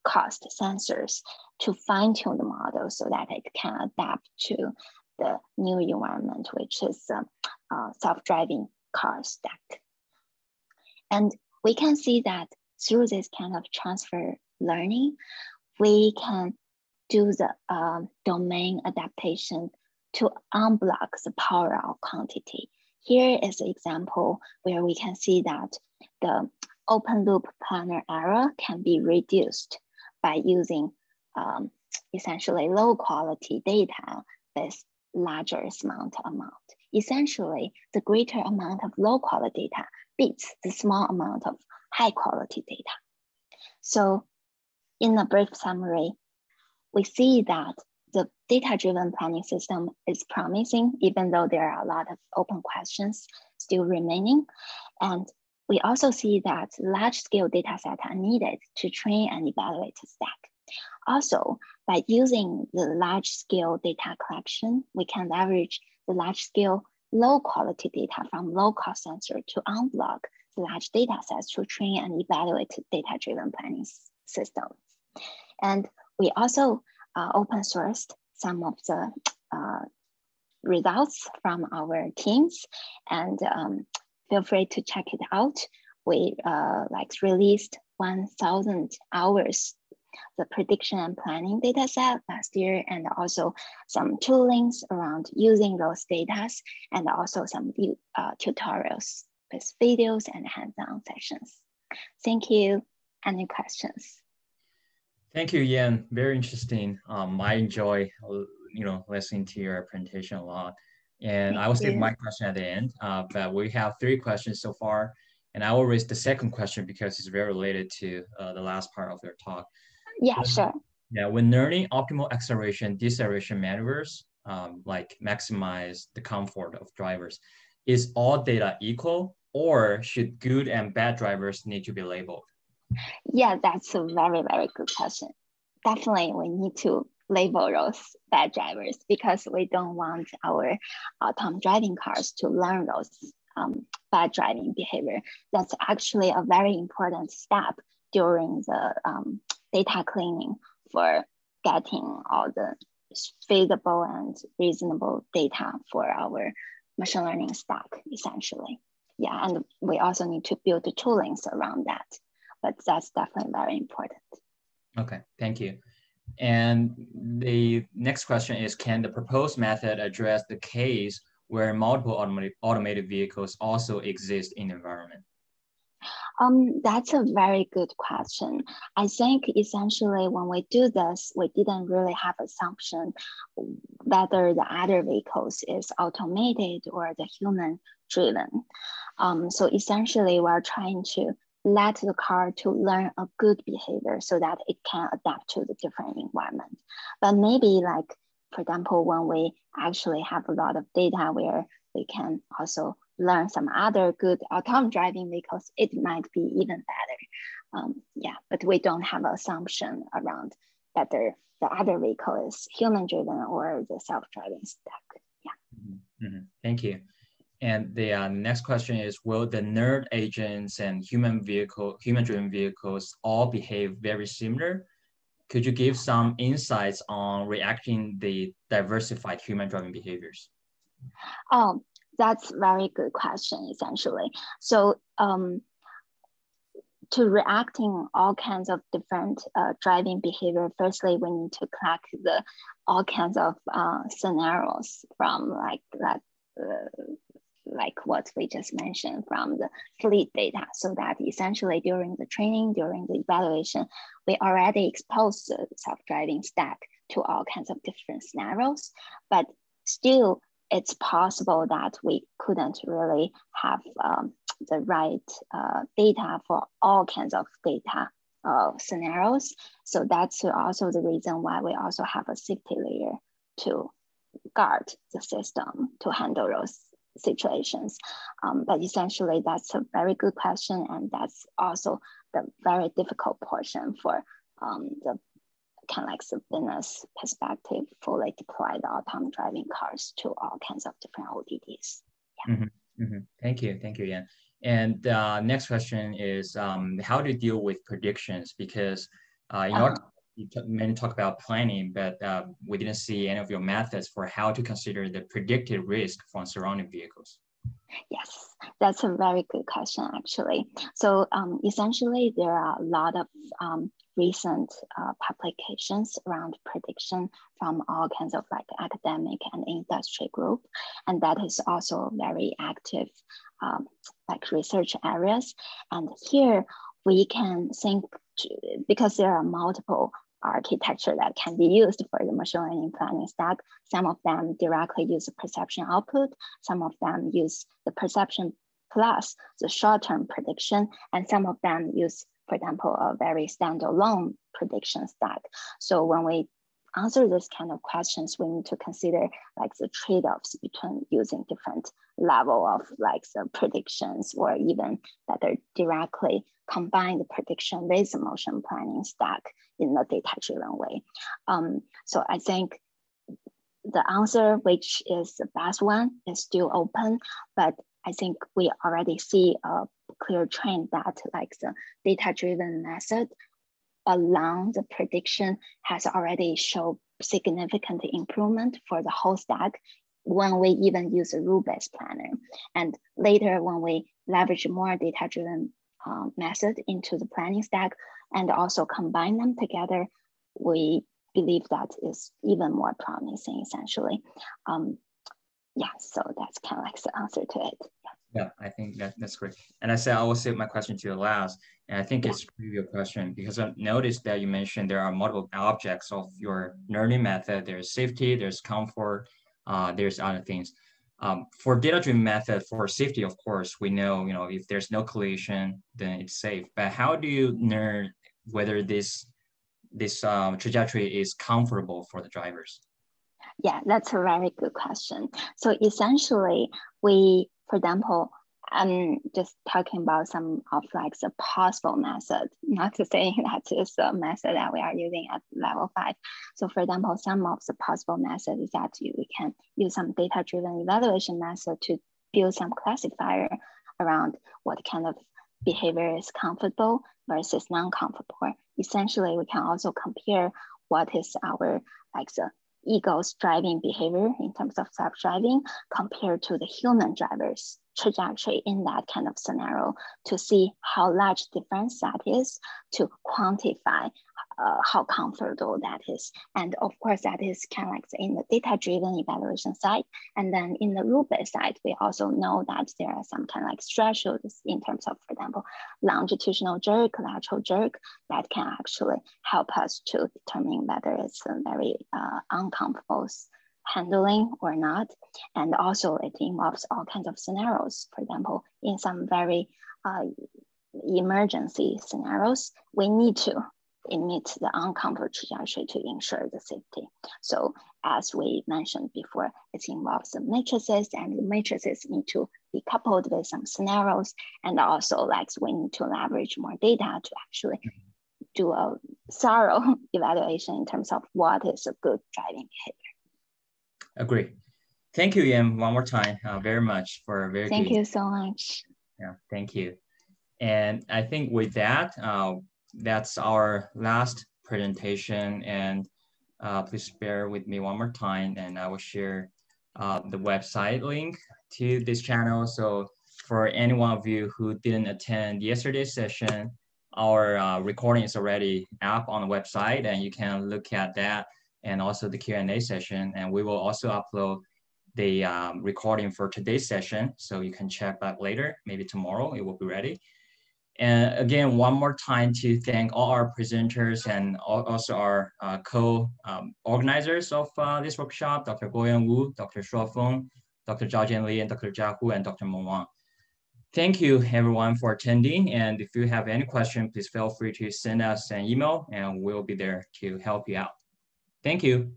cost sensors, to fine tune the model so that it can adapt to the new environment, which is self-driving car stack. And we can see that through this kind of transfer learning, we can do the domain adaptation to unblock the power of quantity. Here is an example where we can see that the open loop planner error can be reduced by using essentially low quality data with larger amount. Essentially, the greater amount of low quality data beats the small amount of high quality data. So in a brief summary, we see that the data-driven planning system is promising, even though there are a lot of open questions still remaining. And we also see that large-scale data sets are needed to train and evaluate the stack. Also, by using the large-scale data collection, we can leverage the large-scale low-quality data from low-cost sensor to unblock the large data sets to train and evaluate data-driven planning systems. And we also open sourced some of the results from our teams, and feel free to check it out. We released 1,000 hours the prediction and planning data set last year, and also some toolings around using those data, and also some tutorials with videos and hands-on sessions. Thank you. Any questions?
Thank you, Yan. Very interesting. I enjoy, listening to your presentation a lot. And I will save my question at the end, but we have 3 questions so far. And I will raise the second question because it's very related to the last part of your talk.
Yeah, sure.
Yeah, when learning optimal acceleration, deceleration maneuvers, like maximize the comfort of drivers, is all data equal, or should good and bad drivers need to be labeled?
Yeah, that's a very, very good question. Definitely, we need to label those bad drivers because we don't want our autonomous driving cars to learn those bad driving behavior. That's actually a very important step during the data cleaning for getting all the feasible and reasonable data for our machine learning stack, essentially. Yeah, and we also need to build the toolings around that, but that's definitely very important.
Okay, thank you. And the next question is, can the proposed method address the case where multiple automated vehicles also exist in the environment?
That's a very good question. I think essentially when we do this, we didn't really have assumption whether the other vehicles is automated or the human driven. So essentially we're trying to let the car to learn a good behavior so that it can adapt to the different environment. But maybe like, for example, when we actually have a lot of data where we can also learn some other good autonomous driving vehicles, it might be even better. Yeah, but we don't have an assumption around whether the other vehicle is human driven or the self-driving stack. Yeah.
Mm-hmm. Thank you. And the next question is, will the nerd agents and human-driven vehicles all behave very similar? Could you give some insights on reacting the diversified human-driven behaviors?
That's a very good question, essentially. So to reacting all kinds of different driving behavior, firstly, we need to collect all kinds of scenarios from like what we just mentioned from the fleet data, so that essentially during the training, during the evaluation, we already exposed the self-driving stack to all kinds of different scenarios, but still it's possible that we couldn't really have the right data for all kinds of data scenarios. So that's also the reason why we also have a safety layer to guard the system to handle those situations. But essentially that's a very good question, and that's also the very difficult portion for the kind of like the business perspective, fully deploy the autonomous driving cars to all kinds of different ODDs. Yeah.
Mm-hmm. Mm-hmm. Thank you, Yan. And next question is, how do you deal with predictions? Because you mainly talk about planning, but we didn't see any of your methods for how to consider the predicted risk from surrounding vehicles.
Yes, that's a very good question, actually. So essentially, there are a lot of recent publications around prediction from all kinds of like academic and industry group, and that is also very active like research areas. And here we can think, because there are multiple architecture that can be used for the machine learning planning stack. Some of them directly use the perception output. Some of them use the perception plus the short-term prediction. And some of them use, for example, a very standalone prediction stack. So when we answer this kind of questions, we need to consider like the trade-offs between using different level of like the predictions, or even better directly combine the prediction with the motion planning stack in the data-driven way. So I think the answer, which is the best one, is still open, but I think we already see a clear trend that like the data-driven method along the prediction has already shown significant improvement for the whole stack when we even use a rule-based planner. And later when we leverage more data-driven method into the planning stack and also combine them together, we believe that is even more promising essentially. Yeah, so that's kind of like the answer to it.
Yeah, I think that's great. And I said I will save my question to the last. And I think it's a previous question because I noticed that you mentioned there are multiple objects of your learning method. There's safety, there's comfort, there's other things. For data-driven method, for safety, of course, we know, if there's no collision, then it's safe. But how do you learn whether this trajectory is comfortable for the drivers?
Yeah, that's a very good question. So essentially, we, for example, I'm just talking about some of like the possible method, not to say that is the method that we are using at level 5. So for example, some of the possible method is that we can use some data-driven evaluation method to build some classifier around what kind of behavior is comfortable versus non-comfortable. Essentially, we can also compare what is our like the ego's driving behavior in terms of self-driving compared to the human driver's trajectory in that kind of scenario to see how large difference that is to quantify how comfortable that is. And of course, that is kind of like in the data-driven evaluation side. And then in the rule-based side, we also know that there are some kind of like thresholds in terms of, for example, longitudinal jerk, lateral jerk, that can actually help us to determine whether it's a very uncomfortable handling or not. And also it involves all kinds of scenarios. For example, in some very emergency scenarios, we need to emit the uncomfortable trajectory to ensure the safety. So as we mentioned before, it involves the matrices, and the matrices need to be coupled with some scenarios. And also like we need to leverage more data to actually do a thorough evaluation in terms of what is a good driving behavior.
Agree. Thank you, Yan, one more time, very much for a very
Thank you so much.
Yeah, thank you. And I think with that, that's our last presentation. And please bear with me one more time, and I will share the website link to this channel. So for any one of you who didn't attend yesterday's session, our recording is already up on the website, and you can look at that, and also the Q&A session. And we will also upload the recording for today's session, so you can check back later, maybe tomorrow it will be ready. And again, one more time to thank all our presenters and also our co-organizers of this workshop, Dr. Guoyan Wu, Dr. Shuofeng, Dr. Zhao Jianli, and Dr. Jia Hu, and Dr. Meng Wang. Thank you everyone for attending. And if you have any question, please feel free to send us an email and we'll be there to help you out. Thank you.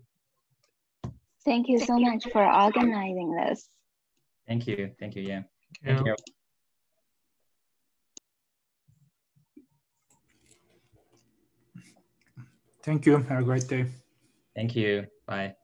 Thank you so much for organizing this.
Thank you. Thank you, Yan.
Thank you.
Thank you. Have a great day.
Thank you. Bye.